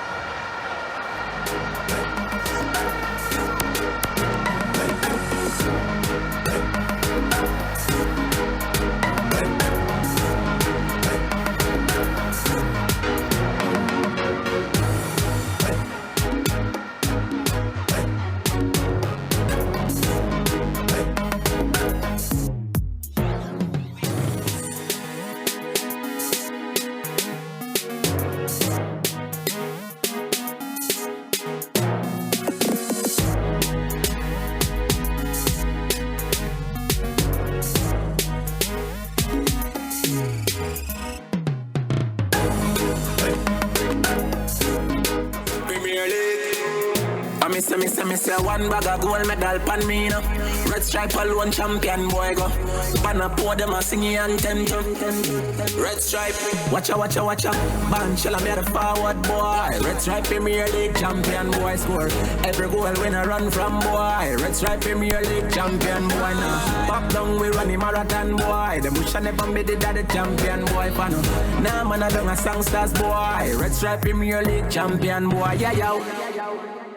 Me say one bag of gold medal pan me no. Red stripe alone champion boy go. Banner pour them a singing Anthem. Red stripe, watcha. Band shall I be the forward boy. Red stripe Premier League champion boy score. Every goal when I run from boy. Red stripe Premier League champion boy now. Pop down we run the marathon boy. The bush never made it that the champion boy fan. Nah man I done a songsters boy. Red stripe Premier League champion boy. Yeah yo.